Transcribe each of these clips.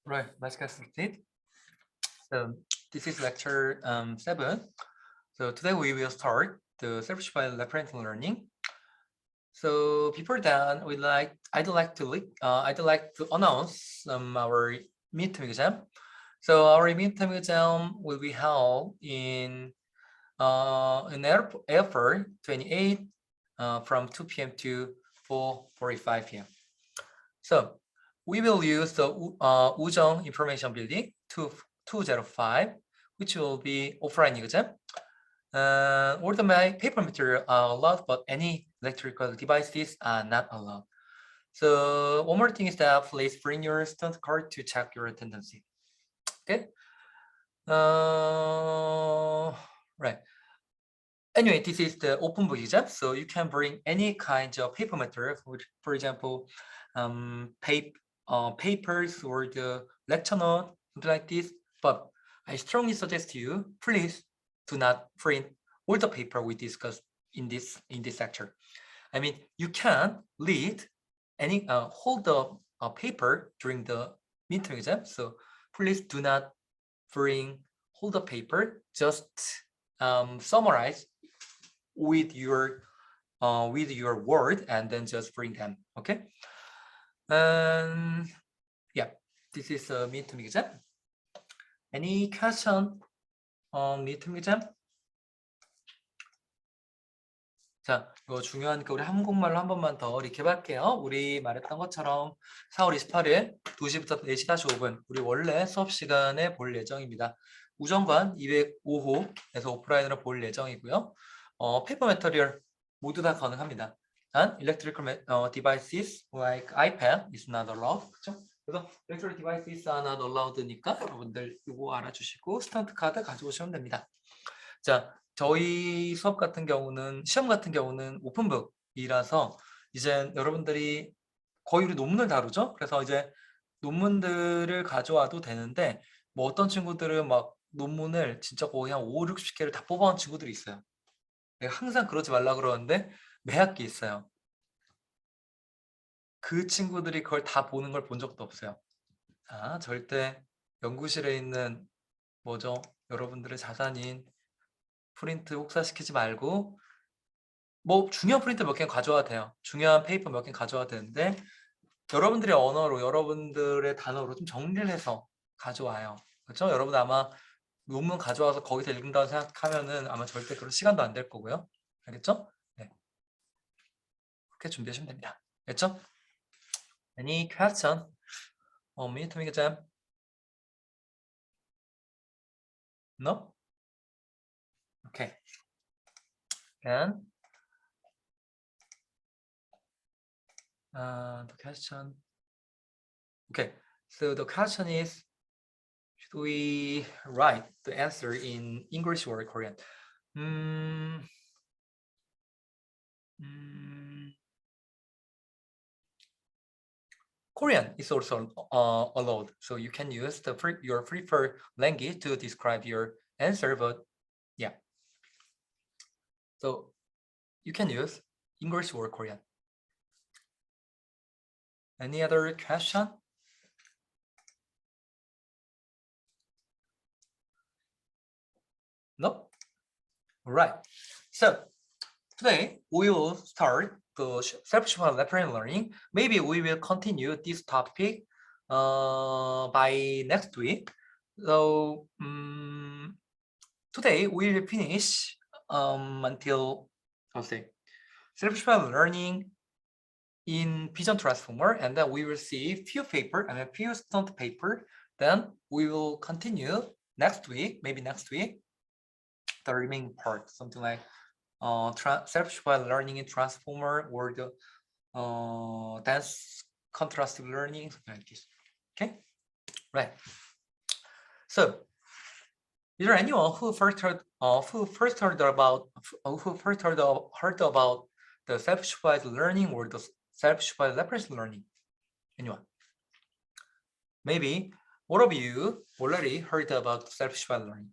Right, let's get started. So this is lecture 7. So today we will start the self-supervised referential learning. So before that, I'd like to announce our midterm exam. So our midterm exam will be held in April 28 from 2 p.m. to 4:45 p.m. So we will use the Ujong Information Building 205, which will be offline exam. All the paper material are allowed, but any electrical devices are not allowed. So one more thing is that please bring your student card to check your attendance. Okay. Right. Anyway, this is the open book exam, so you can bring any kind of paper material, for example, papers or the lecture note, something like this. But I strongly suggest you, please do not print all the paper we discussed in this lecture. I mean, you can read any hold the paper during the midterm exam. So please do not hold the paper. Just summarize with your word and then just bring them. Okay. Yeah, this is a midterm exam. Any question on midterm exam? 자, 이거 중요하니까 우리 한국말로 한 번만 더 리캡할게요. 우리 말했던 것처럼 4월 28일 2시부터 4시 45분 우리 원래 수업 시간에 볼 예정입니다. 우정관 205호에서 오프라인으로 볼 예정이고요. 페이퍼 매터리얼 모두 다 가능합니다. 단 electrical devices like iPad is not allowed. 그렇죠? 그래서 electrical devices are not allowed니까 여러분들 이거 알아주시고 스턴트 카드 가져오시면 됩니다. 자, 저희 수업 같은 경우는 시험 같은 경우는 오픈북이라서 이제 여러분들이 거의 우리 논문을 다루죠. 그래서 이제 논문들을 가져와도 되는데 뭐 어떤 친구들은 막 논문을 진짜 거의 한 5, 60개를 다 뽑아온 친구들이 있어요. 내가 항상 그러지 말라 그러는데 매 학기 있어요. 그 친구들이 그걸 다 보는 걸 본 적도 없어요. 자, 절대 연구실에 있는 뭐죠? 여러분들의 자산인 프린트 혹사시키지 말고 뭐 중요한 프린트 몇 개 가져와도 돼요. 중요한 페이퍼 몇 개 가져와도 되는데 여러분들의 언어로 여러분들의 단어로 좀 정리를 해서 가져와요. 그렇죠? 여러분 아마 논문 가져와서 거기서 읽는다고 생각하면은 아마 절대 그럴 시간도 안 될 거고요. 알겠죠? 네. 그렇게 준비하시면 됩니다. 알겠죠? Any question on midterm exam? No? Okay. And the question. Okay. So the question is, should we write the answer in English or Korean? Korean is also allowed, so you can use your preferred language to describe your answer. But yeah, so you can use English or Korean. Any other question? No? All right. So today we will start the self-supervised referential learning. Maybe we will continue this topic by next week. So today we will finish until self-supervised learning in Vision Transformer, and then we will see few student paper. Then we will continue next week, maybe next week, the remaining part, something like self-supervised learning in Transformer or the dense contrastive learning, something like this. Okay, right. So, is there anyone who first heard about the self-supervised learning or the self-supervised referential learning? Anyone? Maybe all of you already heard about self-supervised learning.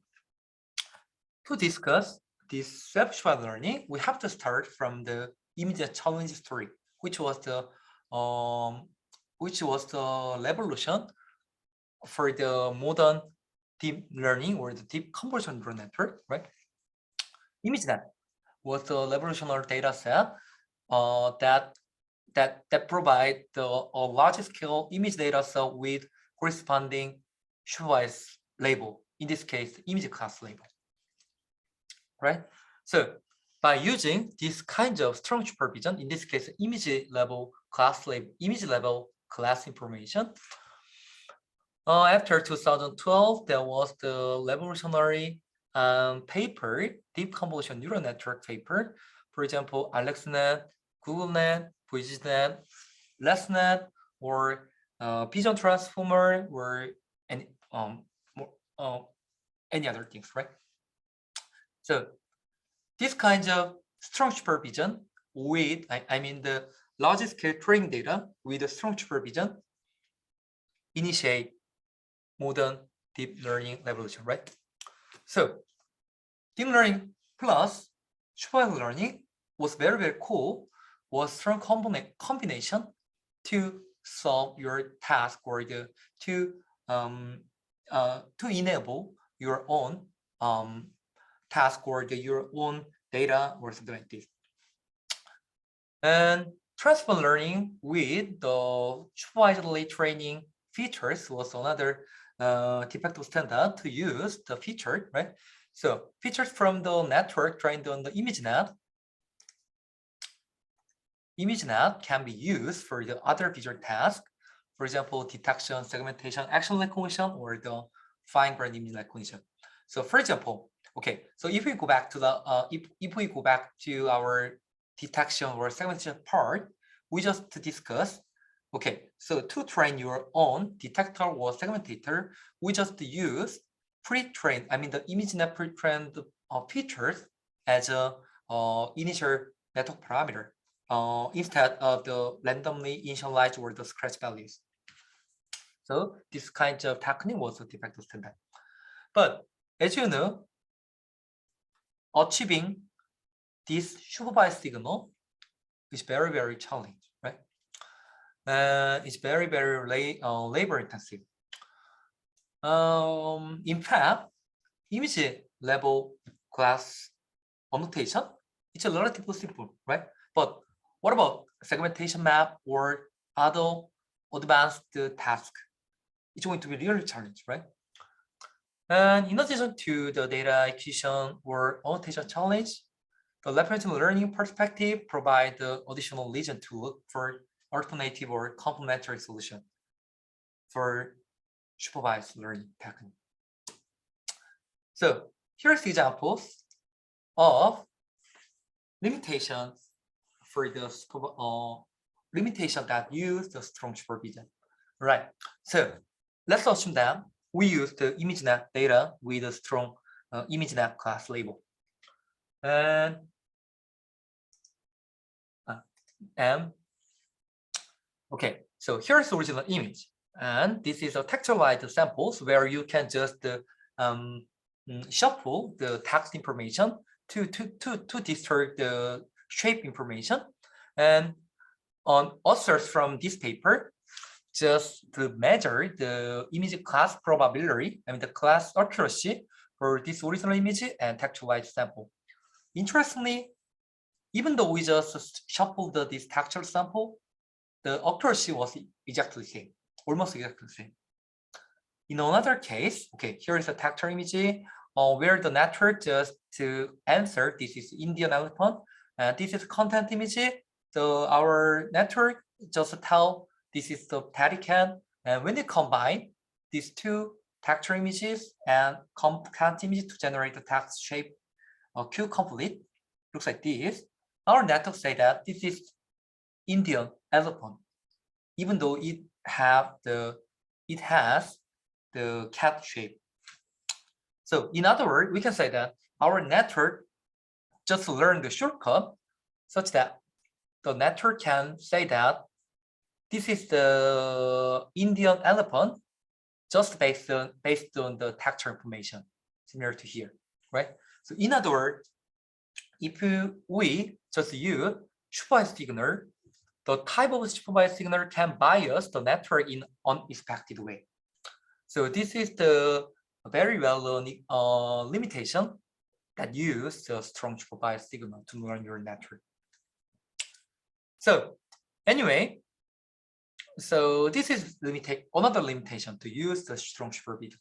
To discuss this self-supervised learning, we have to start from the immediate challenge story, which was the revolution for the modern deep learning or the deep convolution neural network, right? ImageNet was a revolutionary data set that provide a large scale image data set with corresponding supervised label. In this case, image class label, right? So by using this kind of strong supervision, in this case, image level class label, image level class information. After 2012, there was the revolutionary paper, deep convolution neural network paper. For example, AlexNet, GoogleNet, VoiceNet, LessNet, or Vision Transformer, or any any other things, right? So this kind of strong supervision with, I mean the large scale training data with a strong supervision initiate modern deep learning revolution, right? So deep learning plus supervised learning was very, very cool, was strong combination to solve your task or to enable your own task or your own data or something like this. And transfer learning with the supervisory training features was another de facto standard to use the feature, right? So features from the network trained on the ImageNet can be used for the other visual tasks, for example, detection, segmentation, action recognition, or the fine-grained image recognition. So for example, okay, so if we go back to the if we go back to our detection or segmentation part, we just discussed. Okay, so to train your own detector or segmentator, we just use pre-trained, I mean the ImageNet pre-trained features as a initial network parameter instead of the randomly initialized or the scratch values. So this kind of technique was a de facto standard. But as you know, achieving this supervised signal is very, very challenging, right? It's very, very labor intensive. In fact, image level class annotation, it's a relatively simple, right? But what about segmentation map or other advanced task? It's going to be really challenging, right? And in addition to the data acquisition or annotation challenge, the reference learning perspective provides the additional reason to look for alternative or complementary solution for supervised learning technique. So here's examples of limitations for the limitation that use the strong supervision. Right. So let's assume that we use the ImageNet data with a strong ImageNet class label. And okay, so here's the original image. And this is a textualized samples where you can just shuffle the text information to distort the shape information. And on authors from this paper, just to measure the image class probability, I mean the class accuracy for this original image and textualized sample. Interestingly, even though we just shuffled this textual sample, the accuracy was exactly the same, almost exactly the same. In another case, okay, here is a textual image where the network just to answer this is Indian elephant, and this is content image. So our network just tell this is the pelican, and when you combine these two textual images and content image to generate the text shape Q complete, looks like this. Our network say that this is Indian elephant, even though it has the cat shape. So in other words, we can say that our network just learned the shortcut such that the network can say that this is the Indian elephant just based on the texture information similar to here, right? So in other words, if we just use supervised signal, the type of supervised signal can bias the network in unexpected way. So this is the very well-known limitation that use the strong supervised signal to learn your network. So anyway, so this is another limitation to use the strong supervision.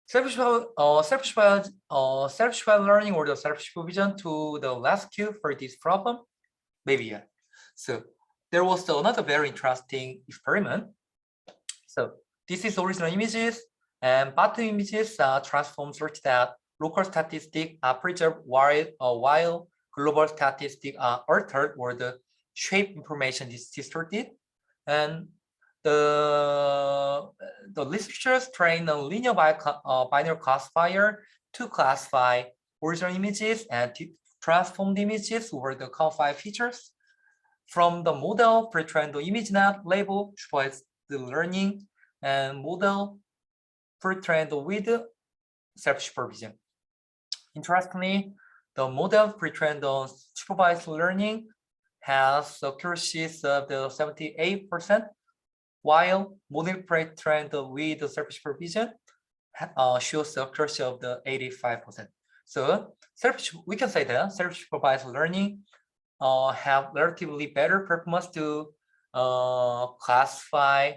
Self-supervised learning or the self-supervision to the rescue for this problem? Maybe, yeah. So there was another very interesting experiment. So this is original images, and bottom images are transformed such that local statistics are preserved while global statistics are altered or the shape information is distorted. And the researchers trained a linear binary classifier to classify original images and transformed images over the qualified features. From the model pre-trained the ImageNet label supervised the learning and model pre-trained with self-supervision. Interestingly, the model pre-trained on supervised learning has accuracies of the 78%, while model pre-trained with self-supervision shows accuracy of the 85%. So we can say that self-supervised learning have relatively better performance to classify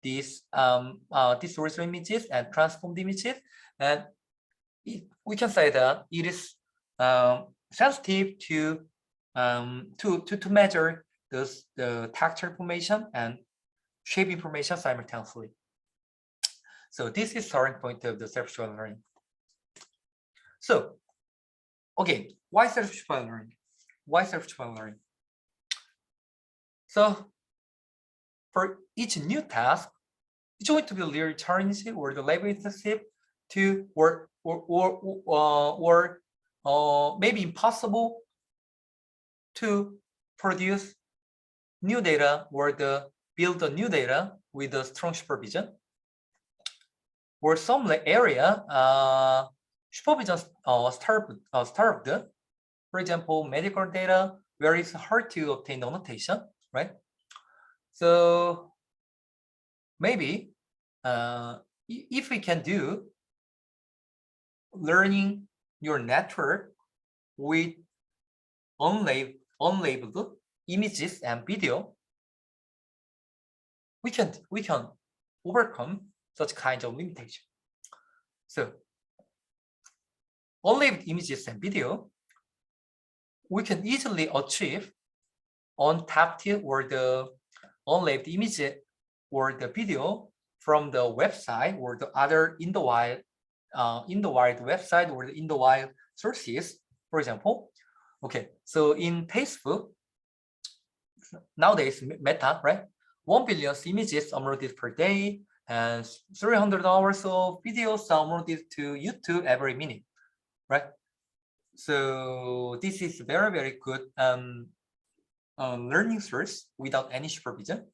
these original images and transformed images, and we can say that it is sensitive to measure the texture information and shape information simultaneously. So this is starting point of the self-supervised learning. So again, why self-supervised learning? Why self-supervised learning? So for each new task, it's going to be really challenging or the labor intensive to or maybe impossible to produce new data or build the new data with a strong supervision. Or some area supervision starved. For example, medical data where it's hard to obtain the annotation, right? So maybe if we can do learning your network with unlabeled images and video, we can overcome such kinds of limitation. So unlabeled images and video, we can easily achieve untapped or the unlabeled image or the video from the website or the other in the wild website or in the wild sources. For example, okay, so in Facebook nowadays, Meta, right? 1 billion images uploaded per day and 300 hours of videos uploaded to YouTube every minute, right? So this is very, very good learning source without any supervision.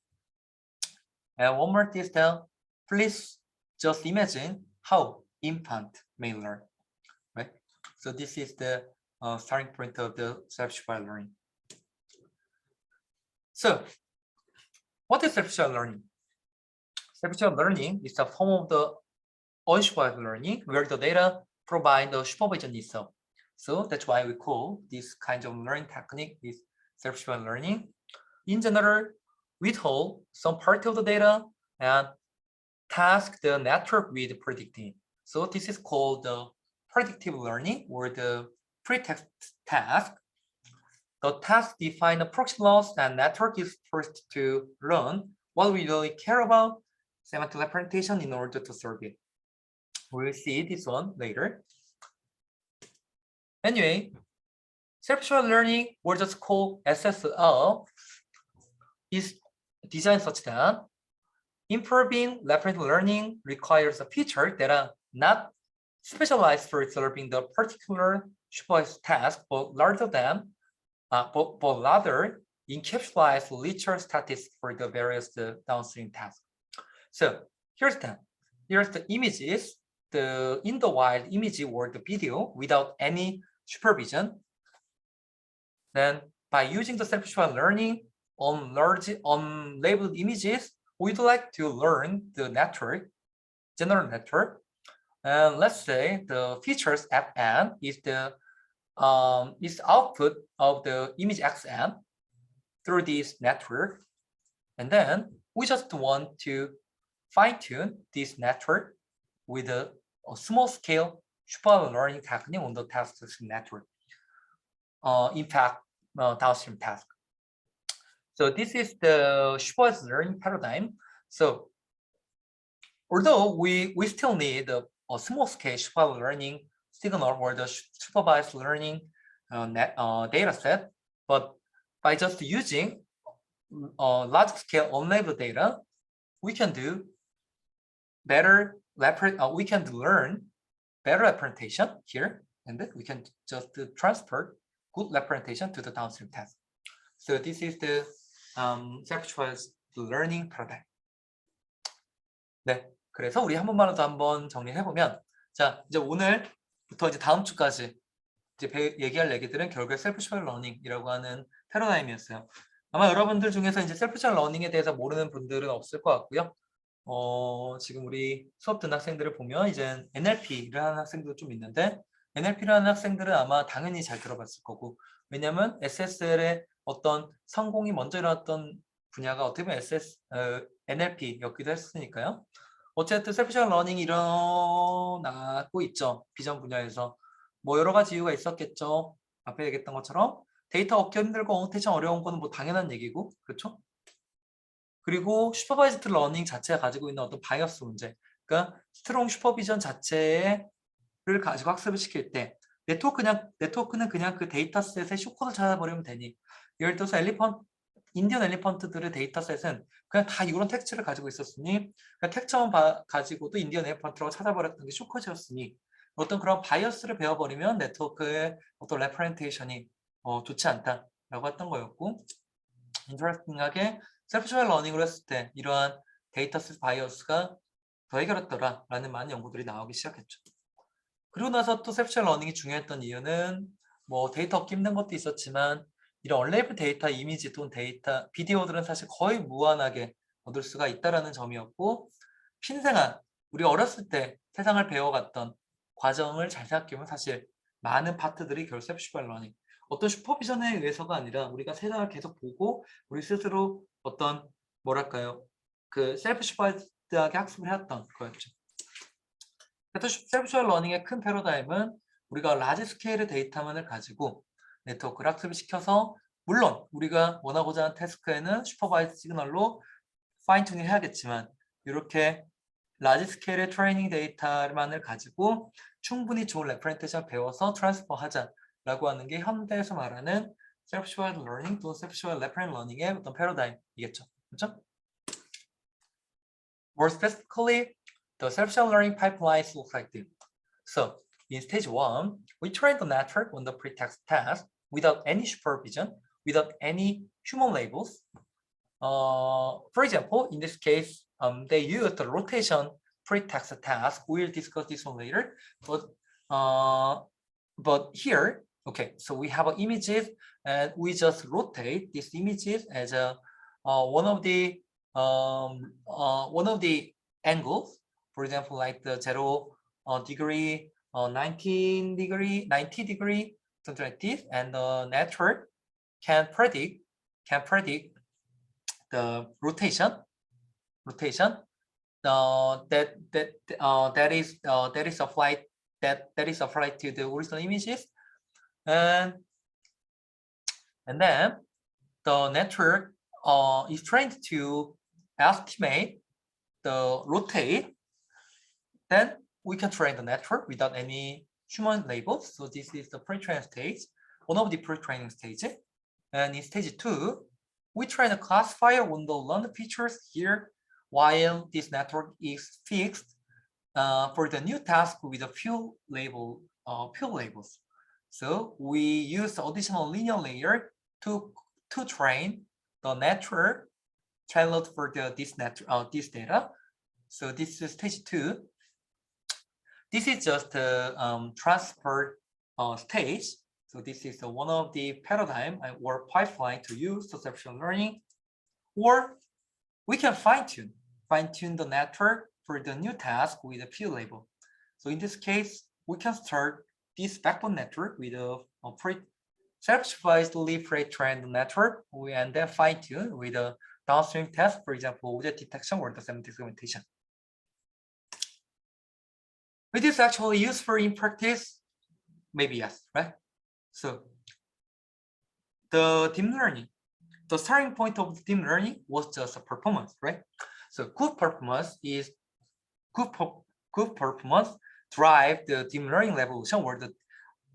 And one more detail, please just imagine how infant may learn, right? So this is the starting point of the self-supervised learning. So what is self-supervised learning? Self-supervised learning is a form of the unsupervised learning where the data provide the supervision itself. So that's why we call this kind of learning technique is self-supervised learning. In general, we hold some part of the data and task the network with predicting. So this is called the predictive learning or the pretext task. The task define the proxy laws and network is first to learn what we really care about, semantic representation in order to solve it. We'll see this one later. Anyway, self-supervised learning, or just called SSL, is designed such that improving reference learning requires a feature that are not specialized for solving the particular supervised task, but rather encapsulates richer statistics for the various downstream tasks. So here's the images, in the wild image or the video without any supervision. Then by using the self-supervised learning on large unlabeled images, we'd like to learn the network, general network, and let's say the features fn is the output of the image xn through this network, and then we just want to fine-tune this network with a small-scale supervised learning technique on the task network. In fact, downstream task. So this is the supervised learning paradigm. So although we still need a small-scale supervised learning signal or the supervised learning data set, but by just using large-scale unlabeled data, we can do better we can learn better representation here, and then we can just transfer good representation to the downstream task. So this is the self-supervised learning paradigm. 네, 그래서 우리 한 번만 더 한번 정리해 보면, 자 이제 오늘부터 이제 다음 주까지 이제 얘기할 얘기들은 결국에 self-supervised learning이라고 하는 패러다임이었어요. 아마 여러분들 중에서 이제 self-supervised learning에 대해서 모르는 분들은 없을 것 같고요. 지금 우리 수업 듣는 학생들을 보면 이제 NLP를 하는 학생도 좀 있는데, NLP를 하는 학생들은 아마 당연히 잘 들어봤을 거고, 왜냐하면 SSL의 어떤 성공이 먼저 일어났던 분야가 어떻게 보면 NLP였기도 했으니까요. 어쨌든 셀프 러닝이 일어나고 있죠. 비전 분야에서. 뭐 여러 가지 이유가 있었겠죠. 앞에 얘기했던 것처럼 데이터 얻기 힘들고 어노테이션 어려운 거는 뭐 당연한 얘기고, 그렇죠? 그리고 슈퍼바이즈드 러닝 자체가 가지고 있는 어떤 바이어스 문제, 그러니까 스트롱 슈퍼비전 자체를 가지고 학습을 시킬 때 네트워크는 그냥 그 데이터셋의 쇼코드를 찾아버리면 되니, 예를 들어서 인디언 엘리펀트들의 데이터셋은 그냥 다 이런 텍스트를 가지고 있었으니 그냥 텍스처만 가지고도 인디언 엘리펀트라고 찾아버렸던 게 쇼코드였으니, 어떤 그런 바이어스를 배워버리면 네트워크의 어떤 레프렌테이션이 좋지 않다라고 했던 거였고, 인터랙팅하게 셀프-슈퍼바이즈드 러닝을 했을 때 이러한 데이터셋 바이어스가 더 해결했더라라는 많은 연구들이 나오기 시작했죠. 그리고 나서 또 셀프-슈퍼바이즈드 러닝이 중요했던 이유는 뭐 데이터 얻기 힘든 것도 있었지만, 이런 언레이블 데이터, 이미지 또는 데이터, 비디오들은 사실 거의 무한하게 얻을 수가 있다는 점이었고, 핀생아, 우리가 어렸을 때 세상을 배워갔던 과정을 잘 생각해보면 사실 많은 파트들이 결국 셀프-슈퍼바이즈드 러닝, 어떤 슈퍼비전에 의해서가 아니라 우리가 세상을 계속 보고 우리 스스로 어떤 뭐랄까요, 그 셀프-슈퍼바이즈드하게 학습을 해왔던 거였죠. 그래서 셀프-슈퍼바이즈드 러닝의 큰 패러다임은 우리가 라지 스케일의 데이터만을 가지고 네트워크를 학습을 시켜서, 물론 우리가 원하고자 하는 태스크에는 슈퍼바이즈 시그널로 파인튜닝 해야겠지만, 이렇게 라지 스케일의 트레이닝 데이터만을 가지고 충분히 좋은 레프렌테이션을 배워서 트랜스퍼 하자라고 하는 게 현대에서 말하는 self-supervised learning 또는 self-supervised reference learning의 어떤 패러다임이겠죠. 그렇죠? More specifically, the self-supervised learning pipelines look like this. So, in stage 1, we train the network on the pretext task without any supervision, without any human labels. For example, in this case, they use the rotation pretext task. We'll discuss this one later. But here, okay, so we have images, and we just rotate these images as one of the angles. For example, like the 0 degree, 19 degree, 90 degree, something like this, and the network can predict the rotation that is applied to the original images, and then the network is trained to estimate the rotate. Then we can train the network without any human labels. So this is the pre-training stage, one of the pre-training stages. And in stage 2, we train a classifier on the learned features here, while this network is fixed for the new task with a few labels. So we use additional linear layer to train the network tailored for this data. So this is stage 2. This is just a transfer stage. So this is one of the paradigm or pipeline to use to self-learning. Or we can fine-tune the network for the new task with a P label. So in this case, we can start this backbone network with a self-supervised leaf rate trend network, and then fine-tune with a downstream task, for example, object detection or the semantic segmentation. Is this actually useful in practice? Maybe yes, right? So the deep learning, the starting point of deep learning was just a performance, right? So good performance drive the deep learning evolution or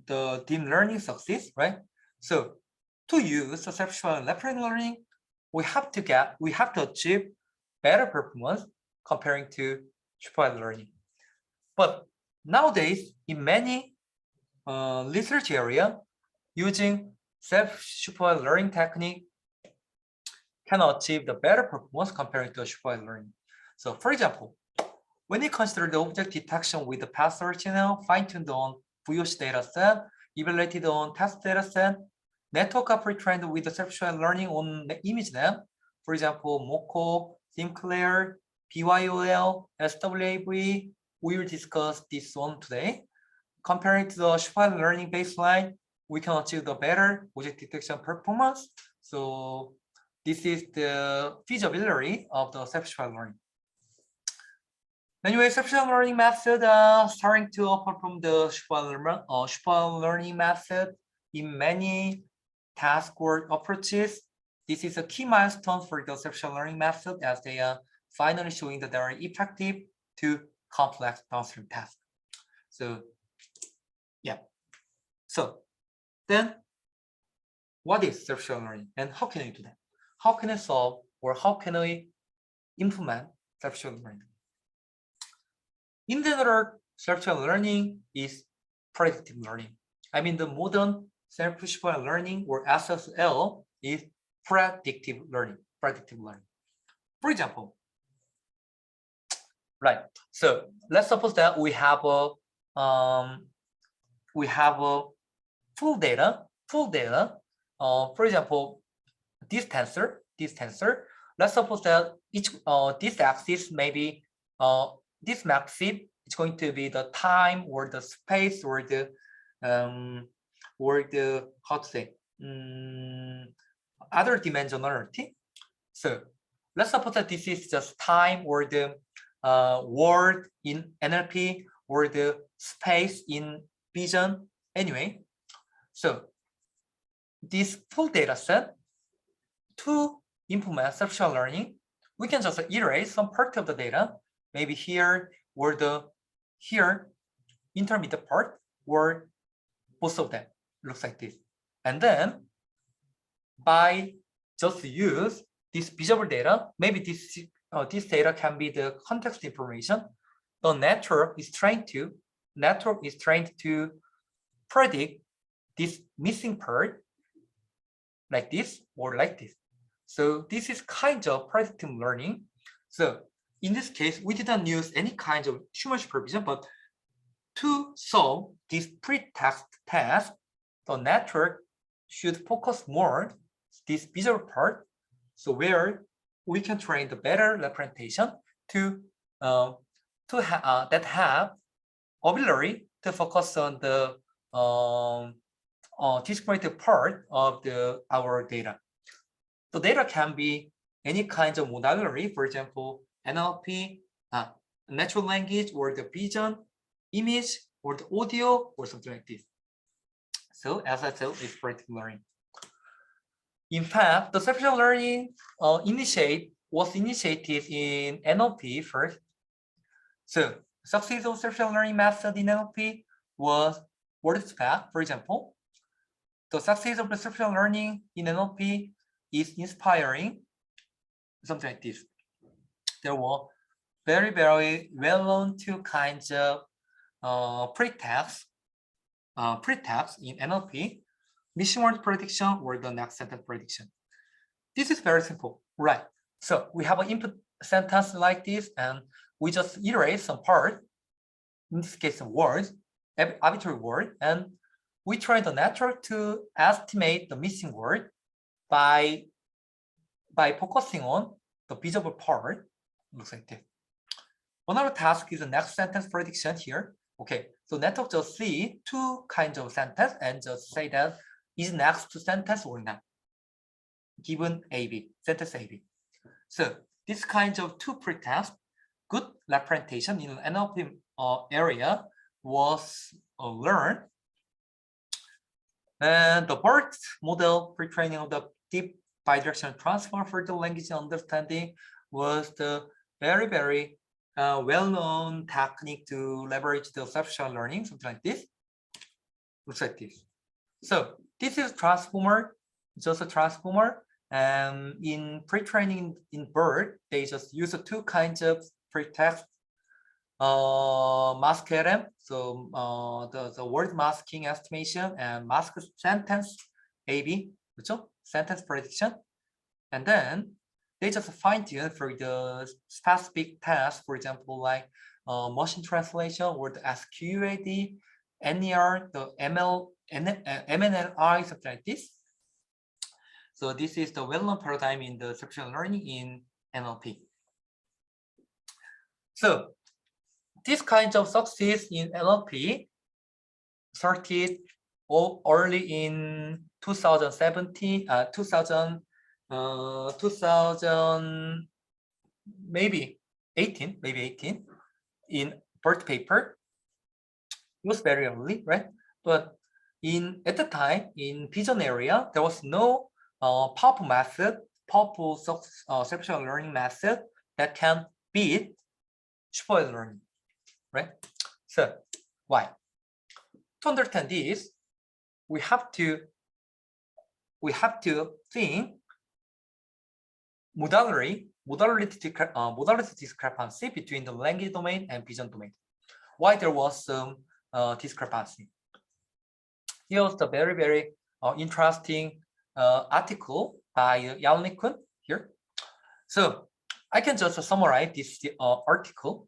the deep learning success, right? So to use the self-supervised learning, we have to achieve better performance comparing to supervised learning. But nowadays, in many research area, using self-supervised learning technique can achieve the better performance compared to supervised learning. So for example, when you consider the object detection with the path search channel, fine-tuned on VOC dataset, evaluated on test dataset, network pre-trained with the self-supervised learning on the ImageNet, for example, MOCO, Sinclair, BYOL, SWAV, we will discuss this one today. Comparing to the supervised learning baseline, we can achieve the better object detection performance. So this is the feasibility of the self-supervised learning. Anyway, self-supervised learning method starting to perform the supervised learning method in many task or approaches. This is a key milestone for the self-supervised learning method as they are finally showing that they are effective to complex downstream tasks. So yeah. So then what is self-supervised learning and how can I do that? How can I solve or how can I implement self-supervised learning? In general, self-supervised learning is predictive learning. I mean, the modern self-supervised learning or SSL is predictive learning. For example, right? So let's suppose that we have a full data. For example, this tensor. Let's suppose that each this axis maybe this maxim is going to be the time or the space or the how to say other dimensionality. So let's suppose that this is just time or the word in NLP or the space in vision. Anyway, so this full data set to implement self-supervised learning, we can just erase some part of the data, maybe here or here intermediate part or both of them looks like this. And then by just use this visible data, maybe this data can be the context information. The network is trained to predict this missing part like this or like this. So this is kind of predictive learning. So in this case, we didn't use any kind of human supervision, but to solve this pre-text task, the network should focus more this visual part. So where we can train the better representation that have ability to focus on the discriminated part of our data. The data can be any kind of modality, for example, NLP, natural language, or the vision, image, or the audio, or something like this. So as I said, it's predictive learning. In fact, the self-supervised learning was initiated in NLP first. So success of self-supervised learning method in NLP was widespread. For example, the success of the self-supervised learning in NLP is inspiring, something like this. There were very, very well-known two kinds of pretext in NLP, mission word prediction or the next sentence prediction. This is very simple, right? So we have an input sentence like this, and we just iterate some part, in this case, some words, arbitrary word, and we train the network to estimate the missing word by focusing on the visible part looks like this. Another task is the next sentence prediction here. Okay, so network just see two kinds of sentence and just say that is next to sentence or not, given AB, sentence AB. So this kind of two pretext, good representation in NLP area was learned. And the BERT model pre-training of the deep bidirectional transform for the language understanding was the very, very well-known technique to leverage the conceptual learning, something like this. Looks like this. So this is transformer, just a transformer. And in pre-training in BERT, they just use two kinds of pretext mask LM, so the word masking estimation and mask sentence AB, 그렇죠? Sentence prediction, and then they just fine-tune for the specific task, for example, like machine translation or the SQAD, NER, the MNLI, something like this. So this is the well-known paradigm in the conceptual learning in NLP. So this kind of success in NLP started early in 2017, 2000, maybe 18 in BERT paper. It was very early, right? But at the time in vision area, there was no powerful method, powerful conceptual learning method that can beat supervised learning. Right? So why? To understand this, we have to think modality discrepancy between the language domain and vision domain. Why there was some discrepancy? Here's the very, very interesting article by Yalnikun here. So I can just summarize this article.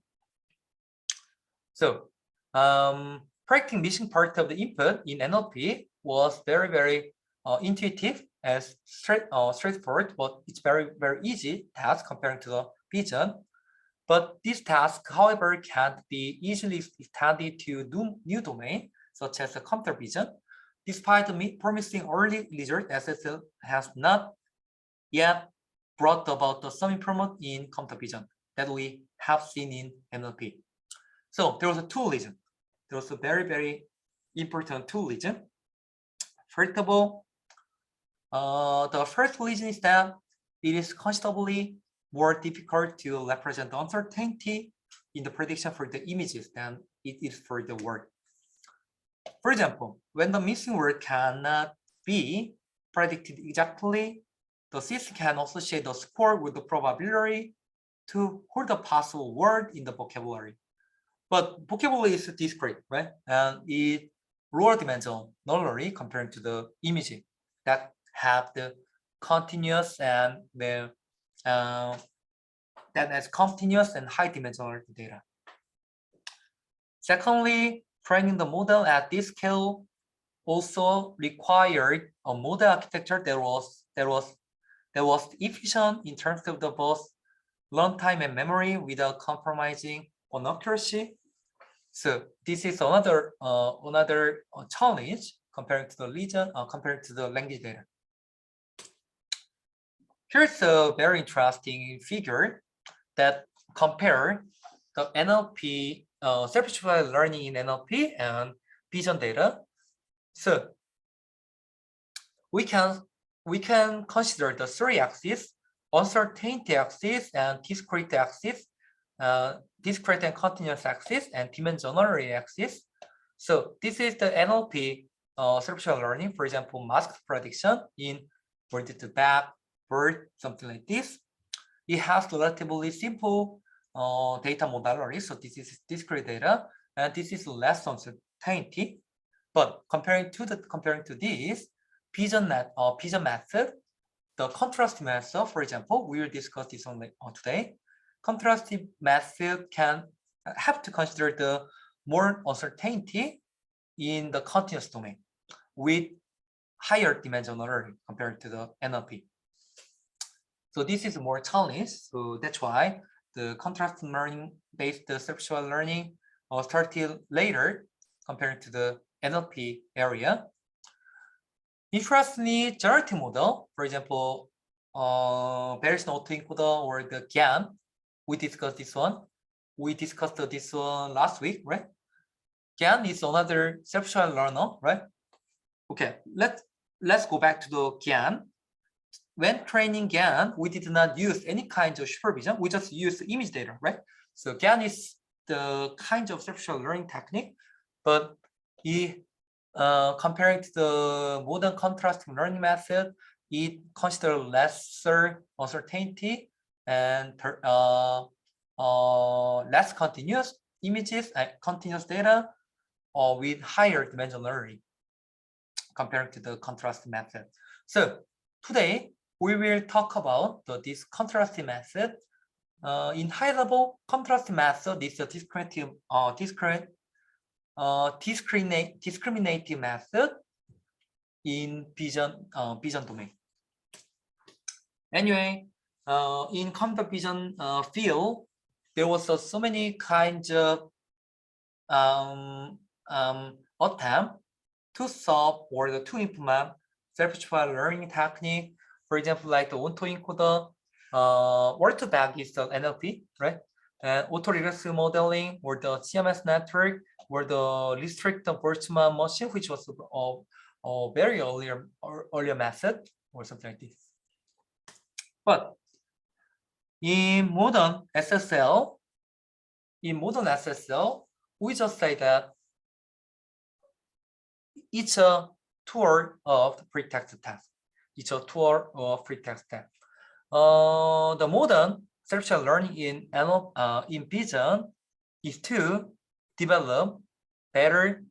So predicting missing part of the input in NLP was very, very intuitive and straightforward, but it's very, very easy task compared to the vision. But this task, however, can't be easily extended to new domain, such as the computer vision. Despite the promising early result, SSL has not yet brought about some improvement in computer vision that we have seen in NLP. So there was two reasons. There was a very, very important two reasons. First of all, the first reason is that it is considerably more difficult to represent uncertainty in the prediction for the images than it is for the word. For example, when the missing word cannot be predicted exactly, the system can associate the score with the probability to hold a possible word in the vocabulary. But vocabulary is discrete, right? And it lower dimensional normally compared to the image that have the continuous and the that has continuous and high dimensional data. Secondly, training the model at this scale also required a model architecture that was efficient in terms of the both runtime and memory without compromising on accuracy. So this is another challenge compared to the region, compared to the language data. Here's a very interesting figure that compare the NLP, self-supervised learning in NLP and vision data. So we can consider the three axes: uncertainty axis and discrete axis, discrete and continuous axis, and dimensionality axis. So this is the NLP self-supervised learning. For example, mask prediction in word to back, word, something like this. It has relatively simple data modality. So this is discrete data, and this is less uncertainty. But comparing to this vision method, the contrast method, for example, we will discuss this only today. Contrastive method can have to consider the more uncertainty in the continuous domain with higher dimensionality compared to the NLP. So this is more challenge. So that's why the contrast learning based conceptual learning started later compared to the NLP area. Interestingly, generative model, for example, Bayes autoencoder or the GAN, we discussed this one. We discussed this one last week, right? GAN is another conceptual learner, right? Okay, let's go back to the GAN. When training GAN, we did not use any kind of supervision. We just used image data, right? So GAN is the kind of conceptual learning technique, but comparing to the modern contrasting learning method, it considers lesser uncertainty and less continuous images and continuous data with higher dimensional learning compared to the contrast method. So today we will talk about this contrast method. In high level, contrast method is a discriminative method in vision domain. Anyway, in computer vision field, there was so many kinds of attempt to solve or to implement self-supervised learning technique. For example, like the autoencoder, word-to-back is the NLP, right? And autoregressive modeling or the CMS network or the restricted Boltzmann machine, which was a very earlier method or something like this. But in modern SSL, we just say that it's a tour of the pretext test. It's a tour of pretext test. The modern structural learning in vision is to develop better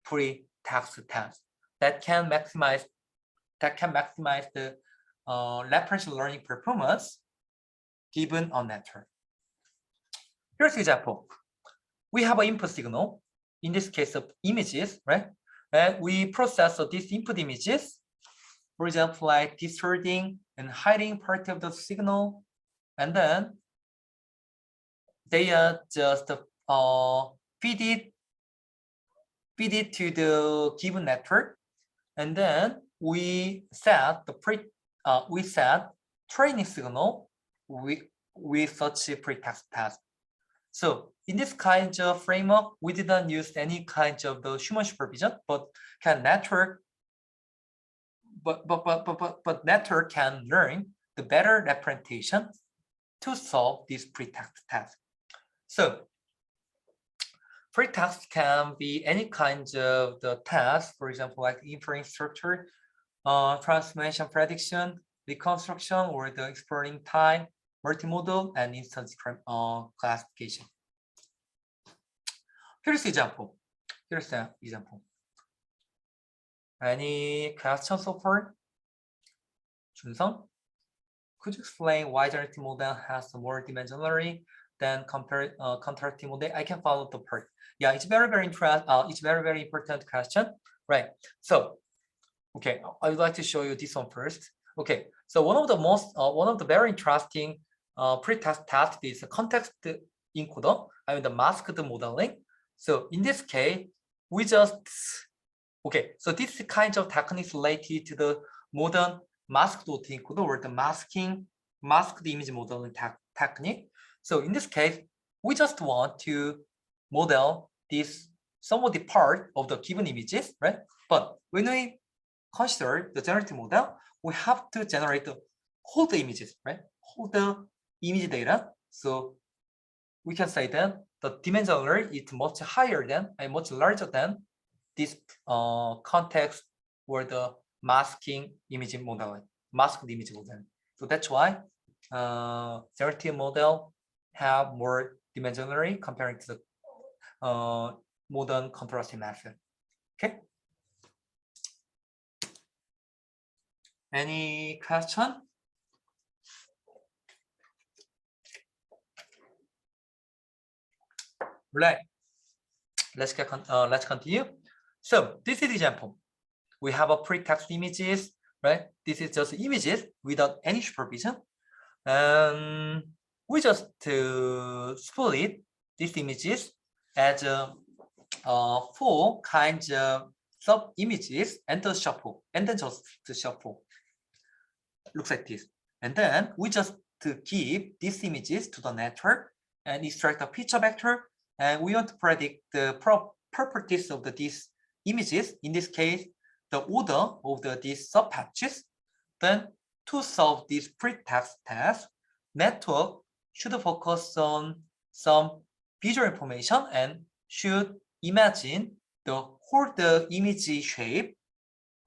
pretext tests that can maximize the referential learning performance given a network. Here's an example. We have an input signal, in this case of images, right? And we process these input images, for example, like distorting and hiding part of the signal, and then they are just feed it to the given network, and then we set training signal with such a pretext test. So in this kind of framework, we didn't use any kind of the human supervision, but network can learn the better representation to solve this pretext test. So pretext can be any kind of the task, for example, like inference structure, transformation prediction, reconstruction, or the exploring time, multimodal, and instance classification. Here's example. Any questions so far? Junseong, could you explain why generative model has more dimensionality than contrastive model? I can follow the part. Yeah, it's very interesting. It's very important question, right? So, okay, I would like to show you this one first. Okay, so one of the very interesting pre-test task is a context encoder. I mean the masked modeling. So in this case, we just so this kind of technique related to the modern masked autoencoder or the masked image modeling technique. So in this case, we just want to model this some of the part of the given images, right? But when we consider the generative model, we have to generate the whole the images, right? Whole the image data. So we can say that the dimensional is much higher than and much larger than this context or the masked image modeling. So that's why generative model have more dimensionality compared to the modern contrastive method. Okay. Any question? Right. Let's continue. So this is example. We have a pretext images, right? This is just images without any supervision. And we just split these images as 4 kinds of sub images and the shuffle, and then just the shuffle looks like this. And then we just give these images to the network and extract a feature vector, and we want to predict the properties of these images. In this case, the order of these sub patches. Then to solve this pretext task, network should focus on some visual information and should imagine the whole image shape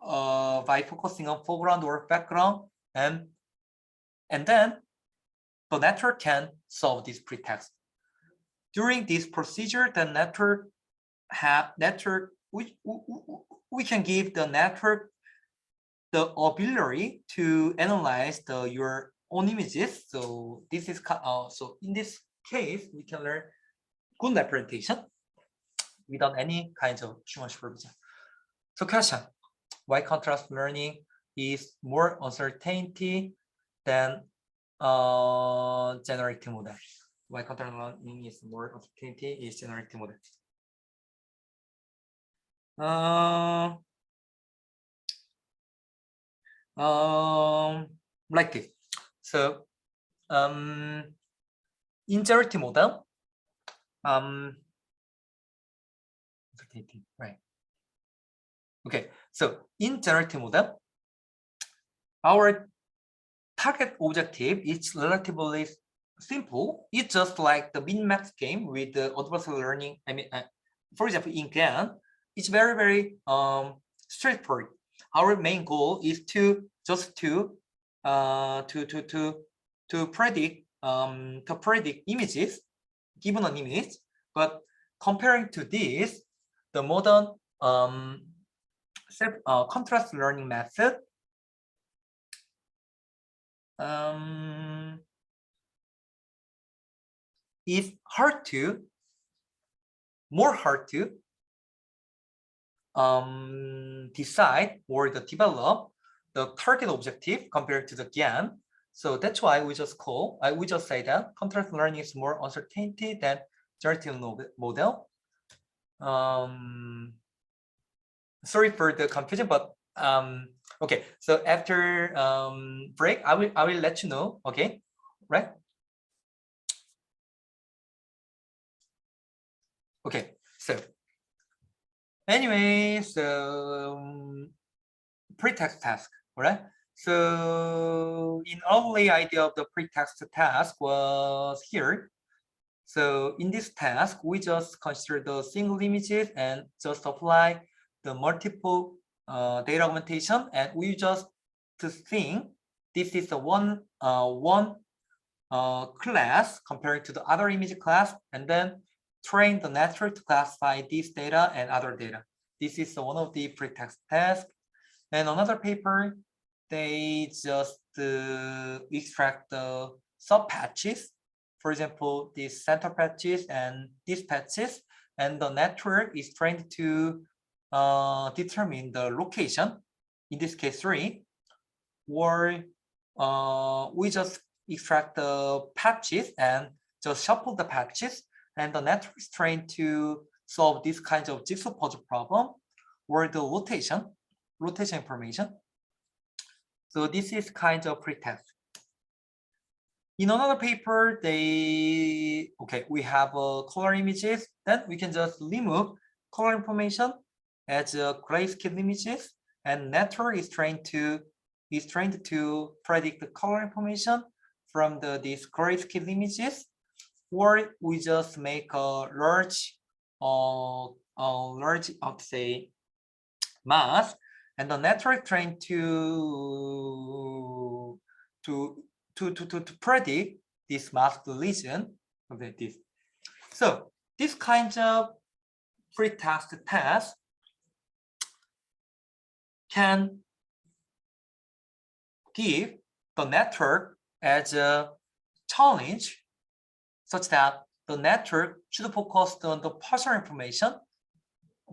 by focusing on foreground or background, and then the network can solve this pretext. During this procedure, the network we can give the network the ability to analyze your own images. So this is so in this case we can learn good representation without any kinds of human supervision. So question: why contrast learning is more uncertainty than generative model? Why contrast learning is more uncertainty is generative model? Like this. So in generative model, right? Okay, so in generative model, our target objective is relatively simple. It's just like the min-max game with the adversarial learning. I mean, for example, in GAN, it's very straightforward. Our main goal is to predict images given an image. But comparing to this, the modern contrast learning method is more hard to decide or develop the target objective compared to the GAN. So that's why we just say that contrast learning is more uncertainty than generative model. Sorry for the confusion, but okay. So after break, I will let you know. Okay, right? Okay. So anyway, so pretext task, all right? So in early idea of the pretext task was here. So in this task, we just consider the single images and just apply the multiple data augmentation, and we just to think this is the one class compared to the other image class, and then train the network to classify this data and other data. This is one of the pretext tasks. And another paper, they just extract the sub patches. For example, these center patches and these patches, and the network is trained to determine the location, in this case 3, or we just extract the patches and just shuffle the patches, and the network is trained to solve this kind of jigsaw puzzle problem or the rotation information. So this is kind of pretext. In another paper, we have color images. Then we can just remove color information as grayscale images, and network is trained to predict the color information from these grayscale images, or we just make a large mask, and the network trained to predict this masked region of this. So this kind of pretext task can give the network as a challenge, such that the network should focus on the partial information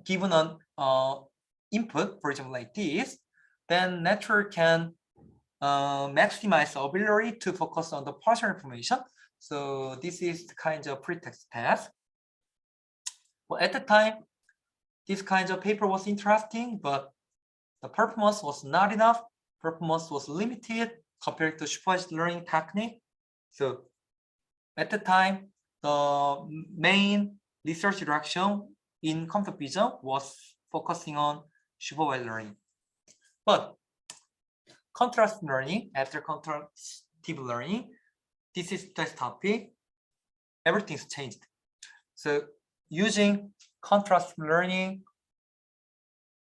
given an input, for example, like this. Then network can maximize the ability to focus on the partial information. So this is the kind of pretext task. Well, at the time, this kind of paper was interesting, but the performance was not enough. Performance was limited compared to supervised learning technique. So at the time, the main research direction in computer vision was focusing on supervised learning. But contrast learning, after contrastive learning, this is the topic, everything's changed. So using contrast learning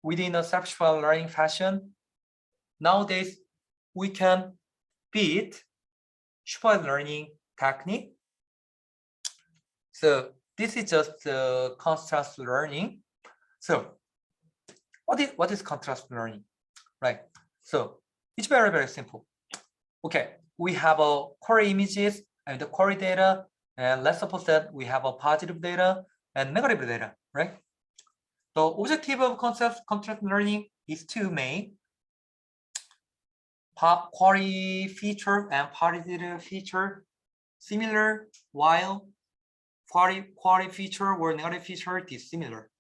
within a self-supervised learning fashion, nowadays we can beat supervised learning technique. So this is just contrast learning. So what is contrast learning, right? So it's very, very simple. Okay, we have a query images and the query data, and let's suppose that we have a positive data and negative data, right? The objective of contrast learning is to make query feature and positive feature similar, while query feature or negative feature dissimilar.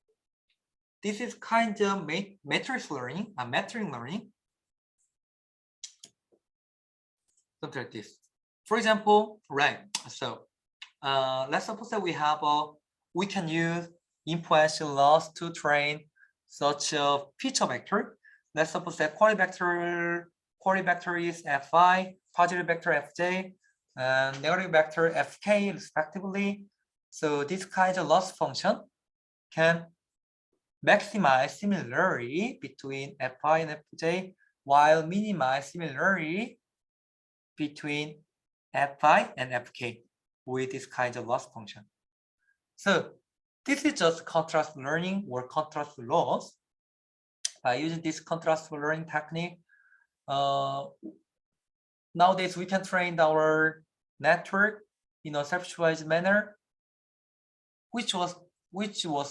This is kind of matrix learning, metering learning. Something like this. For example, right? So let's suppose that we can use information loss to train such a feature vector. Let's suppose that query vector is fi, positive vector fj, and negative vector fk respectively. So this kind of loss function can maximize similarity between fi and fj while minimize similarity between fi and fk with this kind of loss function. So this is just contrast learning or contrast loss. By using this contrast learning technique, nowadays we can train our network in a self-supervised manner, which was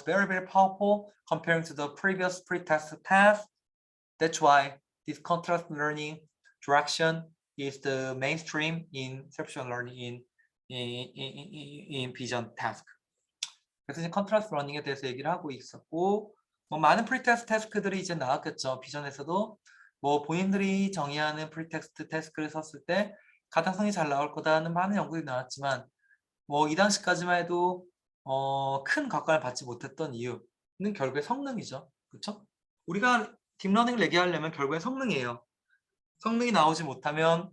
very, very powerful comparing to the previous pre-test task. That's why this contrast learning direction is the mainstream in self-supervised learning in vision task. 그래서 이제 컨트라스트 러닝에 대해서 얘기를 하고 있었고, 뭐 많은 프리텍스트 태스크들이 이제 나왔겠죠. 비전에서도 뭐 본인들이 정의하는 프리텍스트 태스크를 썼을 때 가당성이 잘 나올 거다는 많은 연구들이 나왔지만, 뭐 이 당시까지만 해도 큰 각광을 받지 못했던 이유는 결국에 성능이죠. 그렇죠? 우리가 딥러닝을 얘기하려면 결국엔 성능이에요. 성능이 나오지 못하면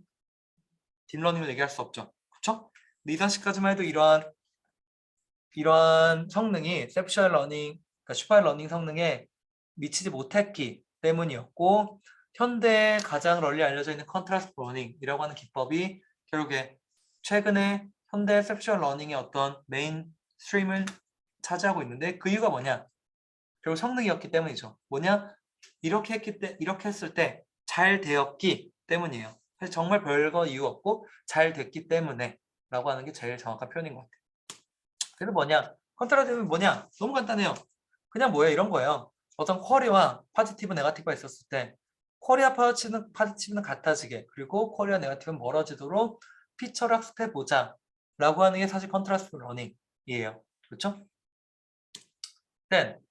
딥러닝을 얘기할 수 없죠. 그렇죠? 근데 이 당시까지만 해도 이러한 성능이 셀프 러닝, 그러니까 슈퍼 러닝 성능에 미치지 못했기 때문이었고, 현대 가장 널리 알려져 있는 컨트라스트 러닝이라고 하는 기법이 결국에 최근에 현대 셀프 러닝의 어떤 메인 스트림을 차지하고 있는데, 그 이유가 뭐냐? 결국 성능이었기 때문이죠. 뭐냐? 이렇게 했을 때 잘 되었기 때문이에요. 사실 정말 별거 이유 없고 잘 됐기 때문에 라고 하는 게 제일 정확한 표현인 것 같아요. 그래서 뭐냐? 컨트라스트는 뭐냐? 너무 간단해요. 그냥 뭐예요? 이런 거예요. 어떤 쿼리와 포지티브, 네거티브가 있었을 때 쿼리와 포지티브는 같아지게, 그리고 쿼리와 네거티브는 멀어지도록 피처를 학습해보자 라고 하는 게 사실 컨트라스트 러닝이에요. 그렇죠? Then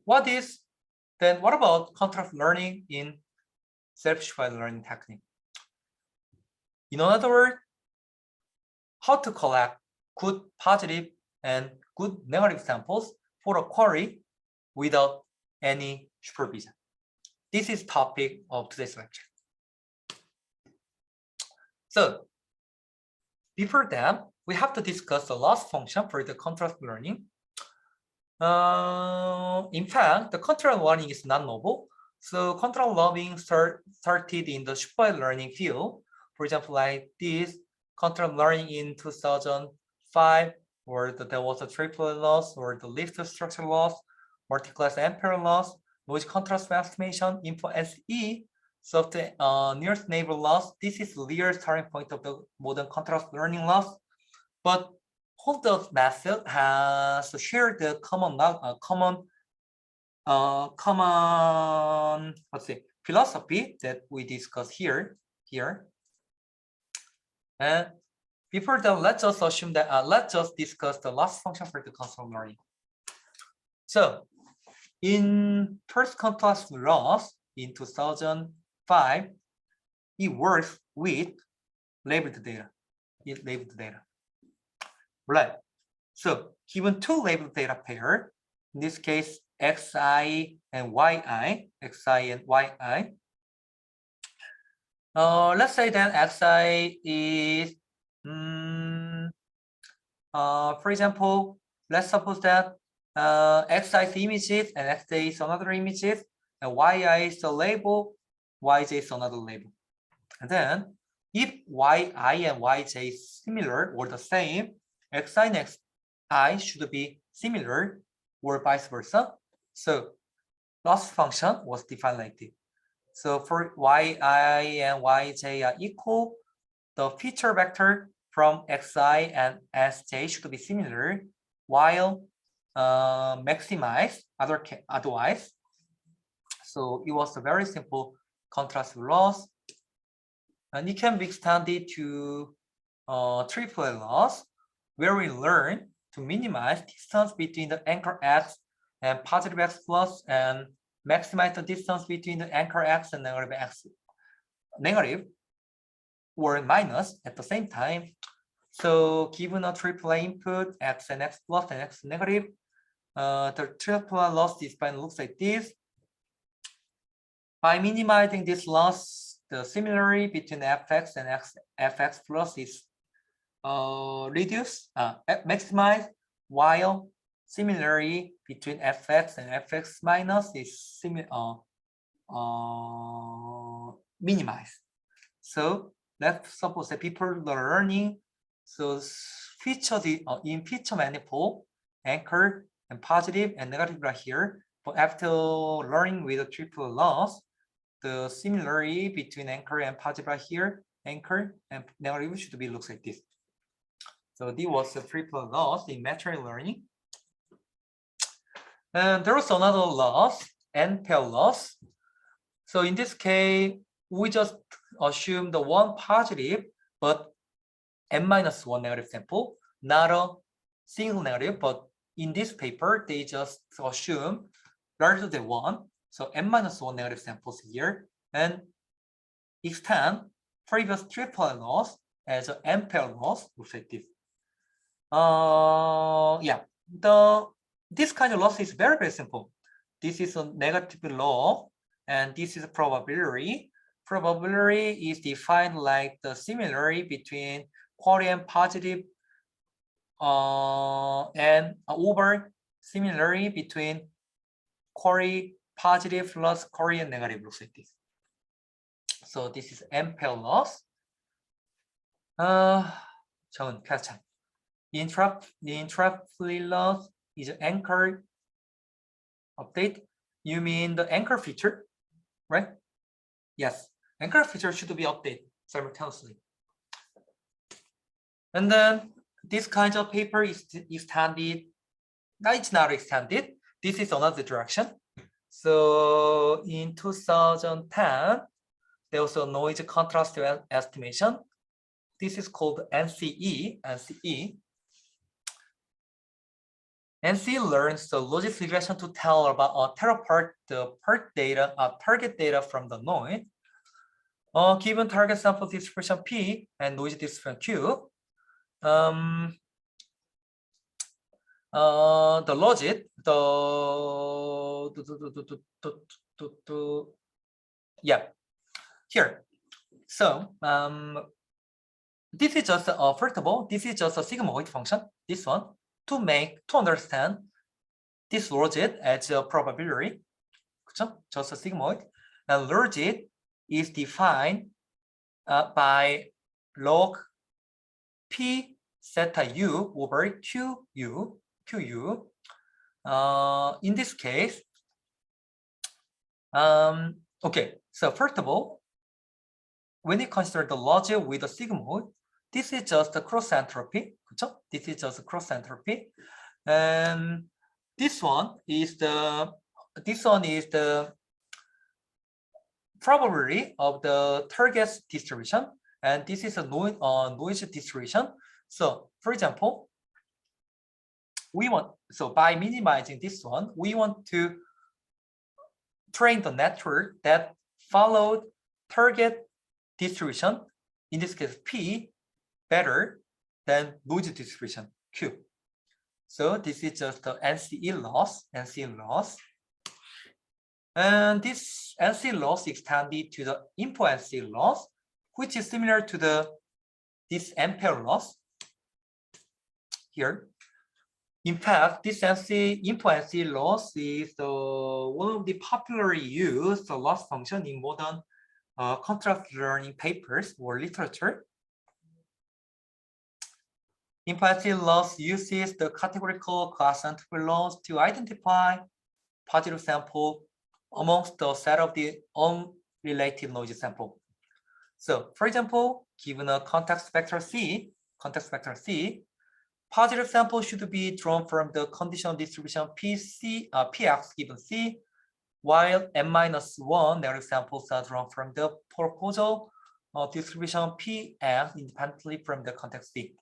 what about contrast learning in self-supervised learning technique? In other words, how to collect good positive and good negative samples for a query without any supervision. This is topic of today's lecture. So before that, we have to discuss the loss function for the contrast learning. In fact, the contrast learning is not novel. So contrast learning started in the supervised learning field. For example, like this contrast learning in 2005, or there was a triplet loss, or the lift structure loss, multi-class ampere loss, noise contrast estimation, info SE, so the nearest neighbor loss. This is the real starting point of the modern contrast learning loss. But Holder's method has shared the common philosophy that we discuss here. here. And before that, let's just assume that let's just discuss the loss function for the concept of learning. So in first contrast loss in 2005, it works with labeled data. Right. So given two labeled data pair, in this case xi and yi, let's say that xi is for example, let's suppose that xi is images and xj is another images, and yi is the label, yj is another label. And then if yi and yj is similar or the same, xi and xi should be similar or vice versa. So loss function was defined like this. So for yi and yj are equal, the feature vector from xi and sj should be similar, while maximize otherwise. So it was a very simple contrast loss, and it can be extended to triplet loss, where we learn to minimize distance between the anchor x and positive x plus, and maximize the distance between the anchor x and negative or minus at the same time. So given a triplet input, x and x plus and x negative, the triplet loss display looks like this. By minimizing this loss, the similarity between fx and fx plus is reduced, maximized, while similarity between fx and fx minus is minimized. So let's suppose that people are learning, so in feature manifold, anchor and positive and negative right here. But after learning with a triple loss, the similarity between anchor and positive right here, anchor and negative should be looks like this. So this was the triple loss in material learning. And there was another loss, n-pair loss. So in this case, we just assume the one positive, but n-1 negative sample, not a single negative, but in this paper, they just assume larger than 1. So n-1 negative samples here, and extend previous triplet loss as an n-pair loss, looks like this. This kind of loss is very, very simple. This is a negative law, and this is a probability. Probability is defined like the similarity between query and positive and over similarity between query positive plus query and negative, looks like this. So this is n-pair loss. 저는 캐스찬. The intraplet loss is anchor update. You mean the anchor feature, right? Yes, anchor feature should be updated simultaneously. And then this kind of paper is extended. No, it's not extended. This is another direction. So in 2010, there was a noise contrast estimation. This is called NCE. NCE learns the logic regression to tell about the target data from the noise. Given target sample distribution P and noise distribution Q, the logic, here. So this is just first of all, this is just a sigmoid function. This one to understand this logic as a probability, just a sigmoid, and logic is defined by log p theta u over qu. In this case, okay. So first of all, when you consider the logic with a sigmoid, this is just a cross entropy. This is just a cross entropy, and this one is the probability of the target distribution, and this is a noise distribution. So, for example, by minimizing this one, we want to train the network that followed target distribution, in this case P, better than noise distribution Q. So this is just the NCE loss. And this NCE loss extended to the info NCE loss, which is similar to this ampere loss here. In fact, this info NCE loss is one of the popularly used loss function in modern contrast learning papers or literature. Info NCE loss uses the categorical class entropy loss to identify positive sample amongst the set of the unrelated noisy sample. So, for example, given a context vector C, positive sample should be drawn from the conditional distribution Px given C, while n-1 negative samples are drawn from the proposal distribution Px independently from the context C.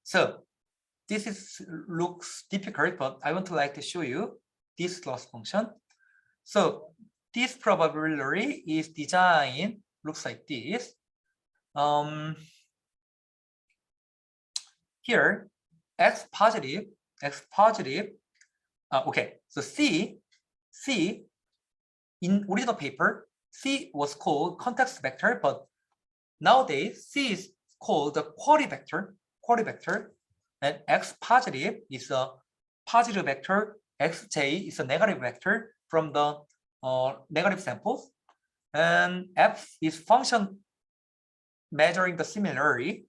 So, this looks difficult, but I want to like to show you this loss function. So, this probability is designed, looks like this. Here, X positive. Okay, so C in original paper, C was called context vector, but nowadays C is called the query vector, and X positive is a positive vector, Xj is a negative vector from the negative samples, and F is function measuring the similarity.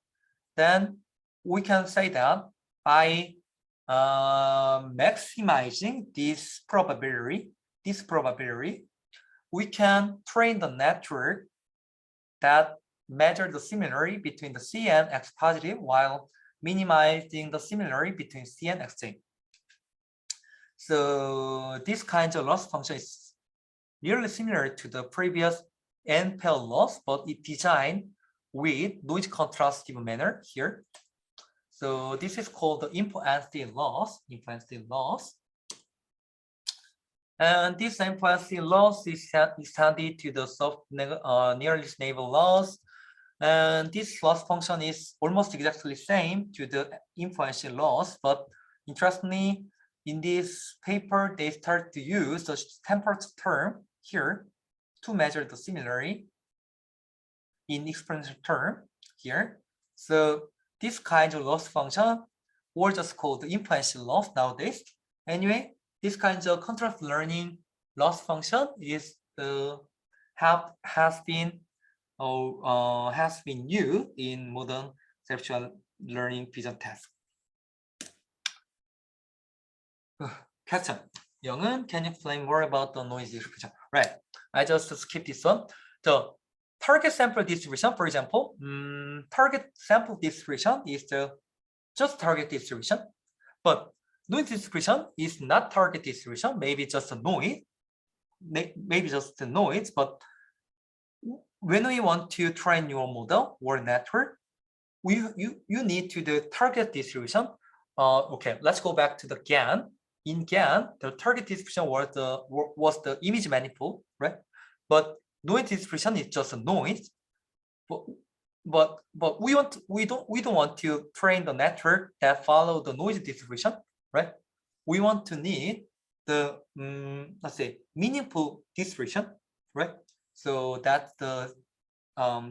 Then we can say that by maximizing this probability, we can train the network that measure the similarity between the C and X positive while minimizing the similarity between C and Xj. So this kind of loss function is nearly similar to the previous n-pair loss, but it designed with noise contrast given manner here. So this is called the info NC loss. And this info NC loss is extended to the soft nearly stable loss. And this loss function is almost exactly the same to the info NC loss, but interestingly, in this paper, they start to use the temperature term here to measure the similarity in exponential term here. So this kind of loss function, or just called the influential loss nowadays. Anyway, this kind of contrast learning loss function is has been used in modern conceptual learning vision test. Question. Young은, can you explain more about the noise distribution? Right. I just skipped this one. The target sample distribution, for example, target sample distribution is just target distribution, but noise distribution is not target distribution, maybe just a noise, but when we want to train your model or network, you need to do target distribution. Okay, let's go back to the GAN. In GAN, the target distribution was the image manifold, right? But noise distribution is just a noise. But we don't want to train the network that follow the noise distribution, right? We want to need the let's say meaningful distribution, right? So that's the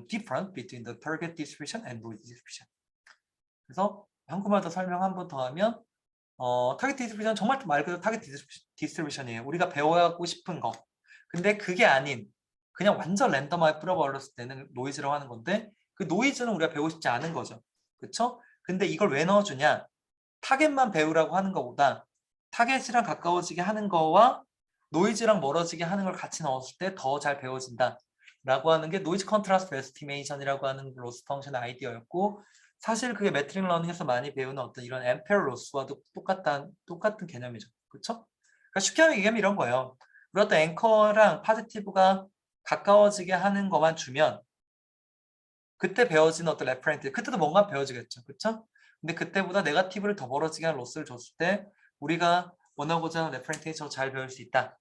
difference between the target distribution and noise distribution. 그래서 한국말 더 설명 한 번 더 하면 타겟 디스트리뷰션 정말 말 그대로 타겟 디스트리뷰션이에요. 우리가 배워하고 싶은 거. 근데 그게 아닌 그냥 완전 랜덤하게 뿌려버렸을 때는 노이즈라고 하는 건데 그 노이즈는 우리가 배우고 싶지 않은 거죠. 그렇죠? 근데 이걸 왜 넣어주냐? 타겟만 배우라고 하는 것보다 타겟이랑 가까워지게 하는 거와 노이즈랑 멀어지게 하는 걸 같이 넣었을 때 더 잘 배워진다. 라고 하는 게 노이즈 컨트라스트 에스티메이션이라고 하는 로스 펑션 아이디어였고 사실 그게 매트릭 러닝에서 많이 배우는 어떤 이런 앰페어 로스와도 똑같은 개념이죠. 그렇죠? 그러니까 쉽게 얘기하면 이런 거예요. 우리 어떤 앵커랑 파지티브가 가까워지게 하는 것만 주면 그때 배워지는 어떤 레퍼런트, 그때도 뭔가 배워지겠죠. 그렇죠? 근데 그때보다 네거티브를 더 벌어지게 하는 로스를 줬을 때 우리가 원하고자 하는 레퍼런트에서 잘 배울 수 있다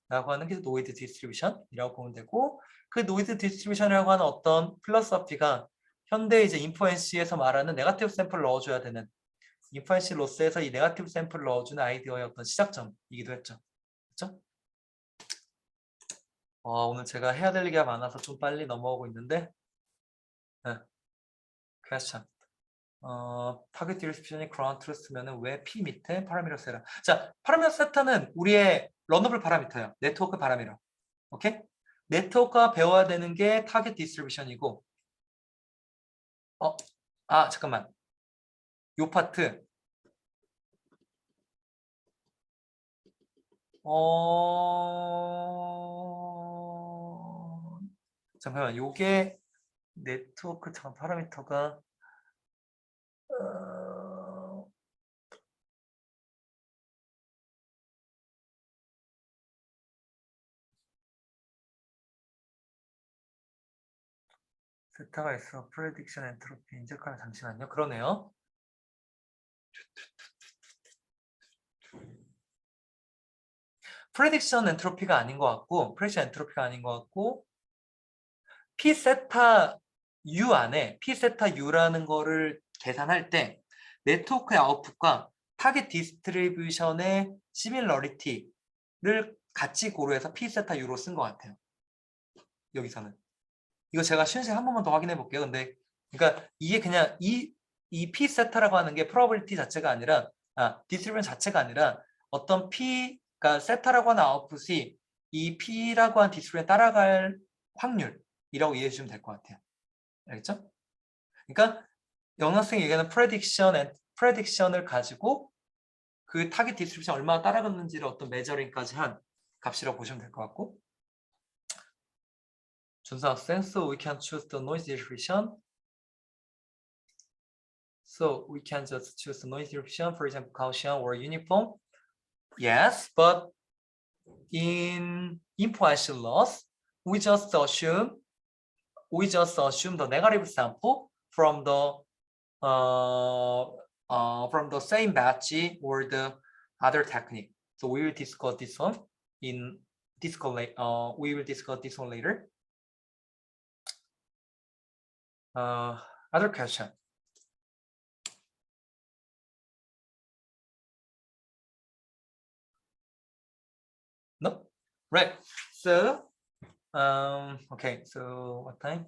라고 하는 게 노이즈 디스트리뷰션이라고 보면 되고, 그 노이즈 디스트리뷰션이라고 하는 어떤 필로소피가 현대 이제 인퍼런시에서 말하는 네거티브 샘플을 넣어줘야 되는, 인퍼런시 로스에서 이 네거티브 샘플을 넣어주는 아이디어의 어떤 시작점이기도 했죠. 그렇죠? 오늘 제가 해야 될 얘기가 많아서 좀 빨리 넘어오고 있는데, 네. question. 타겟 디스트리뷰션이 그라운드 트루스면은 왜 P 밑에 파라미터 세라? 자, 파라미터 세타는 우리의 러너블 파라미터예요. 네트워크 파라미터. 오케이? 네트워크가 배워야 되는 게 타겟 디스트리뷰션이고, 잠깐만. 요 파트. 잠깐만. 요게 네트워크 잠깐 파라미터가 세타가 있어. 프레딕션 엔트로피 인젝하는, 잠시만요. 그러네요. 프레딕션 엔트로피가 아닌 것 같고, 프레딕션 엔트로피가 아닌 것 같고, P 세타 U 안에 P 세타 U라는 거를 계산할 때 네트워크의 아웃풋과 타겟 디스트리뷰션의 시밀러리티를 같이 고려해서 P 세타 U로 쓴 것 같아요. 여기서는. 이거 제가 쉬운식 한 번만 더 확인해 볼게요. 근데 그러니까 이게 그냥 이 P 세타라고 하는 게 프로버빌티 자체가 아니라, 디스트리뷰션 자체가 아니라 어떤 P, 그러니까 세타라고 하는 아웃풋이 이 P라고 하는 디스트리뷰션에 따라갈 확률이라고 이해해 주시면 될 것 같아요. 알겠죠? 그러니까 영학생이 얘기하는 프레딕션을 가지고 그 타겟 디스트리뷰션 얼마나 따라갔는지를 어떤 메저링까지 한 값이라고 보시면 될 것 같고, 준수 학생, so we can choose the noise distribution. So we can just choose the noise distribution, for example, Gaussian or uniform. Yes, but in Poisson loss, we just assume the negative sample from the same batch or the other technique. So we will discuss this one we will discuss this one later. Other question. No? Right. So okay, so what time?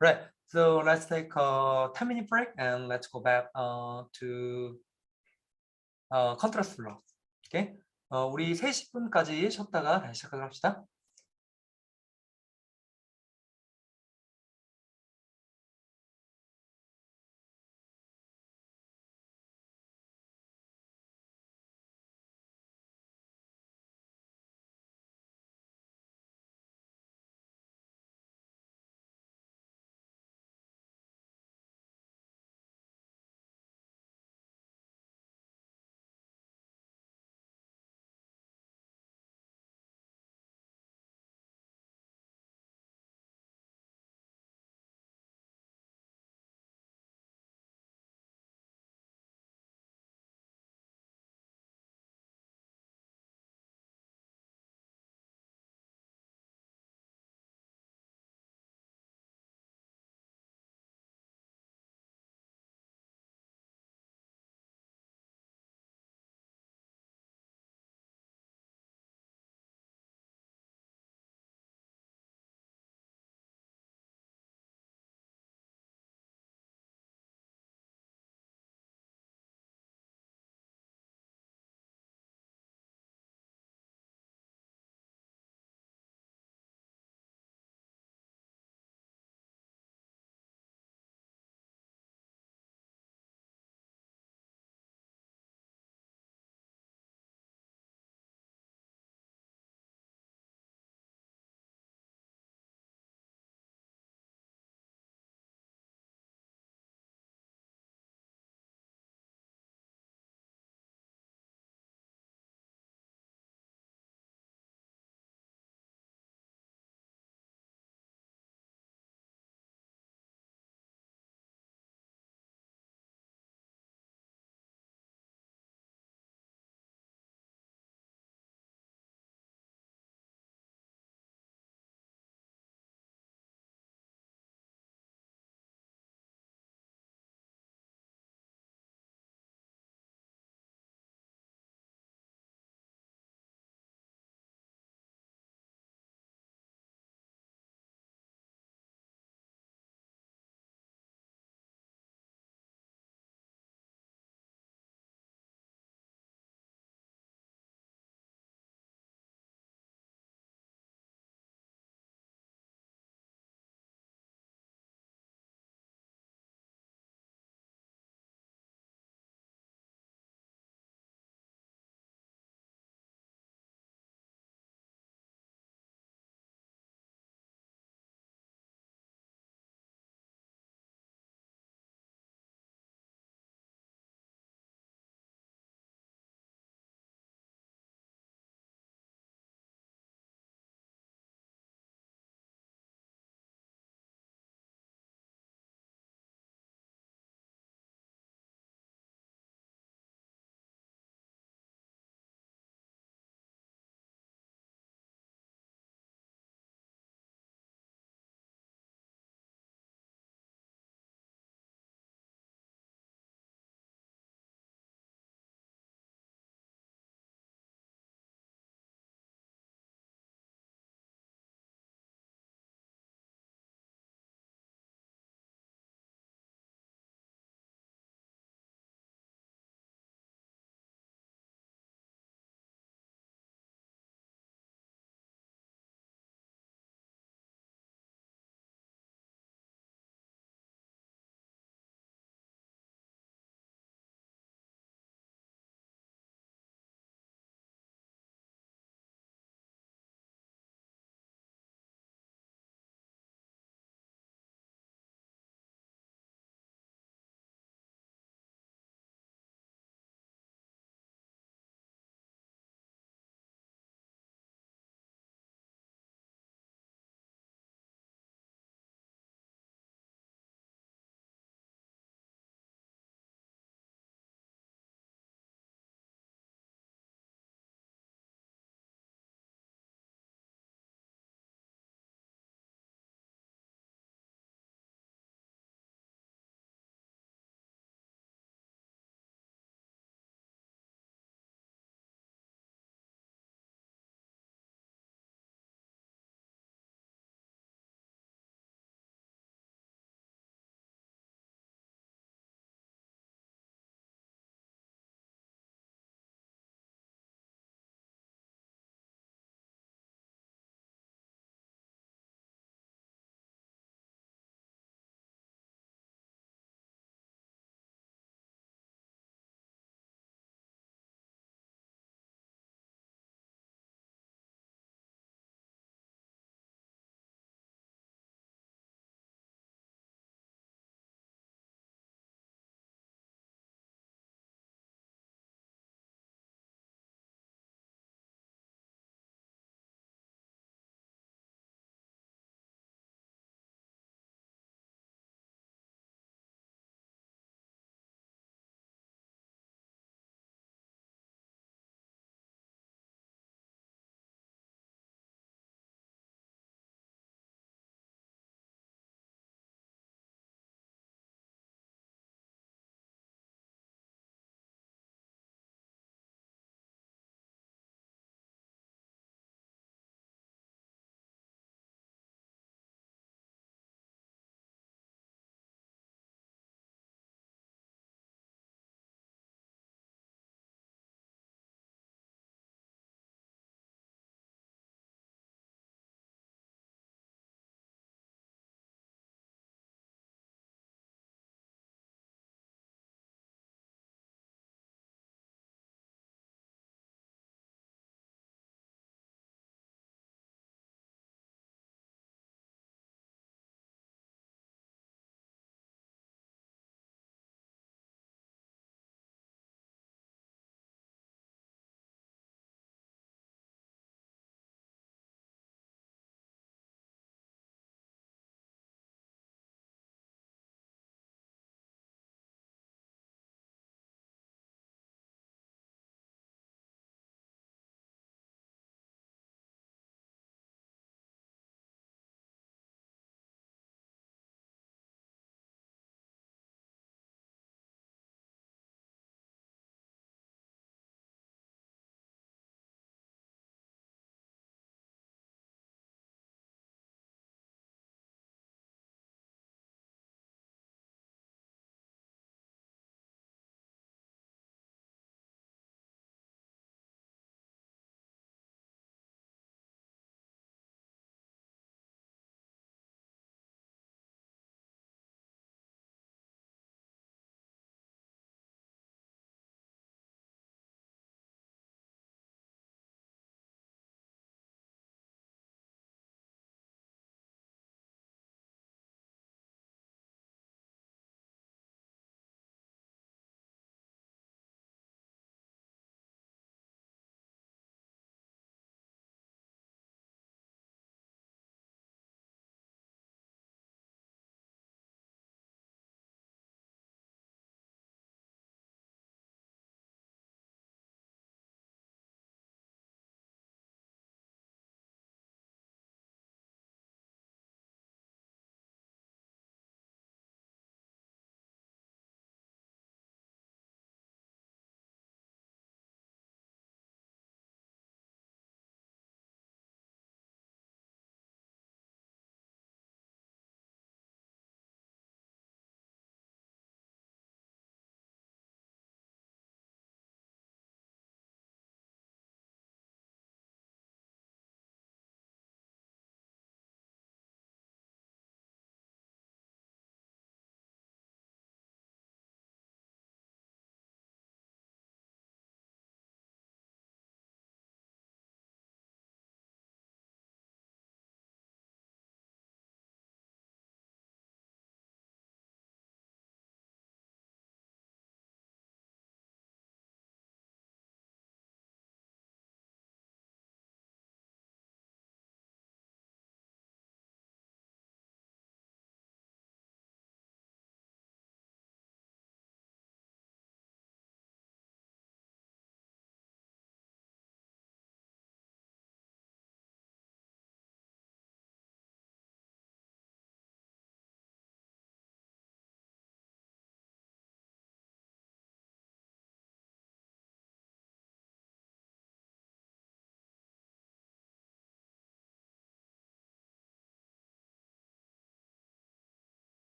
Right. So let's take a 10-minute break and let's go back to contrast flow. Okay. 우리 30분까지 쉬었다가 다시 시작하도록 합시다.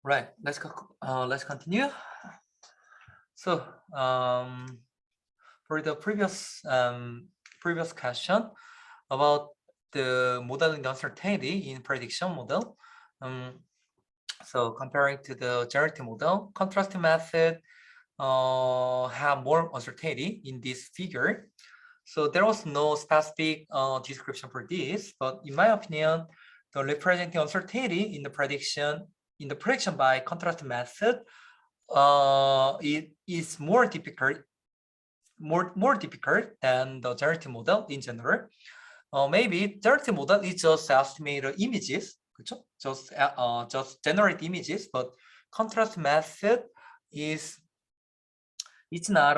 Right. Let's continue. So for the previous question about the modeling the uncertainty in prediction model. So comparing to the generative model, contrasting method have more uncertainty in this figure. So there was no specific description for this, but in my opinion, the representing uncertainty in the prediction by contrast method it is more difficult than the generative model in general. Maybe generative model is just estimate images, 그렇죠? Just generate images, but contrast method is it's not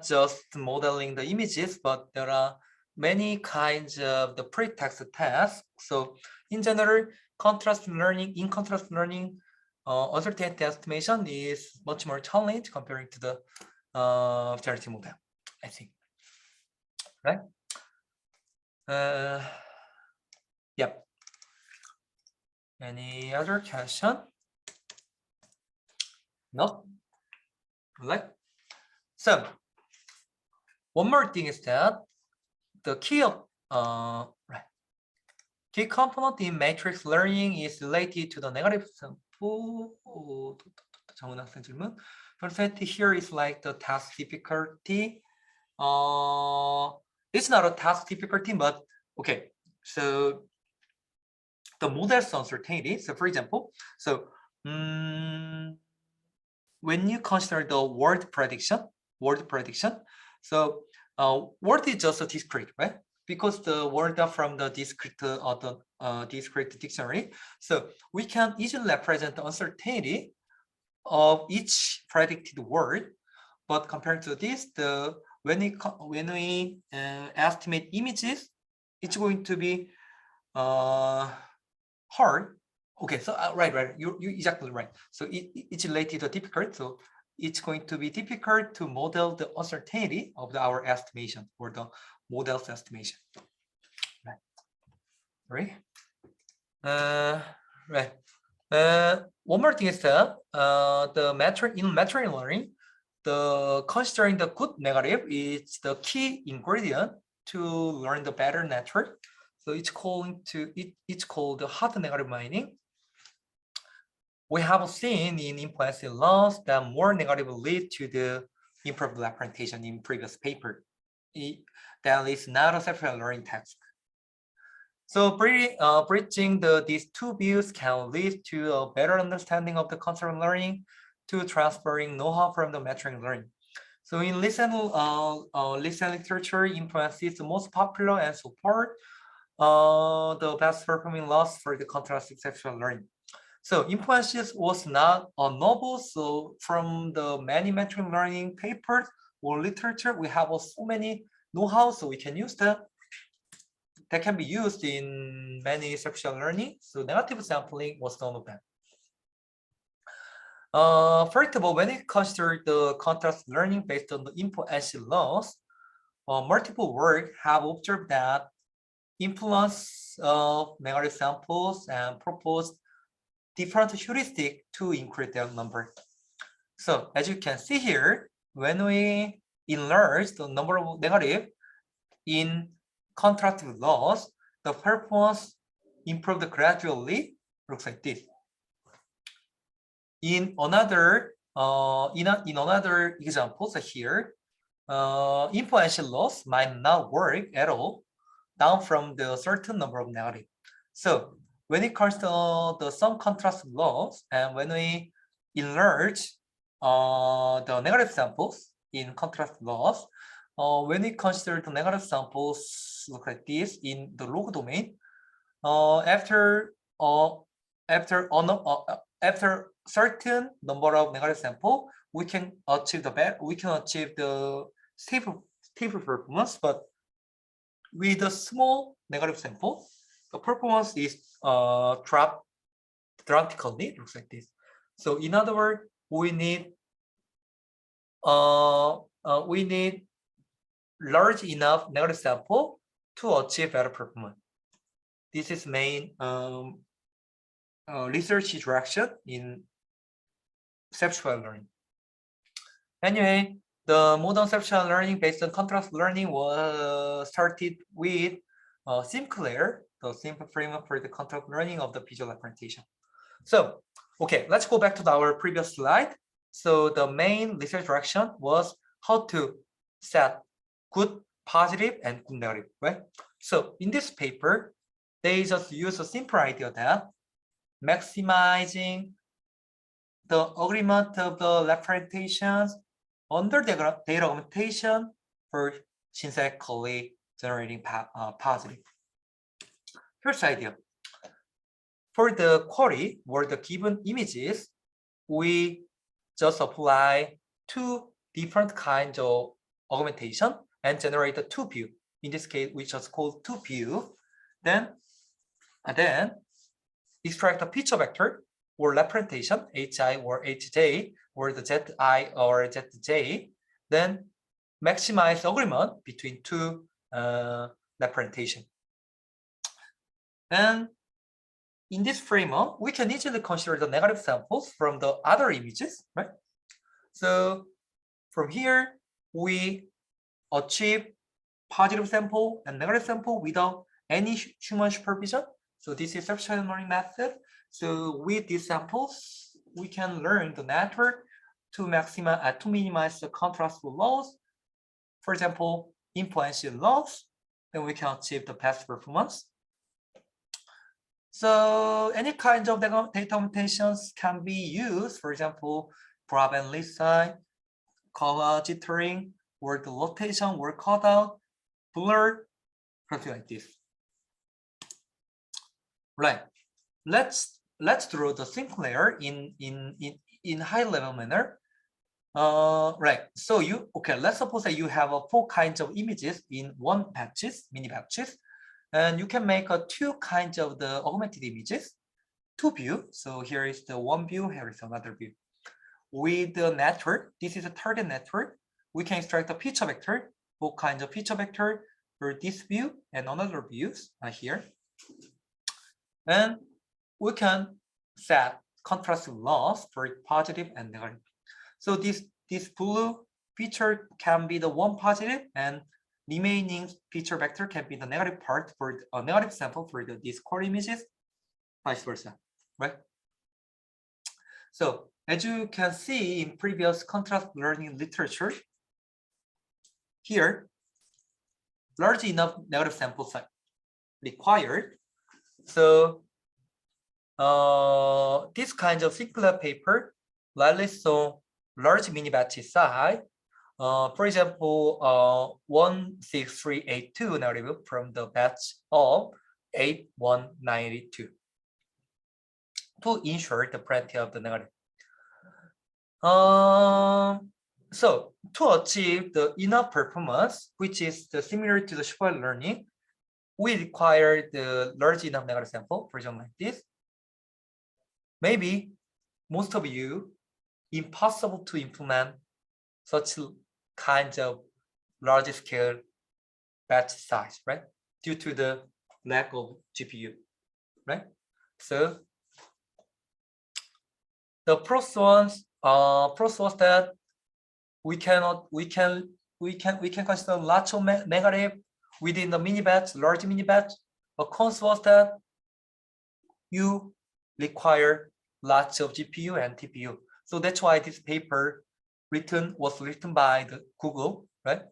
just modeling the images, but there are many kinds of the pretext tasks. So in general, in contrast learning, uncertainty estimation is much more challenging comparing to the generative model, I think. Right? Yep. Any other question? No? Right? So one more thing is that the key component in matrix learning is related to the negative sample. 정은 학생 질문. Uncertainty here is like the task difficulty. It's not a task difficulty, but okay. So the model's uncertainty. So for example, so when you consider the word prediction, so word is just a discrete, right? Because the word are from the discrete discrete dictionary, so we can easily represent the uncertainty of each predicted word. But compared to this, when we estimate images, it's going to be hard. Okay, so right, you exactly right. So it's related to difficult. So it's going to be difficult to model the uncertainty of our estimation or the model's estimation. Right. Right. One more thing is that the metric learning, the considering the good negative is the key ingredient to learn the better network. So it's called the hard negative mining. We have seen in implicit loss that more negative lead to the improved representation in previous paper. That is not a separate learning task. So bridging these two views can lead to a better understanding of the concept of learning to transferring know-how from the metric learning. So in listen literature, influence is the most popular and support the best performing loss for the contrast exceptional learning. So influences was not a novel. So from the many metric learning papers or literature, we have so many know-how, so we can use that. That can be used in many exceptional learning. So negative sampling was one of them. First of all, when it consider the contrast learning based on the influential laws, multiple work have observed that influence of negative samples and proposed different heuristic to increase their number. So as you can see here, when we enlarge the number of negative in contrastive laws, the performance improved gradually. Looks like this. In another example here, influential laws might not work at all down from the certain number of negative. So when it comes to the some contrast laws, and when we enlarge the negative samples in contrast laws, when we consider the negative samples look like this in the log domain, after certain number of negative sample, we can achieve the stable performance. But with a small negative sample, the performance is dropped drastically. Looks like this. So in other words, we need large enough negative sample to achieve better performance. This is main research direction in conceptual learning. Anyway, the modern conceptual learning based on contrast learning was started with Sinclair, the simple framework for the contrast learning of the visual representation. So, okay, let's go back to our previous slide. So the main research direction was how to set good positive and good negative, right? So in this paper, they just use a simple idea that maximizing the agreement of the representations under the data augmentation for synthetically generating positive. Here's the idea. For the query or the given images, we just apply two different kinds of augmentation and generate a two view. In this case, we just call two view. Then extract a picture vector or representation, HI or HJ, or the ZI or ZJ. Then maximize agreement between two representation. And in this framework, we can easily consider the negative samples from the other images, right? So from here, we achieve positive sample and negative sample without any human supervision. So this is conceptual learning method. So with these samples, we can learn the network to minimize the contrast loss. For example, influential loss, then we can achieve the best performance. So any kind of data augmentations can be used. For example, grab and listen, color jittering, or the rotation, or cutout, blur, something like this. Right. Let's draw the Sinclair in high level manner. Right. So let's suppose that you have 4 kinds of images in one mini batches. And you can make two kinds of the augmented images, two view. So here is the one view, here is another view. With the network, this is a target network. We can extract a picture vector, 4 kinds of picture vector for this view and another views here. And we can set contrast loss for positive and negative. So this blue feature can be the one positive and remaining feature vector can be the negative part for a negative sample for these core images, vice versa, right? So as you can see in previous contrast learning literature, here, large enough negative samples are required. So this kind of Sinclair paper likely saw large mini batch size. For example, 16382 negative from the batch of 81982 to ensure the plenty of the negative. So to achieve the enough performance, which is similar to the super learning, we require the large enough negative sample, for example, like this. Maybe most of you, impossible to implement such kinds of large scale batch size, right? Due to the lack of GPU, right? So the pros was that we can consider lots of negative within the mini batch, large mini batch. But cons was that you require lots of GPU and TPU. So that's why this paper was written by the Google, right?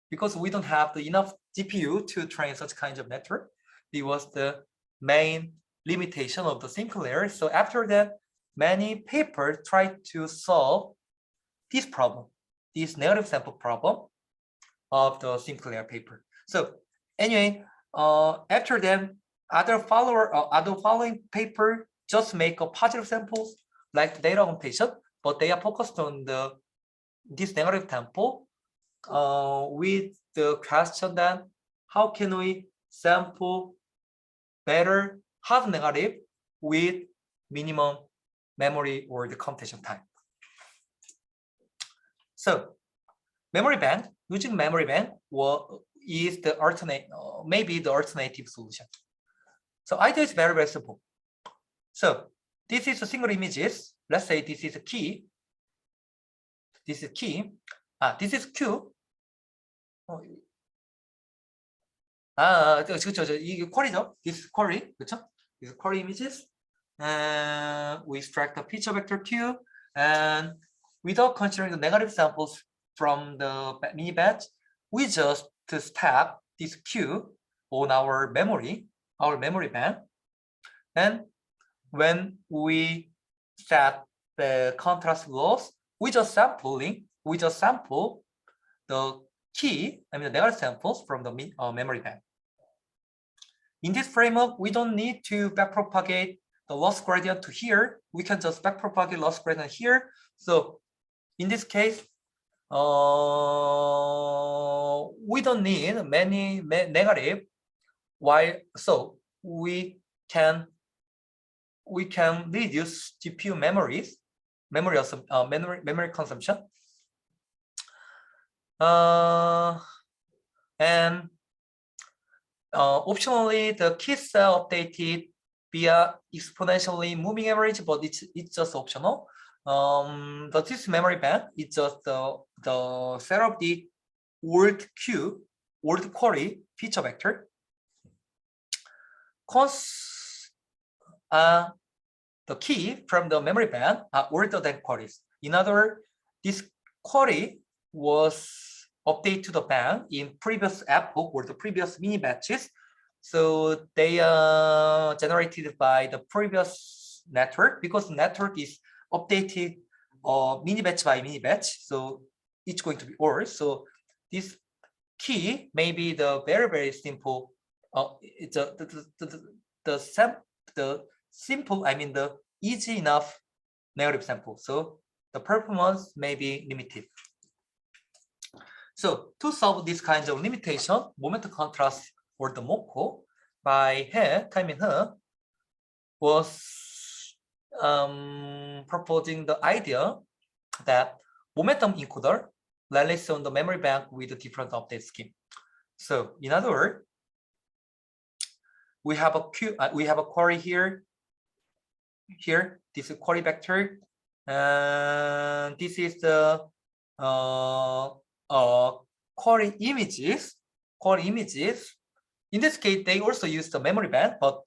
Because we don't have enough GPU to train such kinds of network. It was the main limitation of the Sinclair. So after that, many papers tried to solve this problem, this negative sample problem of the Sinclair paper. So anyway, after them, other following paper just make a positive samples like data augmentation, but they are focused on this negative sample with the question that how can we sample better hard negative with minimum memory or the computation time. So memory bank, using memory bank is the maybe the alternative solution. So idea is very, very simple. So this is a single images. Let's say this is a key. This is key. This is Q. 그렇죠. 이게 쿼리죠. This is query, 그렇죠? This is query images. And we extract the feature vector Q, and without considering the negative samples from the mini batch, we just stack this Q on our memory bank. And when we set the contrast loss, we just sample the key, the negative samples from the memory bank. In this framework, we don't need to backpropagate the loss gradient to here. We can just backpropagate loss gradient here. So in this case, we don't need many negative. Why? So we can reduce GPU memory consumption. And optionally, the key cell updated via exponentially moving average, but it's just optional. This memory bank is just the set of the old query feature vector. Cons the key from the memory bank are older than queries. In other words, this query was updated to the bank in previous epoch or the previous mini batches. So they are generated by the previous network, because network is updated mini batch by mini batch. So it's going to be old. So this key may be the very simple. It's the simple, the easy enough negative sample. So the performance may be limited. So to solve this kind of limitation, moment contrast or the MOCO by Kaimin He was proposing the idea that momentum encoder relies on the memory bank with a different update scheme. So in other words, we have a query here. This is query vector, and this is the query images. In this case, they also use the memory bank, but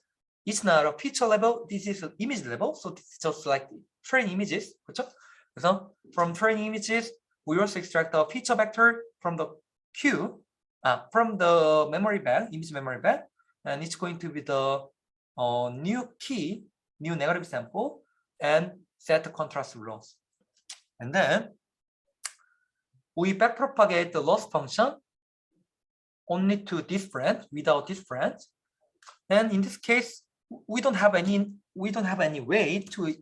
it's not a feature level. This is an image level, so this is just like training images. So from training images, we also extract the feature vector from the from the memory bank, image memory bank, and it's going to be the new negative sample, and set the contrast loss. And then we backpropagate the loss function only to different, without different. And in this case, we don't have any way to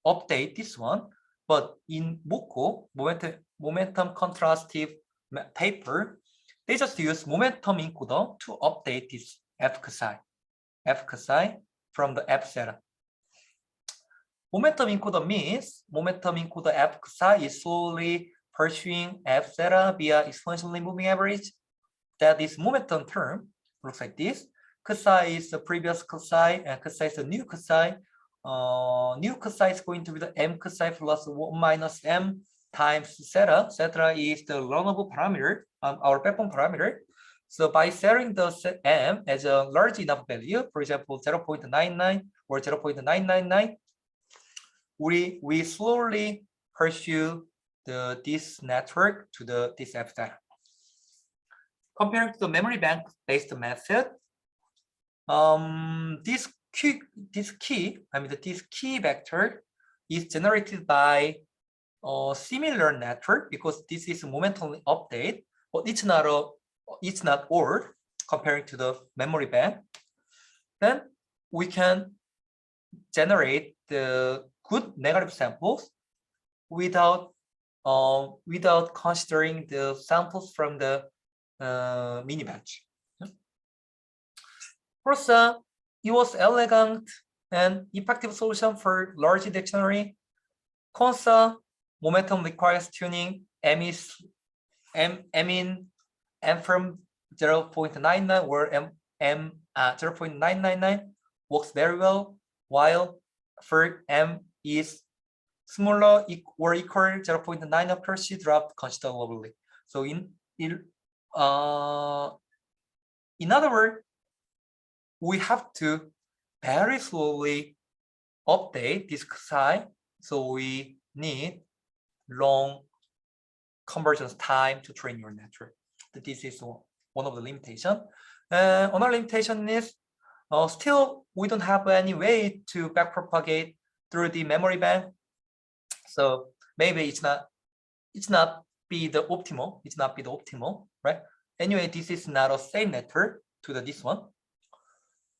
update this one. But in MOCO, momentum contrastive paper, they just use momentum encoder to update this f-psi from the f zeta. Momentum encoder means momentum encoder f-psi is slowly pursuing f zeta via exponentially moving average. That is momentum term looks like this. Psi is the previous psi, and psi is the new psi. New psi is going to be the m psi plus 1 minus m times zeta. Zeta is the learnable parameter, our backbone parameter. So by setting the m as a large enough value, for example 0.99 or 0.999, we slowly pursue this network to this f zeta. Compared to the memory bank based method, this key vector is generated by a similar network, because this is momentum update, but it's not old comparing to the memory bank. Then we can generate the good negative samples without considering the samples from the mini batch. Also, it was elegant and effective solution for large dictionary. Consa momentum requires tuning. M from 0.99 or 0.999 works very well, while for m is smaller or equal 0.9 occurs, she dropped considerably. So in other words, we have to very slowly update disk size, so we need long convergence time to train your network. This is one of the limitations. Another limitation is still we don't have any way to backpropagate through the memory bank. So maybe it's not be the optimal, right? Anyway, this is not a same network to this one.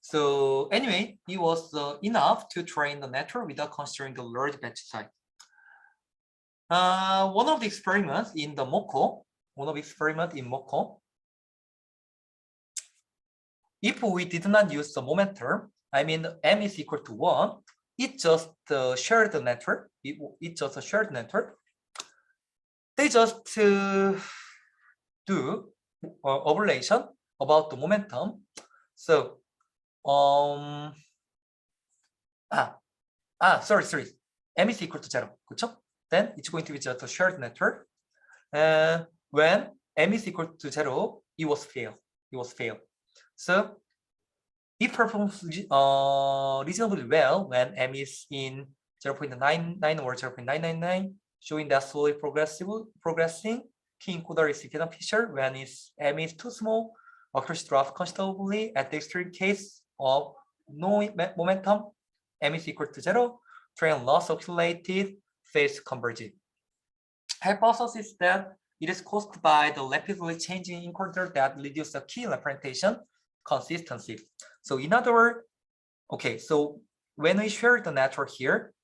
So anyway, it was enough to train the network without considering the large batch size. One of the experiments in the MOCO, if we did not use the momentum, I mean m is equal to 1, it just shared the network. It just a shared network. They just do evaluation about the momentum. So sorry, m is equal to 0, 그렇죠? Then it's going to be just a shared network. When m is equal to 0, it was fail. So it performs reasonably well when m is in 0.99 or 0.999, showing that slowly progressing key encoder is significant feature. When m is too small, accuracy drops considerably. At the extreme case of no momentum, m is equal to 0, train loss oscillated phase converging. Hypothesis is that it is caused by the rapidly changing encoder that reduces the key representation consistency. So in other words, okay, so when we share the network here,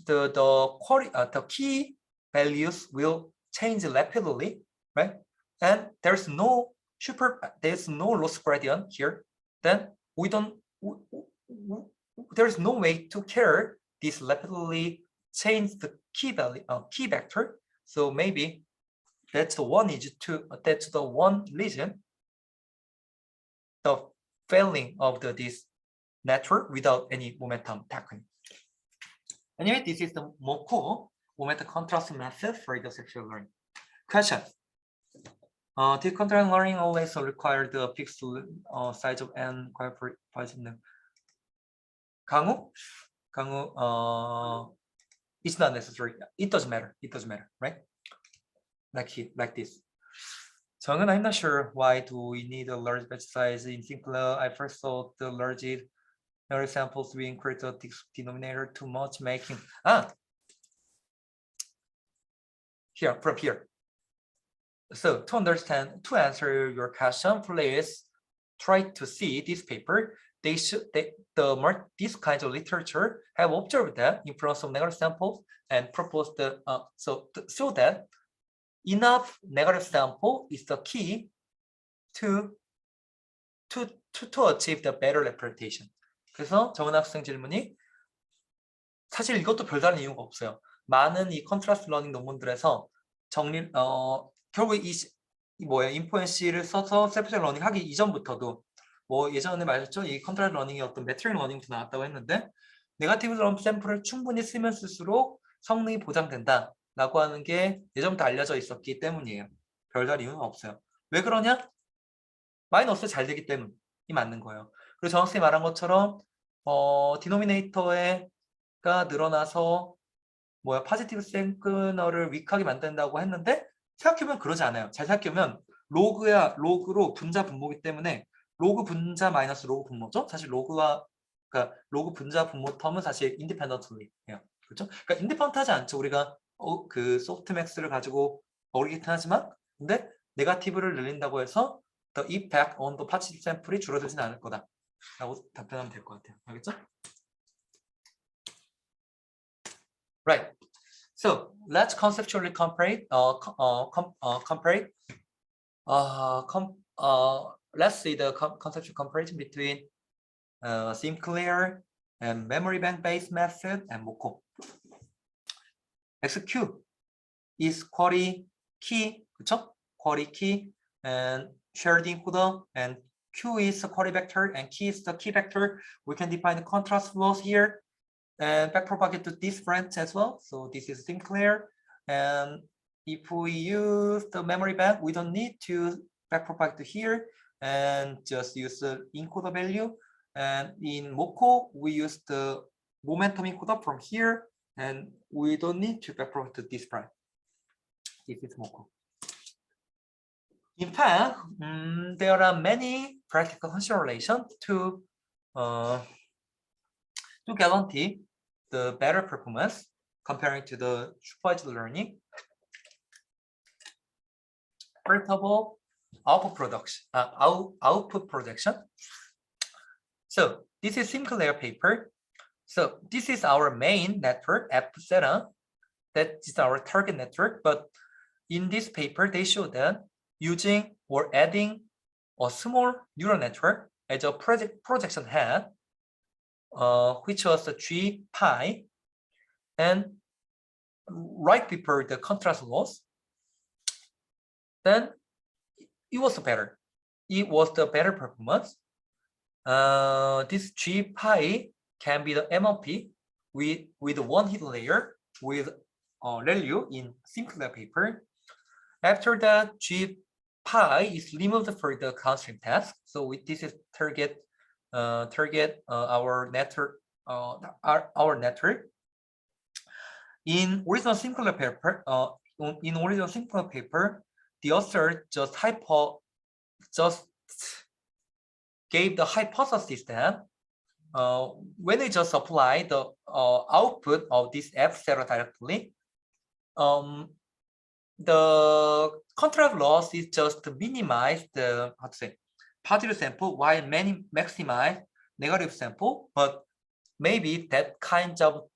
the key values will change rapidly, right? And there's no loss gradient here. Then there's no way to care this rapidly change the key value, key vector. So maybe that's the one reason the failing of this network without any momentum technique. Anyway, this is the MOCO, momentum contrast method for the sexual learning. Question. Did contrast learning always require the fixed size of n coefficient? 강우, it's not necessary. It doesn't matter, right? Like this. 정은, I'm not sure why do we need a large batch size in simpler. I first thought the large number samples we increase the denominator too much, making from here. So to answer your question, please try to see this paper. This kind of literature have observed that influence of negative samples and proposed so that enough negative sample is the key to achieve the better representation. 그래서 정은 학생 질문이 사실 이것도 별다른 이유가 없어요. 많은 이 컨트라스트 러닝 논문들에서 결국 인포엔시를 써서 셀프셀 러닝 하기 이전부터도 예전에 말했죠. 이 컨트라스트 러닝이 어떤 매트릭 러닝도 나왔다고 했는데 네거티브 샘플을 충분히 쓰면 쓸수록 성능이 보장된다 라고 하는 게 예전부터 알려져 있었기 때문이에요. 별다른 이유는 없어요. 왜 그러냐? 마이너스 잘 되기 때문이 맞는 거예요. 그리고 정 학생이 말한 것처럼 디노미네이터가 늘어나서 파지티브 시그널을 위크하게 만든다고 했는데 생각해보면 그러지 않아요. 잘 생각해보면 로그로 분자 분모이기 때문에 로그 분자 마이너스 로그 분모죠. 사실 그러니까 로그 분자 분모 텀은 사실 인디펜던트리예요. 그렇죠? 그러니까 인디펜던트하지 않죠. 우리가 그 소프트맥스를 가지고 어리긴 하지만 근데 네거티브를 늘린다고 해서 the effect on the positive sample이 줄어들지는 않을 거다 라고 답변하면 될 것 같아요. 알겠죠? Right. So let's conceptually compare. Let's see the conceptual comparison between Sinclair and memory bank based method and MOCO. XQ is query key, 그쵸? Query key and shared encoder, and Q is the query vector and key is the key vector. We can define the contrast loss here. and backpropagate to this branch as well. So this is Sinclair. And if we use the memory bank, we don't need to backpropagate to here and just use the encoder value. And in Moco, we use the momentum encoder from here, and we don't need to backpropagate to this branch. This is Moco. In fact, there are many practical considerations to guarantee the better performance comparing to the supervised learning. First of all, output projection. So this is Sinclair paper. So this is our main network, F7. That is our target network. But in this paper, they show that using or adding a small neural network as a projection head, which was the G pi, and right before the contrast loss, then it was better. It was the better performance. This G pi can be the MLP with one hidden layer with value in Sinclair paper. After that, G pi is removed for the downstream task. So this is target our network. Our network. In original Sinclair paper, the author just gave the hypothesis that when we just apply the output of this F0 directly, the contrast loss is just to minimize the positive sample while maximize negative sample, but maybe that kind of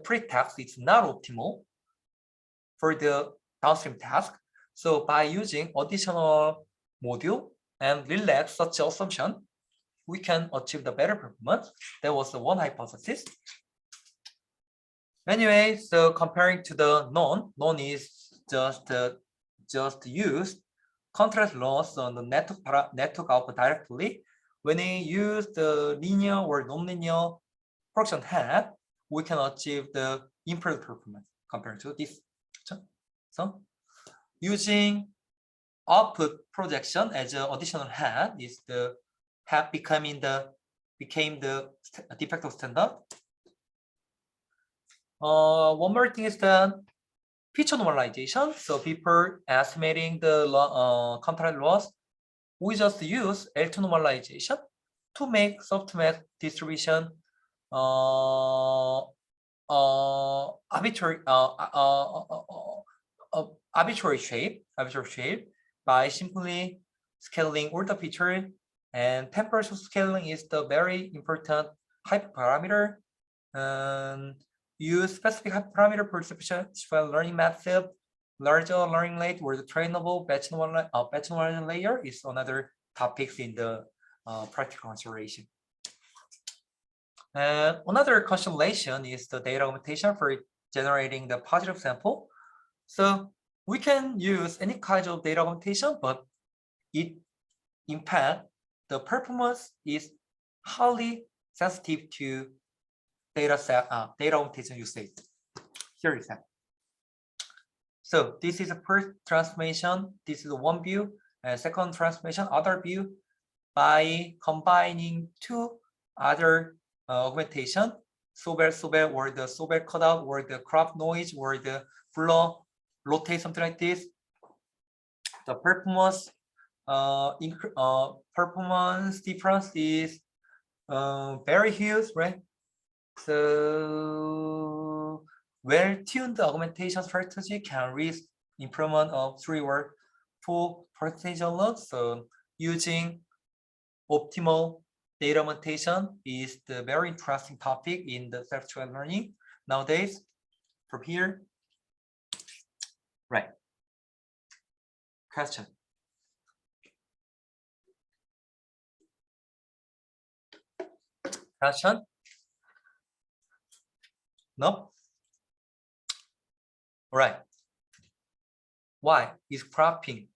pretext is not optimal for the downstream task. So by using additional module and relax such assumption, we can achieve the better performance. That was the one hypothesis. Anyway, so comparing to the known is just use contrast loss on the network output directly. When we use the linear or non-linear projection head, we can achieve the improved performance compared to this. So using output projection as an additional head is the became the de facto standard. One more thing is the feature normalization. So before estimating the contrast loss, we just use L2 normalization to make softmax distribution arbitrary shape by simply scaling all the features, and temperature scaling is the very important hyperparameter. And use specific hyperparameter for special learning method. Larger learning rate or the trainable batch normalization layer is another topic in the practical consideration. And another consideration is the data augmentation for generating the positive sample. So we can use any kind of data augmentation, but it impact the performance is highly sensitive to data augmentation usage. Here is that. So this is the first transformation. This is one view, and second transformation, other view. By combining two other augmentation, Sobel, or the Sobel cutout, or the crop noise, or the blur rotate, something like this. The performance performance difference is very huge, right? So well-tuned augmentation strategy can reach improvement of 3 or 4% alone. So using optimal data augmentation is the very interesting topic in the self-directed learning nowadays. From here, right? Question. Question? No? All right. Why is cropping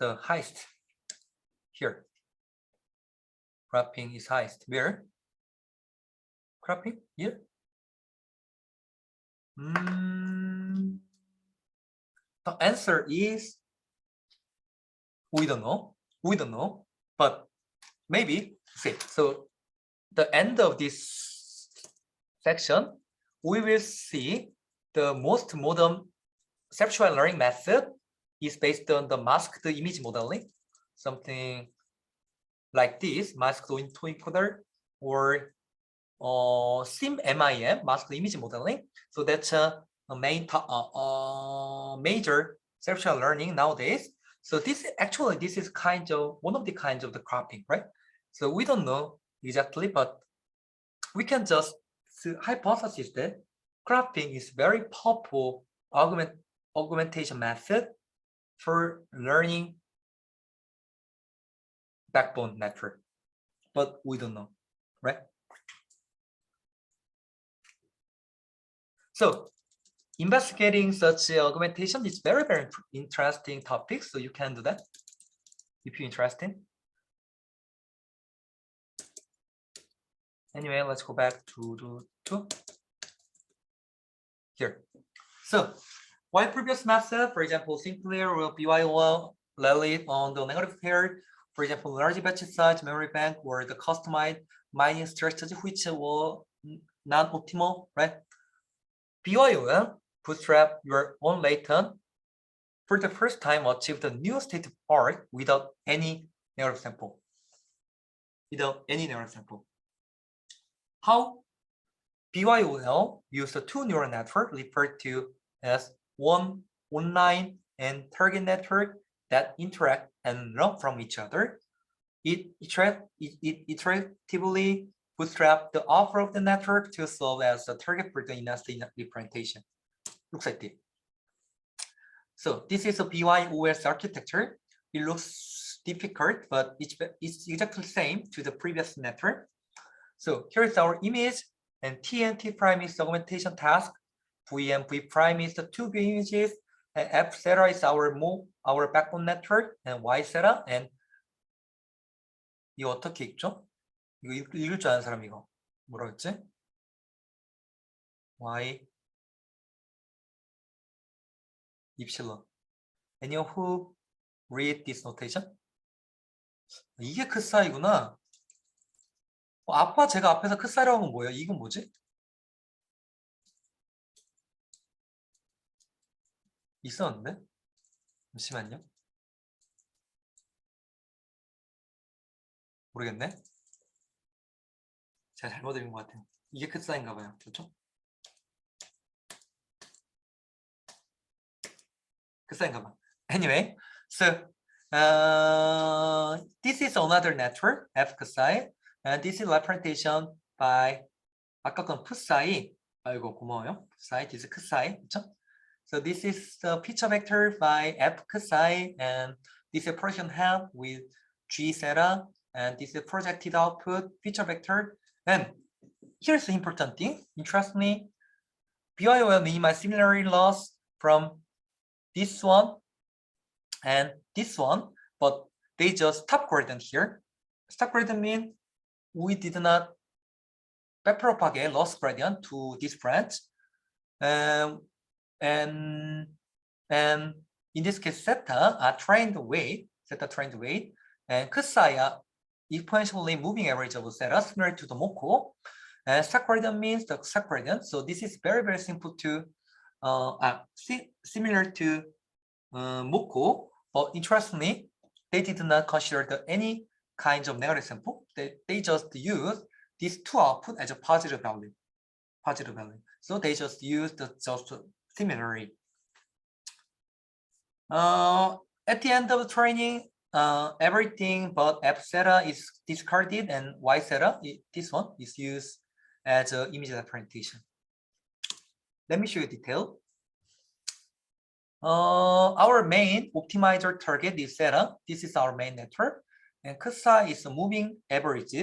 the highest? Here. Cropping is highest. Where? cropping here? The answer is we don't know. We don't know, but maybe. See, so the end of this section, we will see the most modern conceptual learning method is based on the masked image modeling, something like this, masked encoder, or SIM-MIM, masked image modeling. So that's a major conceptual learning nowadays. So this is kind of one of the kinds of the cropping, right? So we don't know exactly, but we can just hypothesize that cropping is very powerful augmentation method for learning backbone network, but we don't know, right? So investigating such augmentation is very, very interesting topic. So you can do that if you're interested. Anyway, let's go back to here. So while previous method, for example, Sinclair or BYOL relied on the negative pair, for example, large batch size, memory bank, or the customized mining strategy, which were non-optimal, right? BYOL bootstrap your own latent for the first time achieved a new state of art without any negative sample. Without any negative sample. How? BYOL used a two neural network referred to as one online and target network that interact and learn from each other. It iteratively bootstrap the offer of the network to serve as a target for the in-state representation. Looks like this. So this is a BYOS architecture. It looks difficult, but it's exactly the same to the previous network. So here's our image, and T and T prime is the augmentation task. V and V prime is the two view images, and F theta is our backbone network, and Y theta. And 이거 어떻게 읽죠? 이거 읽을 줄 아는 사람 이거 뭐라 했지? Y epsilon. Anyone who read this notation? 이게 그 사이구나. 아빠 제가 앞에서 그 사이라고 하면 뭐예요? 이건 뭐지? 있었는데? 잠시만요. 모르겠네. 제가 잘못 읽은 것 같아요. 이게 그 사이인가 봐요. 그렇죠? 그 사이인가 봐. Anyway, so this is another network, F 그 사이. And this is representation by 아까 건 푸 사이. 아이고 고마워요. 푸 사이, this is 크 사이. 그렇죠? So this is the picture vector by F 크 사이, and this is projection head with G theta, and this is projected output picture vector. And here's the important thing. Interestingly, BYOL minimize similarity loss from this one and this one, but they just stop gradient here. Stop gradient means we did not backpropagate loss gradient to this branch, and in this case theta are trained weight, and psi are exponentially moving average of theta similar to the Moko, and stack gradient means the stack gradient. So this is very, very simple to similar to Moko, but interestingly they did not consider any kinds of negative sample. They just use these two output as a positive value. So they just use the just similarity. At the end of the training, everything but F theta is discarded, and Y theta, this one, is used as an image representation. Let me show you detail. Our main optimizer target is theta. This is our main network, and psi is a moving average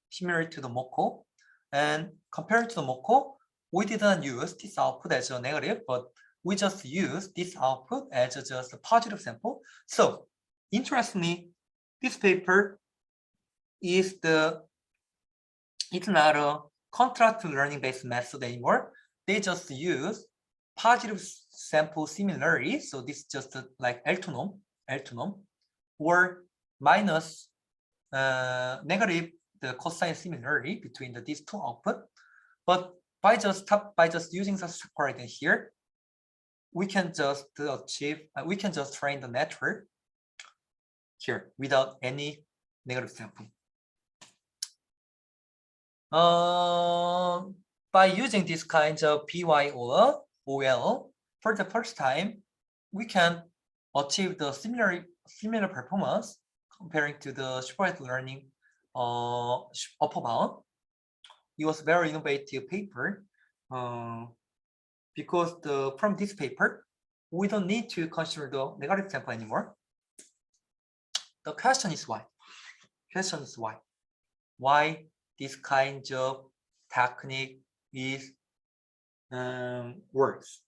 similar to the Moko. And compared to the Moko, we didn't use this output as a negative, but we just use this output as just a positive sample. So interestingly, this paper is it's not a contrast learning-based method anymore. They just use positive sample similarity. So this is just like L2 norm, or minus negative the cosine similarity between these two output. But by just using the gradient here, we can just we can just train the network here without any negative sample. By using this kind of BYOL, OL, for the first time, we can achieve the similar performance comparing to the supervised learning upper bound. It was very innovative paper because from this paper, we don't need to consider the negative sample anymore. The question is why? Question is why? Why this kind of technique is works?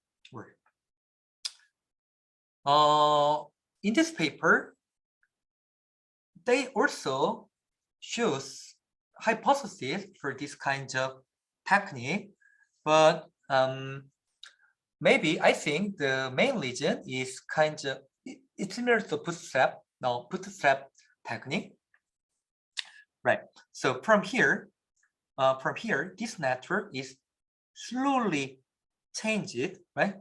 In this paper, they also choose hypothesis for this kind of technique, but maybe I think the main reason is kind of it's similar to bootstrap technique, right? So from here, this network is slowly changed, right?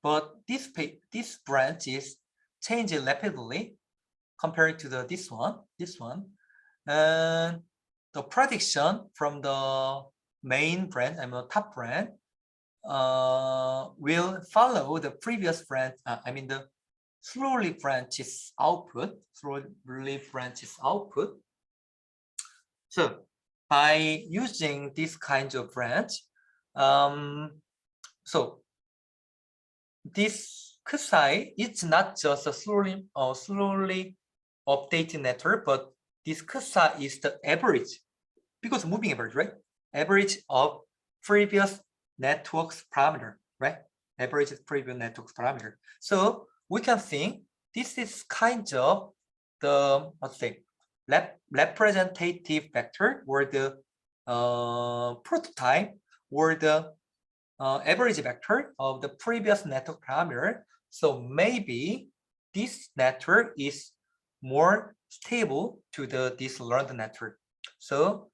But this branch is changing rapidly compared to this one, and the prediction from the main branch, I mean the top branch, will follow the previous branch. I mean the slowly branches output. So by using this kind of branch, so this psi it's not just a slowly updated network, but this psi is the average, because moving average, right? Average of previous network's parameter, right? Average of previous network's parameter. So we can think this is kind of the representative vector, or the prototype, or the average vector of the previous network parameter. So maybe this network is more stable to this learned network. So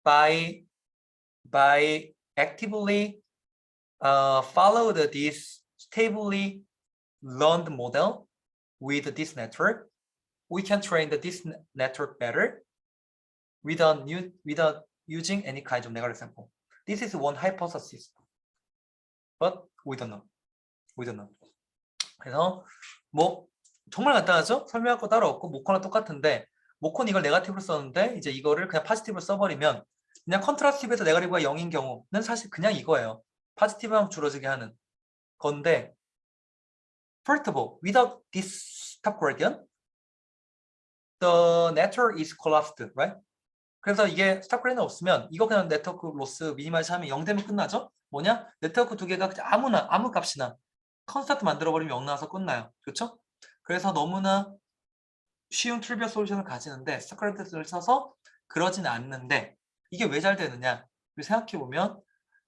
by actively follow this stably learned model with this network, we can train this network better without using any kind of negative sample. This is one hypothesis, but we don't know. 그래서 뭐 정말 간단하죠? 설명할 거 따로 없고 모코랑 똑같은데, 모코는 이걸 네거티브로 썼는데 이제 이거를 그냥 포지티브로 써버리면, 그냥 컨트라스티브에서 네거티브가 0인 경우는 사실 그냥 이거예요. 포지티브하면 줄어들게 하는 건데, first of all, without this top gradient, the network is collapsed, right? 그래서 이게 스탑 그레이드 없으면 이거 그냥 네트워크 로스 미니마이즈 하면 0 되면 끝나죠? 뭐냐? 네트워크 두 개가 아무 값이나 컨스턴트 만들어버리면 0 나와서 끝나요. 그렇죠? 그래서 너무나 쉬운 트리비얼 솔루션을 가지는데 스탑 그레이드를 써서 그러지는 않는데, 이게 왜 잘 되느냐? 생각해보면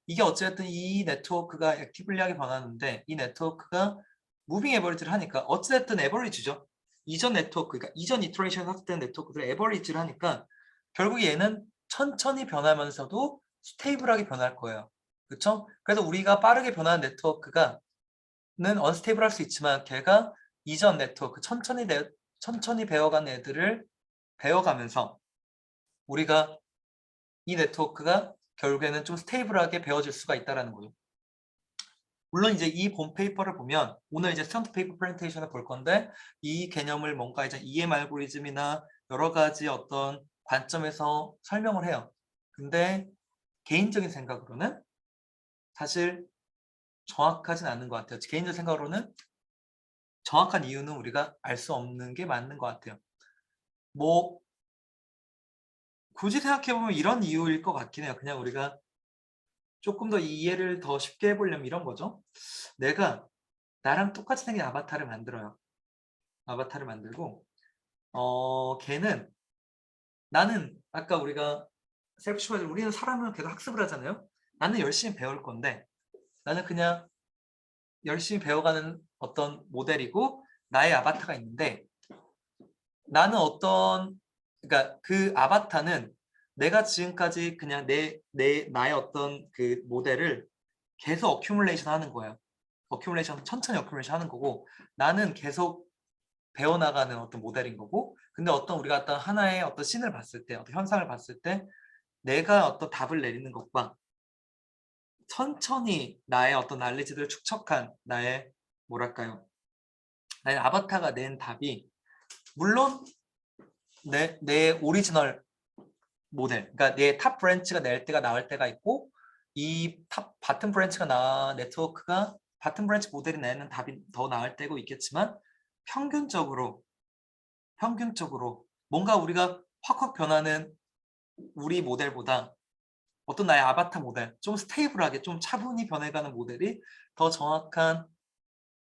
이게 어쨌든 이 네트워크가 액티블리하게 변하는데, 이 네트워크가 무빙 에버리지를 하니까 어쨌든 에버리지죠. 이전 네트워크, 그러니까 이전 이터레이션 했을 때 네트워크를 에버리지를 하니까 결국 얘는 천천히 변하면서도 스테이블하게 변할 거예요. 그렇죠? 그래서 우리가 빠르게 변하는 네트워크가는 언스테이블할 수 있지만, 걔가 이전 네트워크 천천히 배워간 애들을 배워가면서 우리가 이 네트워크가 결국에는 좀 스테이블하게 배워질 수가 있다는 거죠. 물론 이제 이 본 페이퍼를 보면, 오늘 이제 스턴트 페이퍼 프레젠테이션을 볼 건데, 이 개념을 뭔가 이제 EM 알고리즘이나 여러 가지 어떤 관점에서 설명을 해요. 근데 개인적인 생각으로는 사실 정확하진 않은 것 같아요. 개인적인 생각으로는 정확한 이유는 우리가 알 수 없는 게 맞는 것 같아요. 뭐 굳이 생각해보면 이런 이유일 것 같긴 해요. 그냥 우리가 조금 더 이해를 더 쉽게 해보려면 이런 거죠. 내가 나랑 똑같이 생긴 아바타를 만들어요. 아바타를 만들고 걔는, 나는 아까 우리가 셀프 슈퍼바이저 우리는 사람은 계속 학습을 하잖아요. 나는 열심히 배울 건데 나는 그냥 열심히 배워가는 어떤 모델이고 나의 아바타가 있는데 나는 그러니까 그 아바타는 내가 지금까지 그냥 나의 어떤 그 모델을 계속 어큐뮬레이션 하는 거예요. 천천히 어큐뮬레이션 하는 거고 나는 계속 배워나가는 어떤 모델인 거고 근데 우리가 어떤 하나의 어떤 씬을 봤을 때 어떤 현상을 봤을 때 내가 어떤 답을 내리는 것과 천천히 나의 어떤 날리지들을 축적한 나의 뭐랄까요 나의 아바타가 낸 답이 물론 내 오리지널 모델 그러니까 내 탑 브랜치가 낼 때가 나올 때가 있고 이 탑 바텀 브랜치가 네트워크가 바텀 브랜치 모델이 내는 답이 더 나을 때고 있겠지만 평균적으로 뭔가 우리가 확확 변하는 우리 모델보다 어떤 나의 아바타 모델 좀 스테이블하게 좀 차분히 변해가는 모델이 더 정확한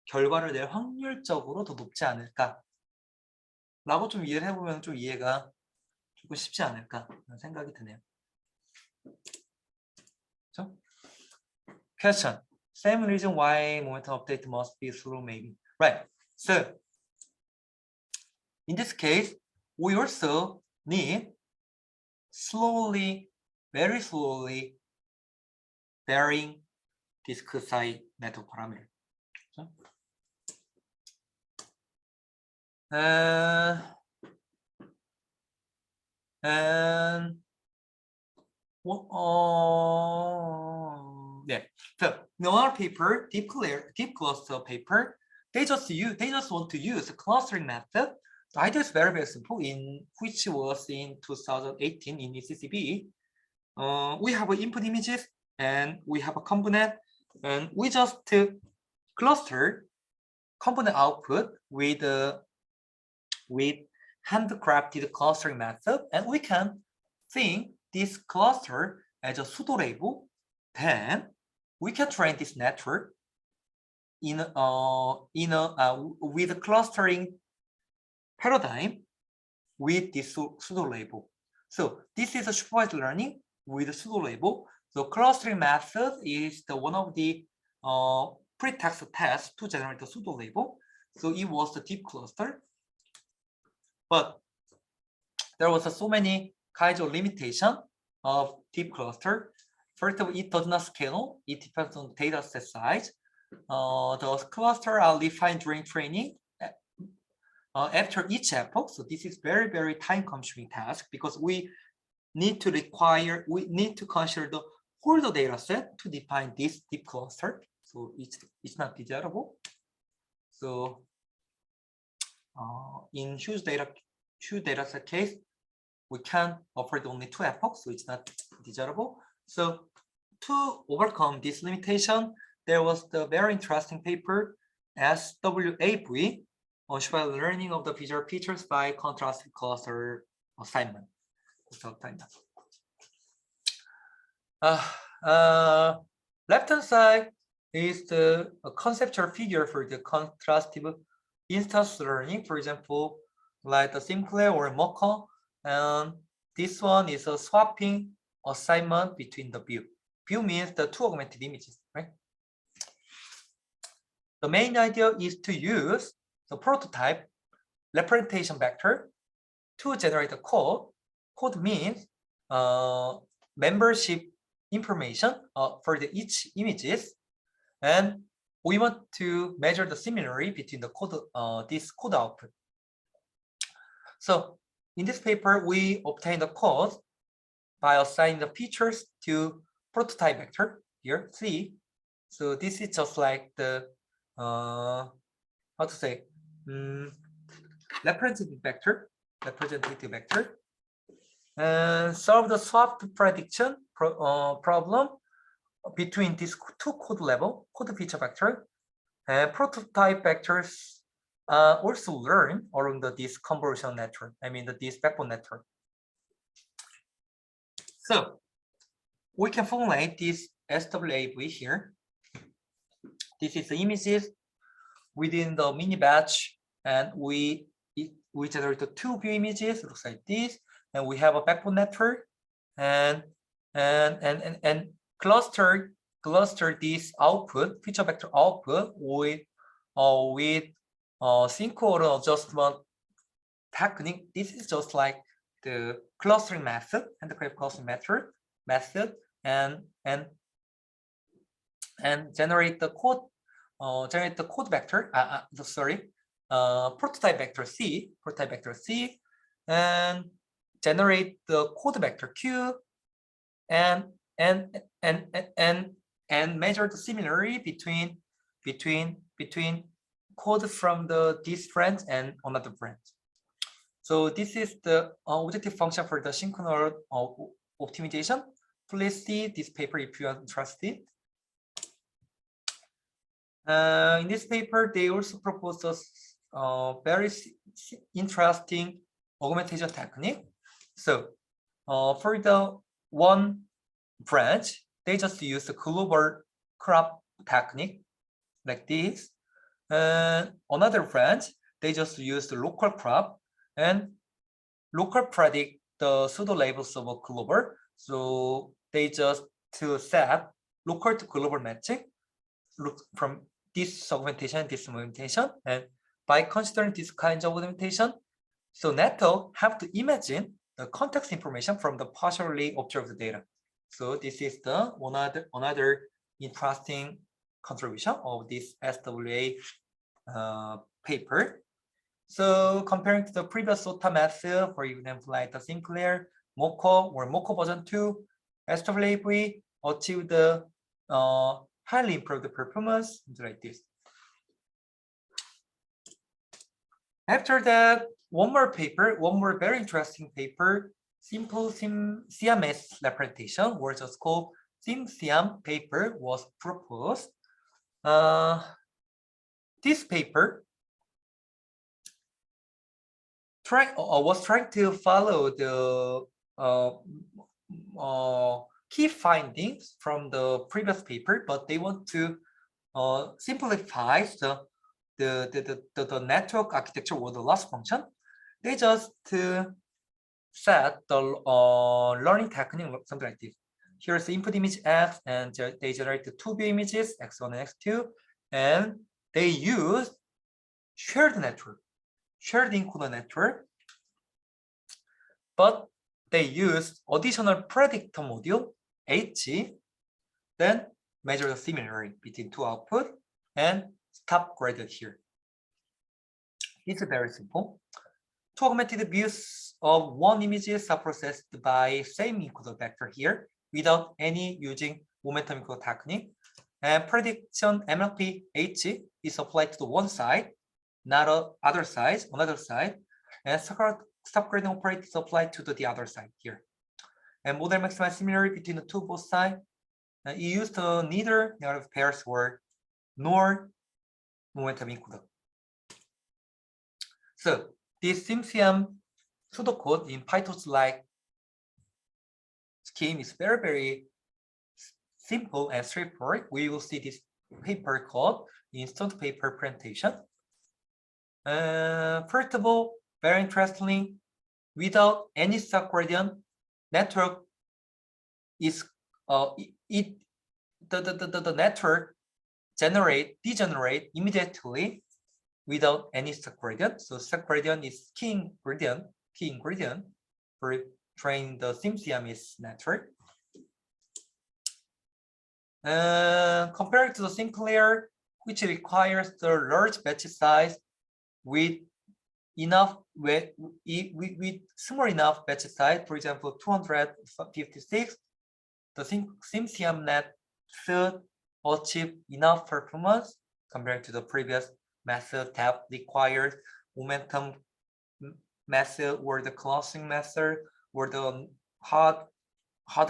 결과를 낼 확률적으로 더 높지 않을까 라고 좀 이해를 해보면 좀 이해가 조금 쉽지 않을까 라는 생각이 드네요. 그렇죠? Question. Same reason why momentum update must be slow maybe. Right. So in this case, we also need slowly, very slowly varying disk size network parameter. 그렇죠? And yeah. So in our paper, deep cluster paper, they just want to use the clustering method. The idea is very, very simple. Which was in 2018 in ECCB. We have input images and we have a component, and we just cluster component output with handcrafted clustering method, and we can think this cluster as a pseudo label. Then we can train this network with a clustering paradigm with this pseudo label. So this is a supervised learning with a pseudo label. So clustering method is one of the pretext tests to generate the pseudo label. So it was the deep cluster, but there was so many kinds of limitation of deep cluster. First of all, it does not scale. It depends on the data set size. The cluster are defined during training after each epoch. So this is very, very time-consuming task because we need to consider the whole data set to define this deep cluster. So it's not desirable. So in huge data set case, we can operate only 2 epochs, so it's not desirable. So to overcome this limitation, there was the very interesting paper SWAV on supervised learning of the visual features by contrastive cluster assignment. Left-hand side is the conceptual figure for the contrastive instance learning, for example, like the Sinclair or Mocha. And this one is a swapping assignment between the view. View means the 2 augmented images, right? The main idea is to use the prototype representation vector to generate the code. Code means membership information for each images, and we want to measure the similarity between the code, this code output. So in this paper, we obtain the code by assigning the features to prototype vector here, C. So this is just like the representative vector, and solve the swapped prediction problem between these 2 code feature vector, and prototype vectors also learn along this convolution network. This backbone network. So we can formulate this SWAV here. This is the images within the mini batch, and we generate the 2 view images. Looks like this, and we have a backbone network, and cluster this output, feature vector output with synchrone adjustment technique. This is just like the clustering method, handicraft clustering method, and generate the code vector. Prototype vector C, and generate the code vector Q, and measure the similarity between code from this branch and another branch. So this is the objective function for the synchronous optimization. Please see this paper if you are interested. In this paper, they also propose a very interesting augmentation technique. So for the one branch, they just use the global crop technique like this. Another branch, they just use the local crop and local predict the pseudo labels of a global. So they just to set local to global matching look from this augmentation, and by considering this kinds of augmentation, so network have to imagine the context information from the partially observed data. So this is the another interesting contribution of this SWA paper. So comparing to the previous SOTA method, for example, like the Sinclair, Moco version 2, SWAV achieved the highly improved performance, like this. After that, one more very interesting paper, simple CMS representation, or just called SimCM paper, was proposed. This paper was trying to follow the key findings from the previous paper, but they want to simplify the network architecture or the loss function. They just set the learning technique, something like this. Here's the input image X, and they generate the two view images, X1 and X2, and they use shared encoder network, but they use additional predictor module H, then measure the similarity between two output and stop graded here. It's very simple. Two augmented views of one images are processed by same encoder vector here without any using momentum encoder technique. And prediction MLP H is applied to the one side, not another side, and stop grading operator is applied to the other side here. And model maximize similarity between the two both sides. It used neither negative pairs nor momentum encoder. So this SimCM pseudocode in Python-like scheme is very, very simple and straightforward. We will see this paper called instant paper presentation. First of all, very interestingly, without any subgradient, network is the network degenerate immediately without any subgradient. So subgradient is key ingredient for training the SimCMS network. Compared to the Sinclair, which requires the large batch size with small enough batch size, for example, 256, the SimCM net should achieve enough performance compared to the previous method that requires momentum method or the clustering method or the hard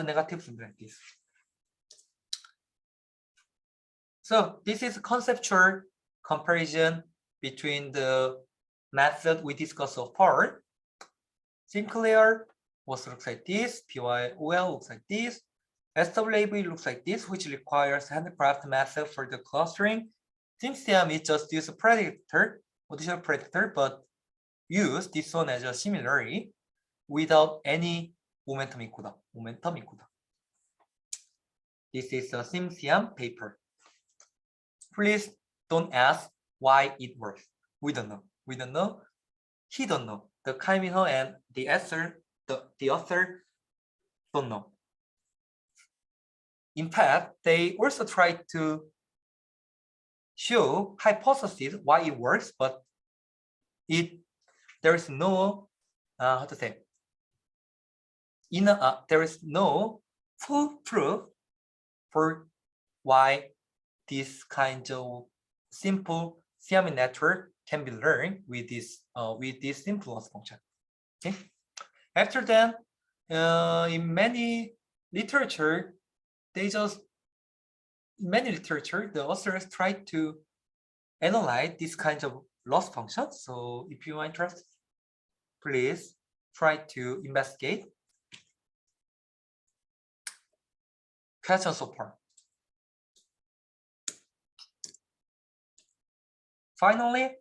negative, something like this. So this is a conceptual comparison between the method we discussed so far. Sinclair looks like this, PYOL looks like this, SWAV looks like this, which requires handcraft method for the clustering. SimCM is just use a predictor, additional predictor, but use this one as a similarity without any 모멘텀 이코다. 모멘텀 이코다. This is a Simpson paper. Please don't ask why it works. We don't know. We don't know. He don't know. The Kaiminho and the author don't know. In fact, they also try to show hypothesis why it works, but there is no there is no full proof for why this kind of simple Siamese network can be learned with this influence function. Okay. After that, in many literature, the authors try to analyze this kind of loss function. So if you are interested, please try to investigate. Question so far. Finally,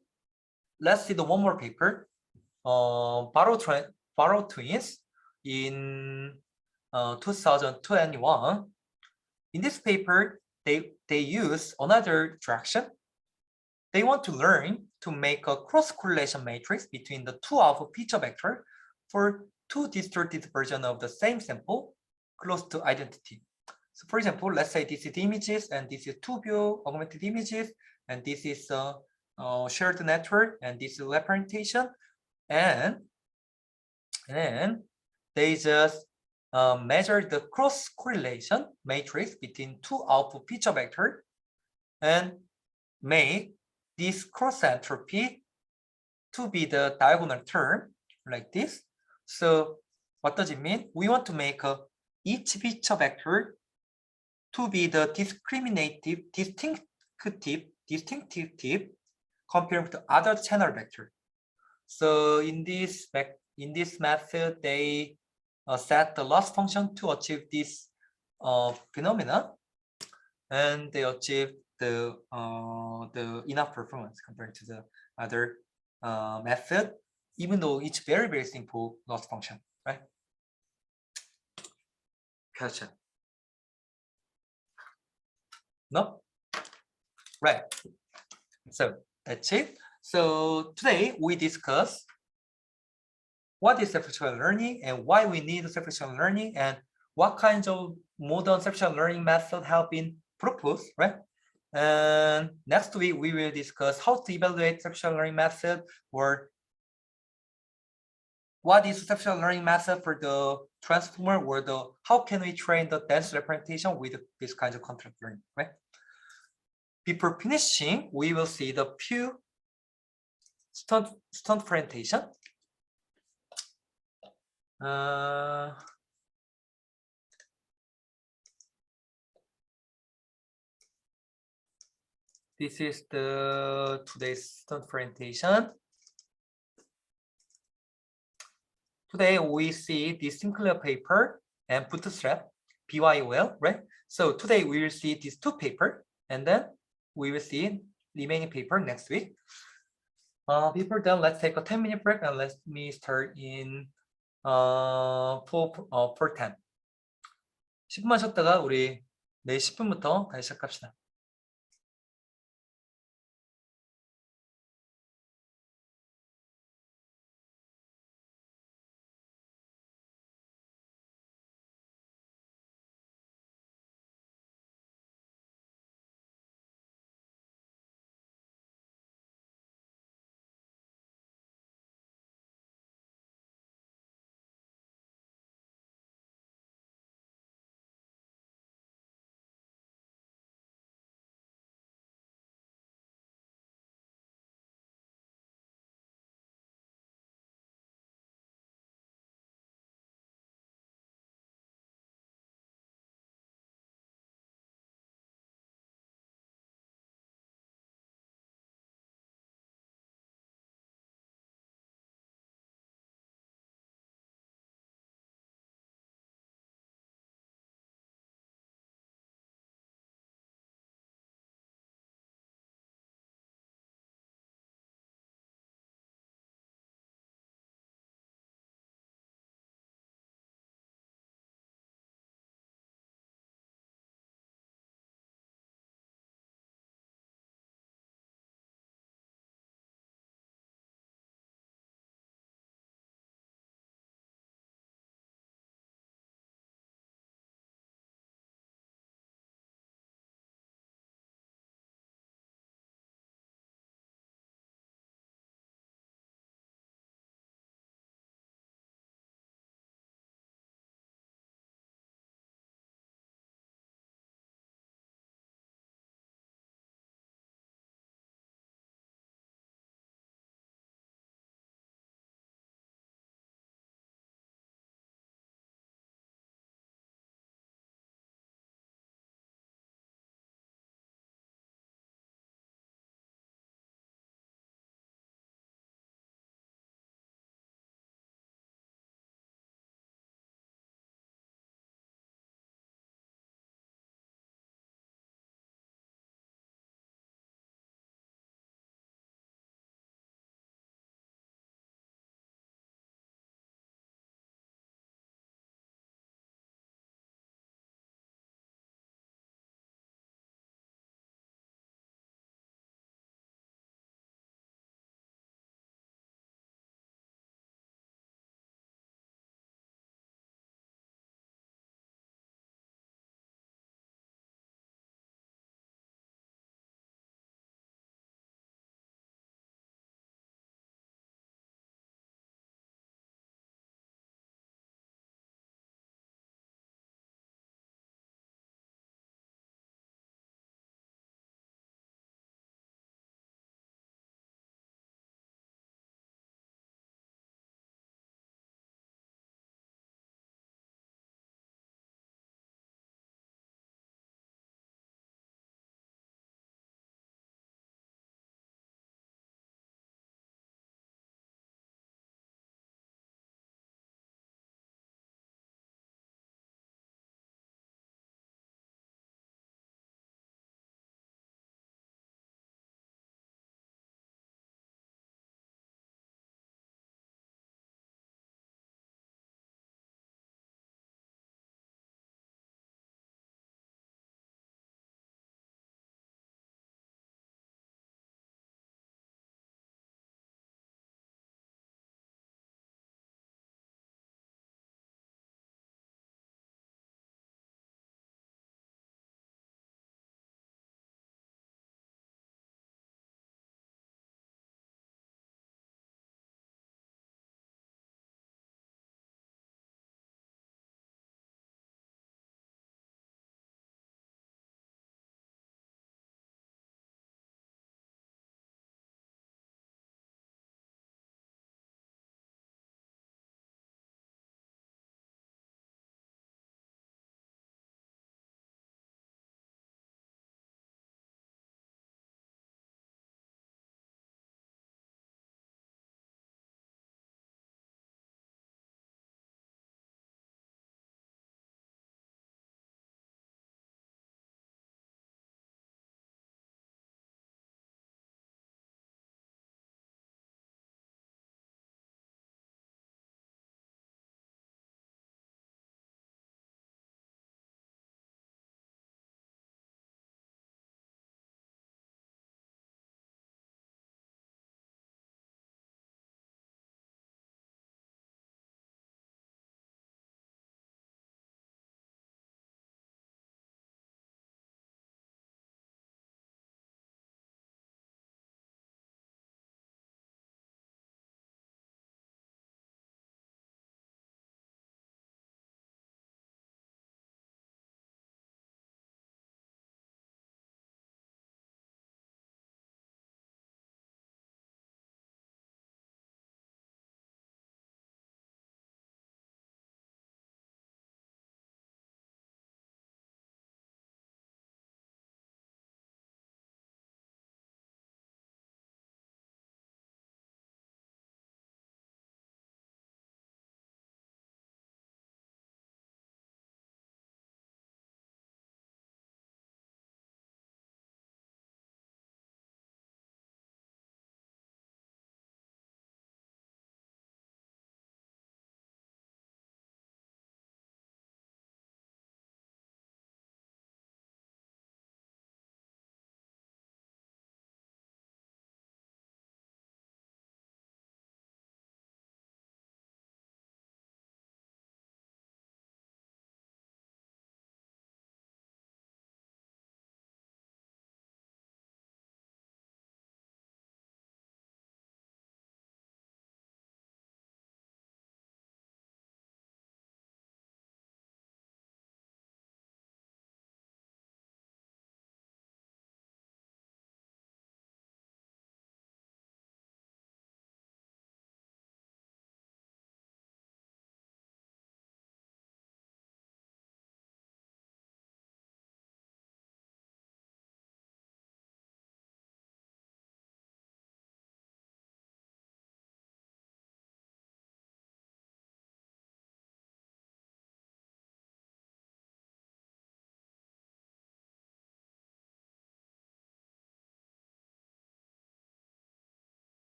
let's see the one more paper. Barrow twins in 2021. In this paper, they use another direction. They want to learn to make a cross-correlation matrix between the two alpha feature vector for two distorted versions of the same sample close to identity. So for example, let's say this is the images and this is two-view augmented images, and this is a shared network, and this is representation, and they just measure the cross-correlation matrix between two alpha feature vector and make this cross entropy to be the diagonal term like this. So what does it mean? We want to make each feature vector to be the distinctive tip compared to other channel vector. So in this method, they set the loss function to achieve this phenomena, and they achieve the enough performance compared to the other method, even though it's very, very simple loss function, right? Question? No? Right. So that's it. So today we discuss what is self-referential learning and why we need self-referential learning, and what kinds of modern self-referential learning methods have been proposed, right? And next week we will discuss how to evaluate self-referential learning method, or what is self-referential learning method for the transformer, or how can we train the dense representation with this kind of content learning, right? Before finishing, we will see the few stunt presentation. This is the today's stunt presentation. Today we see the Sinclair paper and Bootstrap, BYOL, right? So today we will see these two papers, and then we will see remaining paper next week. Before then, let's take a 10-minute break, and let me start in 4:10. 10분만 쉬었다가 우리 내일 10분부터 다시 시작합시다.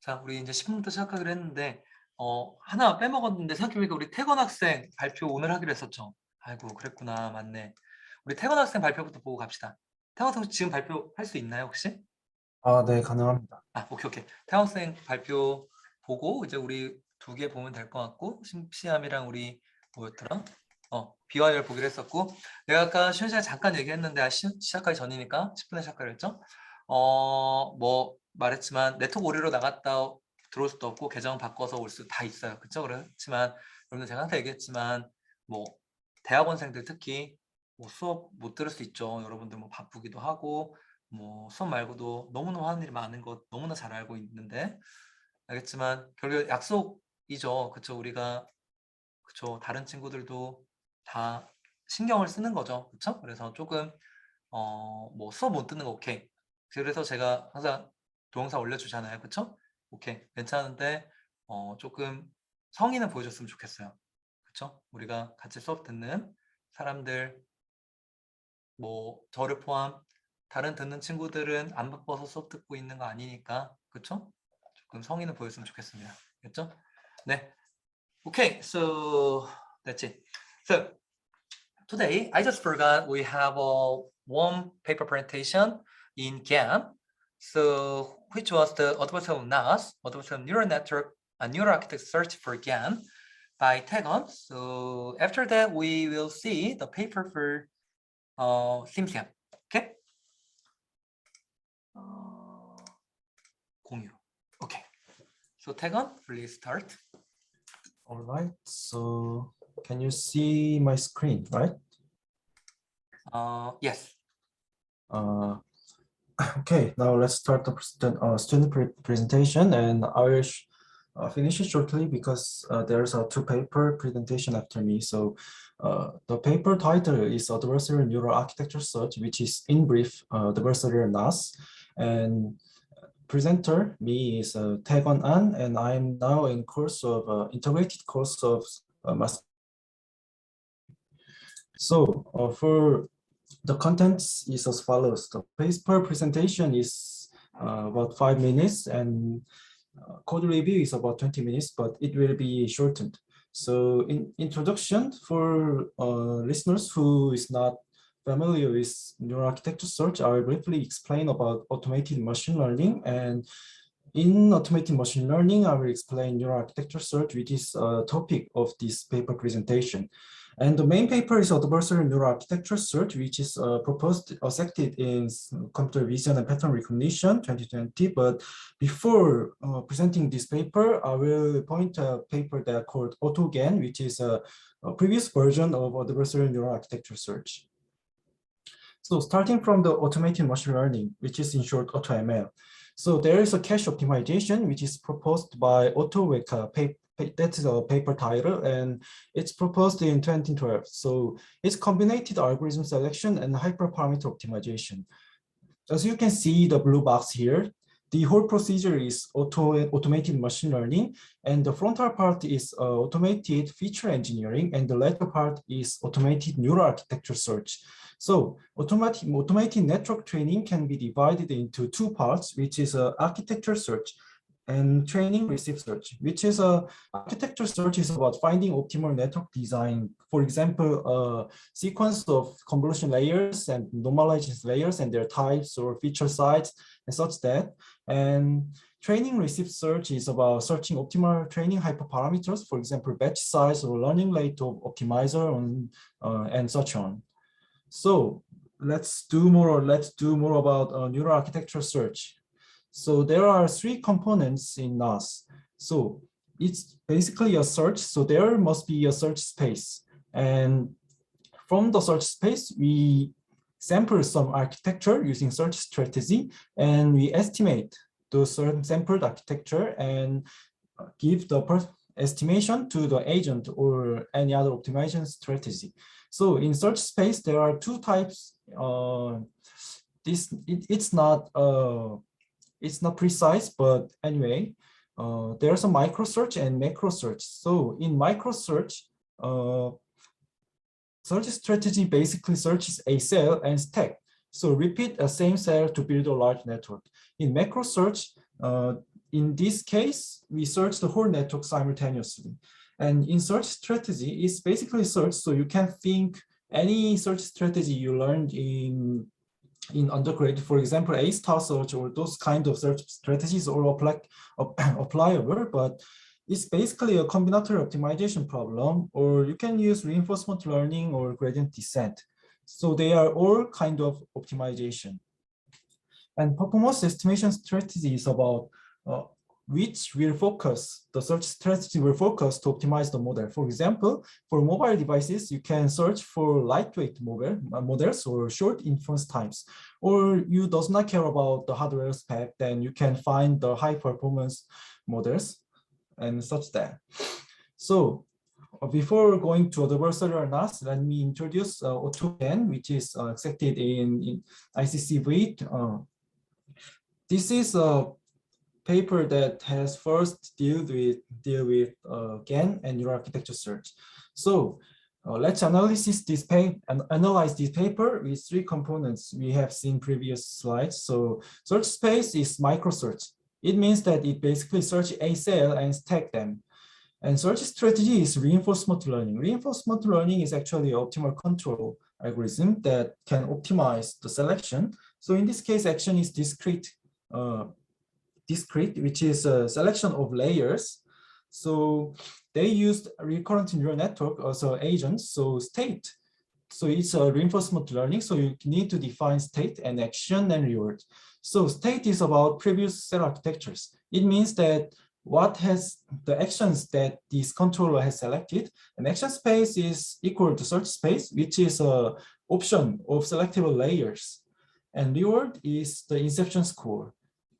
자, 우리 이제 10분부터 시작하기로 했는데 하나 빼먹었는데 생각해보니까 우리 태건 학생 발표 오늘 하기로 했었죠. 아이고 그랬구나. 맞네. 우리 태건 학생 발표부터 보고 갑시다. 태건 학생 지금 발표할 수 있나요 혹시? 아, 네, 가능합니다. 아, 오케이. 태건 학생 발표 보고 이제 우리 두 개 보면 될 것 같고 심시함이랑 우리 뭐였더라? 비와이를 보기로 했었고 내가 아까 쉬는 시간에 잠깐 얘기했는데 시작하기 전이니까 10분에 시작하기로 했죠. 뭐 말했지만 네트워크 오류로 나갔다 들어올 수도 없고 계정 바꿔서 올 수 다 있어요. 그쵸? 그렇지만 여러분들 제가 항상 얘기했지만 뭐 대학원생들 특히 뭐 수업 못 들을 수 있죠. 여러분들 뭐 바쁘기도 하고 뭐 수업 말고도 너무너무 하는 일이 많은 것 너무나 잘 알고 있는데 알겠지만 결국 약속이죠. 그쵸? 우리가 그쵸? 다른 친구들도 다 신경을 쓰는 거죠. 그쵸? 그래서 조금 뭐 수업 못 듣는 거 오케이. 그래서 제가 항상 동영상 올려주잖아요. 그쵸? 오케이. 괜찮은데 조금 성의는 보여줬으면 좋겠어요. 그쵸? 우리가 같이 수업 듣는 사람들 뭐 저를 포함 다른 듣는 친구들은 안 바빠서 수업 듣고 있는 거 아니니까 그쵸? 조금 성의는 보였으면 좋겠습니다. 됐죠? 네. Okay, so that's it. So today I just forgot we have one paper presentation in GAN. So which was the Automated NAS, Automated Neural Network, a Neural Architect Search for GAN by Tagon. So after that we will see the paper for SimSiam. Okay. 공유. Okay. So Tagon, please start. All right, so can you see my screen, right? Yes. Okay, now let's start the student presentation, and I will finish it shortly because there's a two paper presentation after me. So the paper title is Adversarial Neural Architecture Search, which is in brief the adversarial NAS, and presenter me is Taegon An, and I'm now in course of integrated course of master. So for the contents is as follows. The paper presentation is about 5 minutes, and code review is about 20 minutes, but it will be shortened. So in introduction for listeners who is not familiar with neural architecture search, I will briefly explain about automated machine learning. And in automated machine learning, I will explain neural architecture search, which is a topic of this paper presentation. And the main paper is adversarial neural architecture search, which is accepted in computer vision and pattern recognition 2020. But before presenting this paper, I will point a paper that called AutoGAN, which is a previous version of adversarial neural architecture search. So starting from the automated machine learning, which is in short AutoML. So there is a cache optimization, which is proposed by AutoWeka. That is a paper title, and it's proposed in 2012. So it's combined algorithm selection and hyperparameter optimization. As you can see the blue box here, the whole procedure is automated machine learning, and the frontal part is automated feature engineering, and the latter part is automated neural architecture search. So automated network training can be divided into two parts, which is architecture search and training receive search, which is architecture search is about finding optimal network design. For example, a sequence of convolution layers and normalization layers and their types or feature sites and such that. And training receive search is about searching optimal training hyperparameters, for example, batch size or learning rate of optimizer and such on. So let's do more about neural architecture search. So there are three components in NAS. So it's basically a search. So there must be a search space. And from the search space, we sample some architecture using search strategy, and we estimate the certain sampled architecture and give the estimation to the agent or any other optimization strategy. So in search space, there are two types. It's not precise, but anyway, there's a micro search and macro search. So in micro search, search strategy basically searches a cell and stack. So repeat the same cell to build a large network. In macro search, in this case, we search the whole network simultaneously. And in search strategy, it's basically search. So you can think any search strategy you learned in undergrad, for example, A-star search or those kind of search strategies are applicable, but it's basically a combinatorial optimization problem, or you can use reinforcement learning or gradient descent. So they are all kind of optimization. And performance estimation strategy is about which will focus, the search strategy will focus to optimize the model. For example, for mobile devices, you can search for lightweight models or short inference times. Or you does not care about the hardware spec, then you can find the high performance models and such that. So before going to adversarial NAS, let me introduce AutoGAN, which is accepted in ICC-V. This is a paper that has first deal with GAN and neural architecture search. So let's analyze this paper with three components we have seen previous slides. So search space is microsearch. It means that it basically search a cell and stack them. And search strategy is reinforcement learning. Reinforcement learning is actually an optimal control algorithm that can optimize the selection. So in this case, action is discrete, which is a selection of layers. So they used a recurrent neural network as an agent. So state. So it's a reinforcement learning. So you need to define state and action and reward. So state is about previous cell architectures. It means that what has the actions that this controller has selected, and action space is equal to search space, which is a option of selectable layers. And reward is the inception score.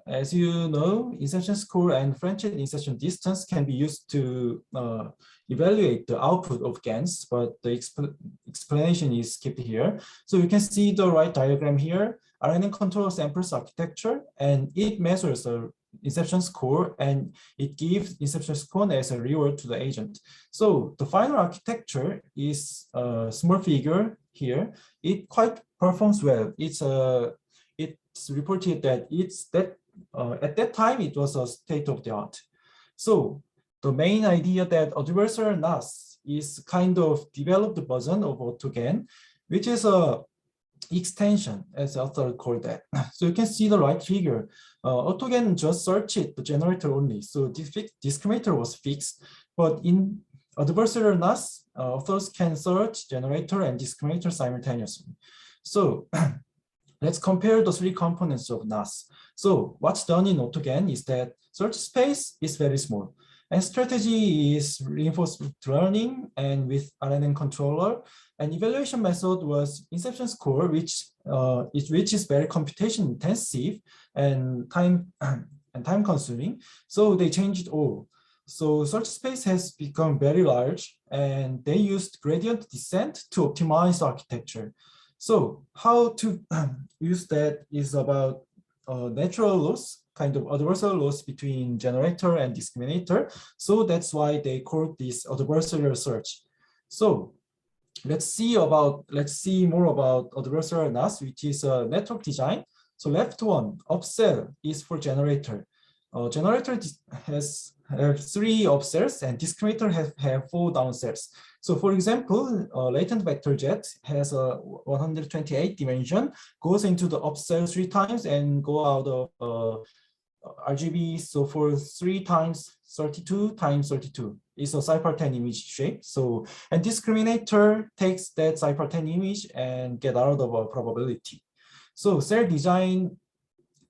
As you know, inception score and Frenched inception distance can be used to evaluate the output of GANs, but the explanation is skipped here. So you can see the right diagram here. RNN controller samples architecture, and it measures the inception score, and it gives inception score as a reward to the agent. So the final architecture is a small figure here. It quite performs well. It's reported that at that time it was a state of the art. So the main idea that adversarial NAS is kind of developed version of AutoGAN, which is a extension, as the author called that. So you can see the right figure. AutoGAN just searched the generator only, so discriminator was fixed. But in adversarial NAS, authors can search generator and discriminator simultaneously. So let's compare the three components of NAS. So what's done in AutoGAN is that search space is very small, and strategy is reinforcement learning and with RNN controller. And evaluation method was inception score, which is very computation intensive and time consuming. So they changed it all. So search space has become very large, and they used gradient descent to optimize architecture. So how to use that is about natural loss, kind of adversarial loss between generator and discriminator. So that's why they call this adversarial search. So let's see more about adversarial NAS, which is a network design. So left one, upsell is for generator. Generator has three upsells, and discriminator have 4 downsells. So for example, latent vector jet has a 128 dimension, goes into the upsell 3 times and go out of RGB. So for 3 times 32 times 32 is a Cypher10 image shape. So, and discriminator takes that Cypher10 image and get out of a probability. So cell design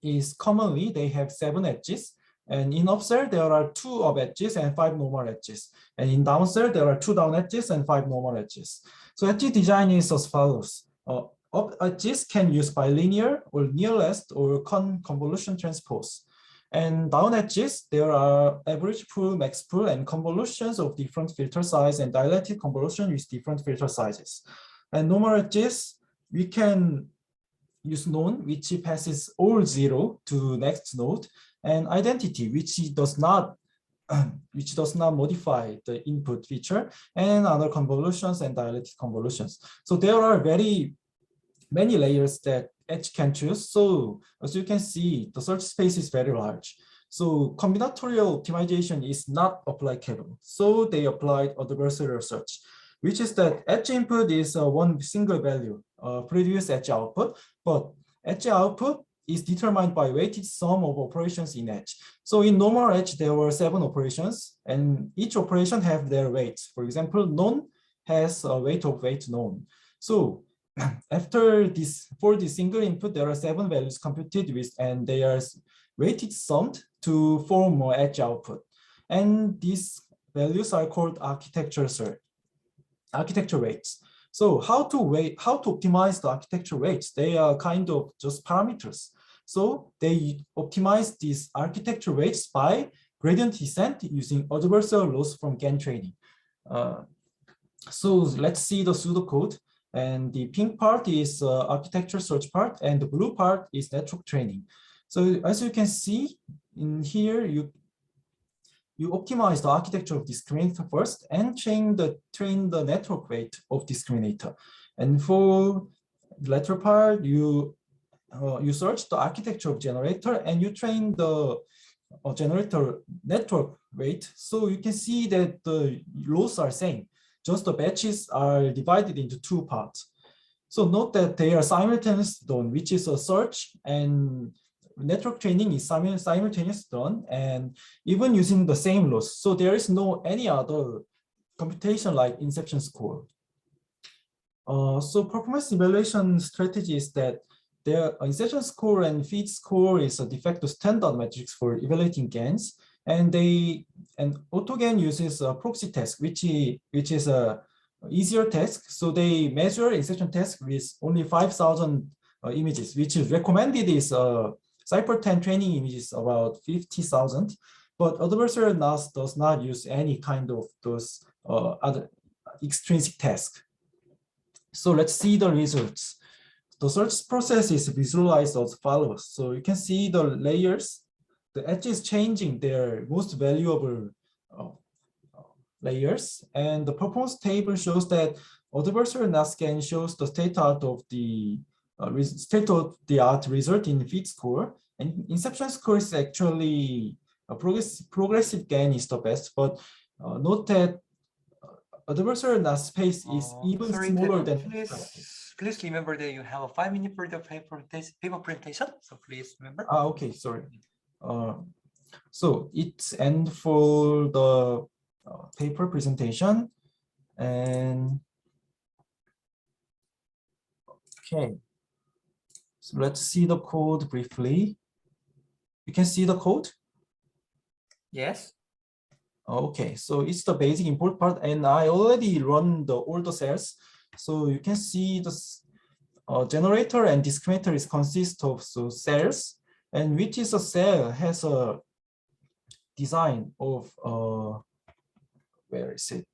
is commonly, they have 7 edges. And in upcell, there are 2 up edges and 5 normal edges. And in downcell, there are 2 down edges and 5 normal edges. So edge design is as follows. Up edges can use bilinear or nearest or convolution transpose. And down edges, there are average pool, max pool, and convolutions of different filter size and dilated convolution with different filter sizes. And normal edges, we can use known, which passes all 0 to next node, and identity, which does not modify the input feature, and other convolutions and dilated convolutions. So there are very many layers that edge can choose. So as you can see, the search space is very large. So combinatorial optimization is not applicable. So they applied adversarial search, which is that edge input is one single value, previous edge output, but edge output is determined by weighted sum of operations in edge. So in normal edge, there were 7 operations, and each operation have their weights. For example, known has a weight of weight known. So after this, for the single input, there are 7 values computed with, and they are weighted summed to form an edge output. And these values are called architecture weights. So how to optimize the architecture weights? They are kind of just parameters. So they optimize these architecture weights by gradient descent using adversarial loss from GAN training. So let's see the pseudocode. And the pink part is architecture search part, and the blue part is network training. So as you can see in here, you optimize the architecture of discriminator first and train the network weight of discriminator. And for the latter part, you search the architecture of generator and you train the generator network weight. So you can see that the loss are same. Just the batches are divided into 2 parts. So note that they are simultaneously done, which is a search, and network training is simultaneously done, and even using the same loss. So there is no any other computation like inception score. So performance evaluation strategy is that their inception score and feed score is a de facto standard metrics for evaluating GANs. And AutoGAN uses a proxy task, which is a easier task. So they measure insertion task with only 5,000 images, which is recommended is Cypher 10 training images about 50,000. But adversarial NAS does not use any kind of those other extrinsic tasks. So let's see the results. The search process is visualized as follows. So you can see the layers. The edge is changing their most valuable layers, and the performance table shows that adversarial NAS scan shows the state-of-the-art of the state-of-the-art result in feed score, and inception score is actually a progressive GAN is the best, but note that adversarial NAS space is even smaller than. Please remember that you have a 5-minute period of paper presentation. So please remember. Okay, sorry. So it's end for the paper presentation, and okay. So let's see the code briefly. You can see the code? Yes. Okay, so it's the basic import part, and I already run all the cells. So you can see the generator and discriminator is consist of cells, and which is a cell has a design of where is it?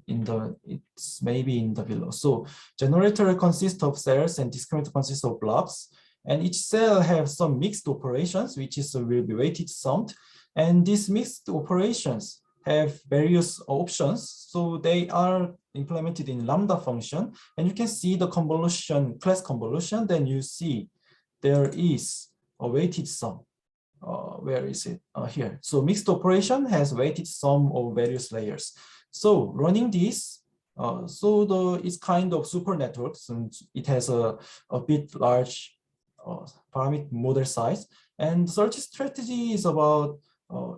It's maybe in the below. So generator consists of cells and discriminator consists of blocks, and each cell have some mixed operations, which will be weighted summed, and these mixed operations have various options. So they are implemented in lambda function, and you can see the convolution, class convolution. Then you see there is a weighted sum. Where is it? Here. So mixed operation has weighted sum of various layers. So running this, it's kind of super networks, and it has a bit large parameter model size. And search strategy is about,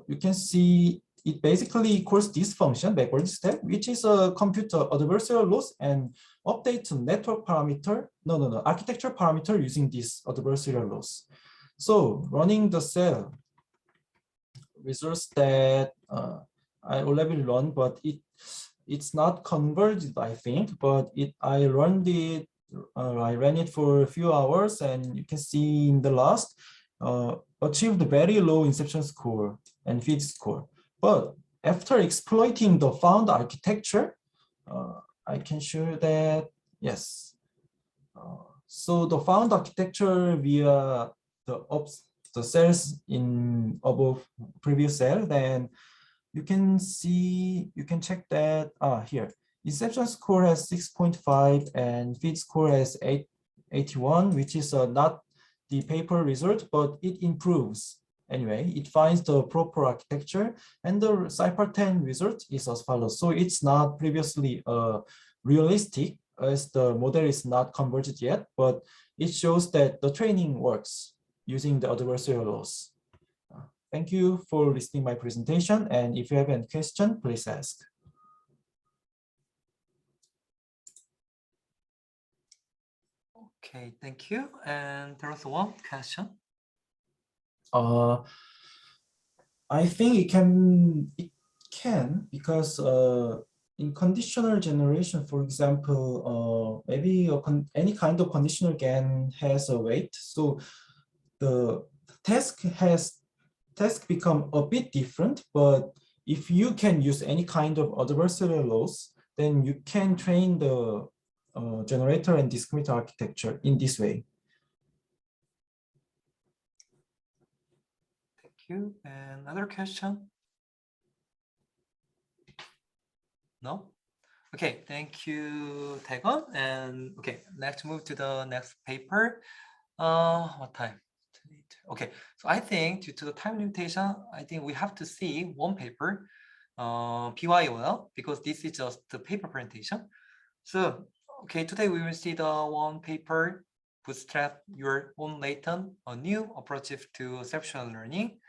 you can see it basically equals this function backward step, which is a compute adversarial loss and update network parameter, architecture parameter using this adversarial loss. So running the cell results that I already run, but it's not converged, I think, but I ran it for a few hours, and you can see in the last achieved very low inception score and feed score. But after exploiting the found architecture, I can show that, yes. So the found architecture via the cells in above previous cell, then you can check that here. Inception score has 6.5 and feed score has 81, which is not the paper result, but it improves Anyway, it finds the proper architecture, and the Cypher10 result is as follows. So it's not previously realistic, as the model is not converged yet, but it shows that the training works using the adversarial laws. Thank you for listening my presentation, and if you have any question, please ask. Okay, thank you. And there was one question. I think it can because in conditional generation, for example, maybe any kind of conditional GAN has a weight. So the task become a bit different, but if you can use any kind of adversarial laws, then you can train the generator and discriminator architecture in this way. Thank you. And another question? No? Okay, thank you, Taegon. And okay, let's move to the next paper. What time? Okay, so I think due to the time limitation, I think we have to see one paper, BYOL, because this is just the paper presentation. So, okay, today we will see the one paper, Bootstrap Your Own Latent, a new approach to exceptional learning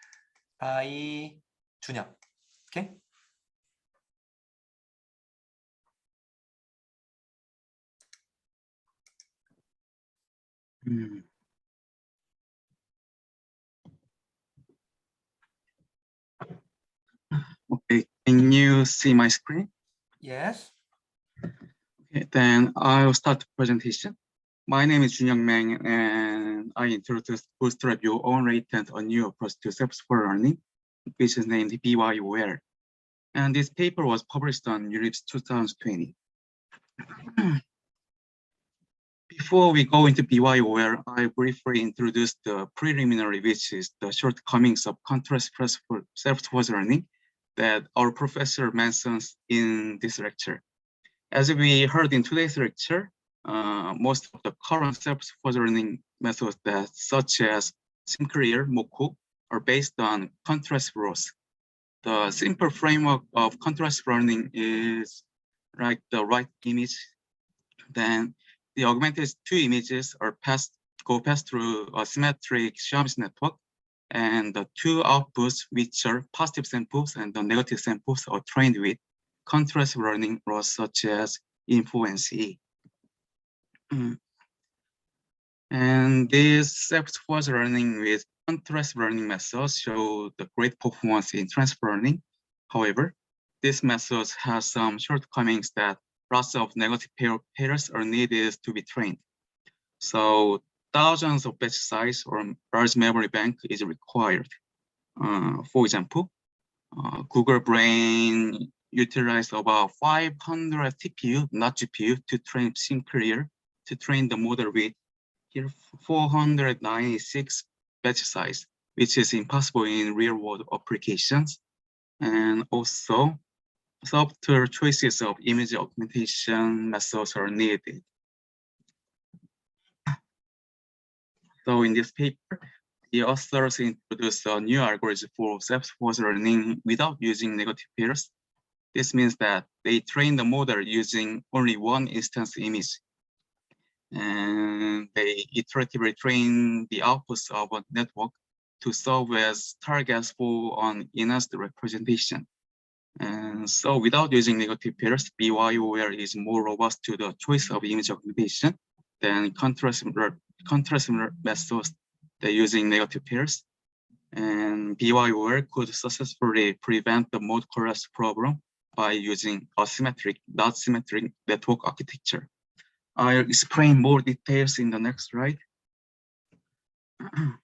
by 준영. Okay. Okay, can you see my screen? Yes. Okay, then I'll start the presentation. My name is SeungryongKim, and I introduced Bootstrap Your Own Latent, a new approach to self-support learning, which is named BYOL. And this paper was published on ULIPS 2020. Before we go into BYOL, I briefly introduced the preliminary, which is the shortcomings of contrast self-support learning that our professor mentions in this lecture. As we heard in today's lecture, most of the current self-support learning methods, such as SimClear, Moku, are based on contrast rules. The simple framework of contrast learning is like the right image. Then the augmented two images are go past through a symmetric Sharp's network, and the two outputs, which are positive samples and the negative samples, are trained with contrast learning rules such as influence. And this self-support learning with contrast learning methods show the great performance in transfer learning. However, this method has some shortcomings that lots of negative pairs are needed to be trained. So thousands of batch size or large memory bank is required. For example, Google Brain utilized about 500 TPU, not GPU, to train SimClear, to train the model with here 496 batch size, which is impossible in real-world applications. And also, software choices of image augmentation methods are needed. So in this paper, the authors introduced a new algorithm for self-support learning without using negative pairs. This means that they train the model using only one instance image. And they iteratively train the outputs of a network to serve as targets for an enhanced representation. And so without using negative pairs, BYOL is more robust to the choice of image augmentation than contrast methods that using negative pairs. And BYOL could successfully prevent the mode collapse problem by using asymmetric, not symmetric network architecture. I'll explain more details in the next slide. The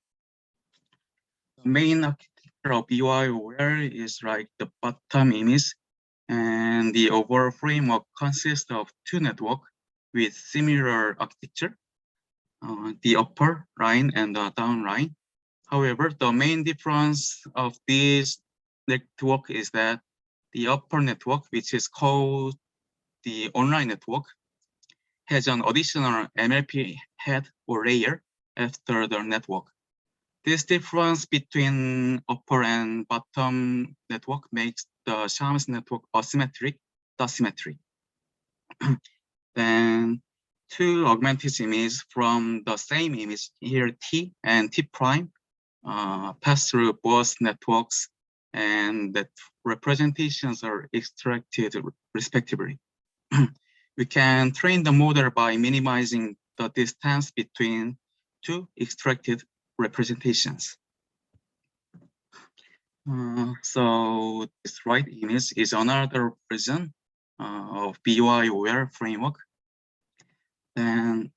main architecture of BYOL is like the bottom image, and the overall framework consists of two networks with similar architecture, the upper line and the down line. However, the main difference of this network is that the upper network, which is called the online network, has an additional MLP head or layer after the network. This difference between upper and bottom network makes the Shams network asymmetric, asymmetry. Then two augmented images from the same image here, T and T prime, pass through both networks, and that representations are extracted respectively. We can train the model by minimizing the distance between two extracted representations. So this right image is another version of BYOL framework. Then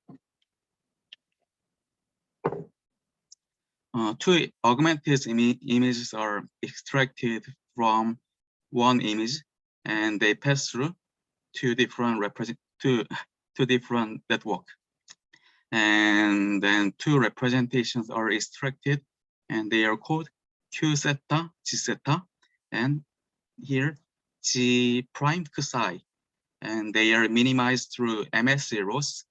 two augmented images are extracted from one image, and they pass through two different network. And then two representations are extracted, and they are called Q zeta, G zeta, and here G prime psi, and they are minimized through MS zeros.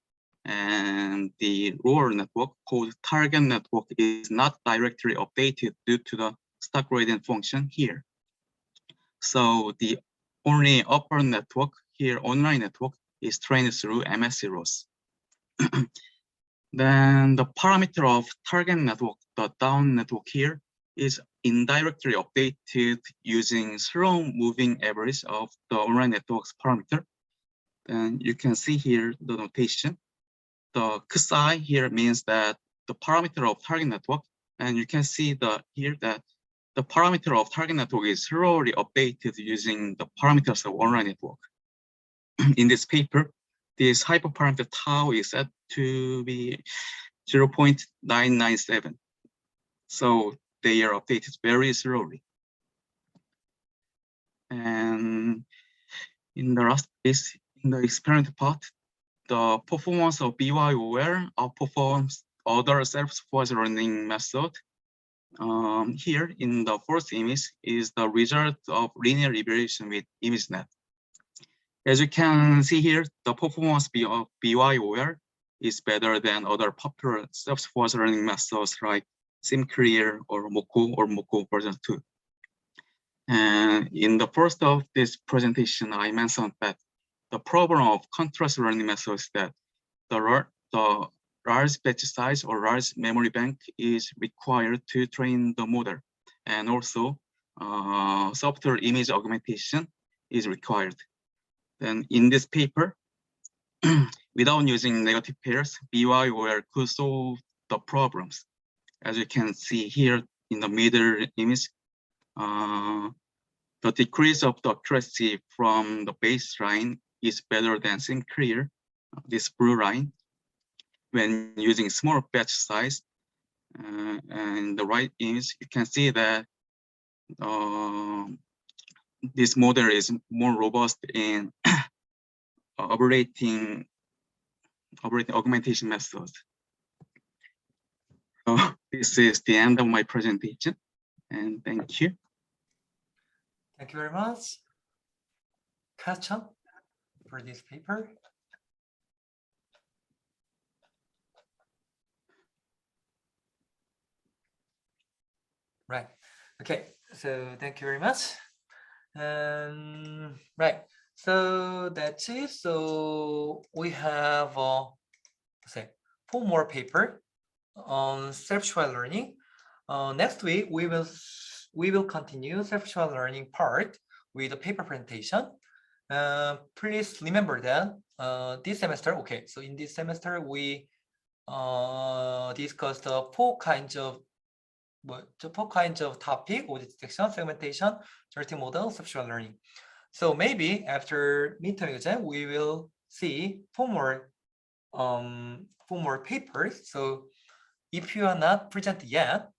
And the lower network called target network is not directly updated due to the stock gradient function here. So the only upper network here, online network, is trained through MS zeros. Then the parameter of target network, the down network here, is indirectly updated using slow moving average of the online network's parameter. And you can see here the notation. The psi here means that the parameter of target network, and you can see here that the parameter of target network is slowly updated using the parameters of online network. In this paper, this hyperparameter tau is set to be 0.997. So they are updated very slowly. And in the last case, in the experiment part, the performance of BYOL outperforms other self-supervised learning method. Here in the first image is the result of linear evaluation with ImageNet. As you can see here, the performance of BYOL is better than other popular self-supervised learning methods like SimClear or Moco version 2. And in the first of this presentation, I mentioned that the problem of contrast learning methods is that the large batch size or large memory bank is required to train the model, and also software image augmentation is required. Then in this paper, without using negative pairs, BYOL could solve the problems. As you can see here in the middle image, the decrease of the accuracy from the baseline is better than SimClear, this blue line, when using small batch size. And the right image, you can see that this model is more robust in operating augmentation methods. So this is the end of my presentation, and thank you. Thank you very much. Question for this paper? Right. Okay. So thank you very much. Right. So that's it. So we have say 4 more paper on self-supervised learning. Next week we will continue self-supervised learning part with a paper presentation. Please remember that this semester, okay, so in this semester we discussed 4 kinds of topic: audit detection, segmentation, generative model, self-supervised learning. So maybe after midterm exam we will see 4 more papers. So if you are not present yet,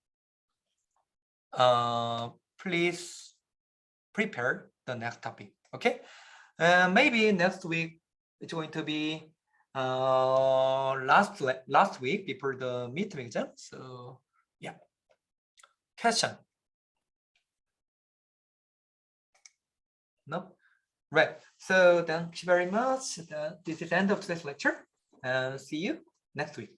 please prepare the next topic. Okay, maybe next week it's going to be last week before the midterm exam. So yeah. Question? No? Right. So thank you very much. This is the end of today's lecture, and see you next week.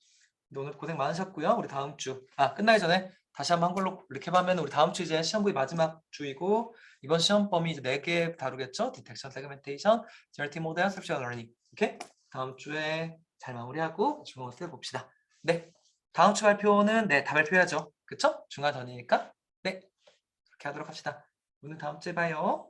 오늘 고생 많으셨고요. 우리 다음 주 끝나기 전에 다시 한번 한글로 리캡하면 우리 다음 주 이제 시험부의 마지막 주이고 이번 시험 범위 이제 4개 다루겠죠? 디텍션, 세그멘테이션, 제너레이티브 모델, 셉션 러닝. 오케이? 다음 주에 잘 마무리하고 중간고사 해봅시다. 네. 다음 주 발표는 다 발표해야죠. 그쵸? 중간 전이니까. 네. 그렇게 하도록 합시다. 오늘 다음 주에 봐요.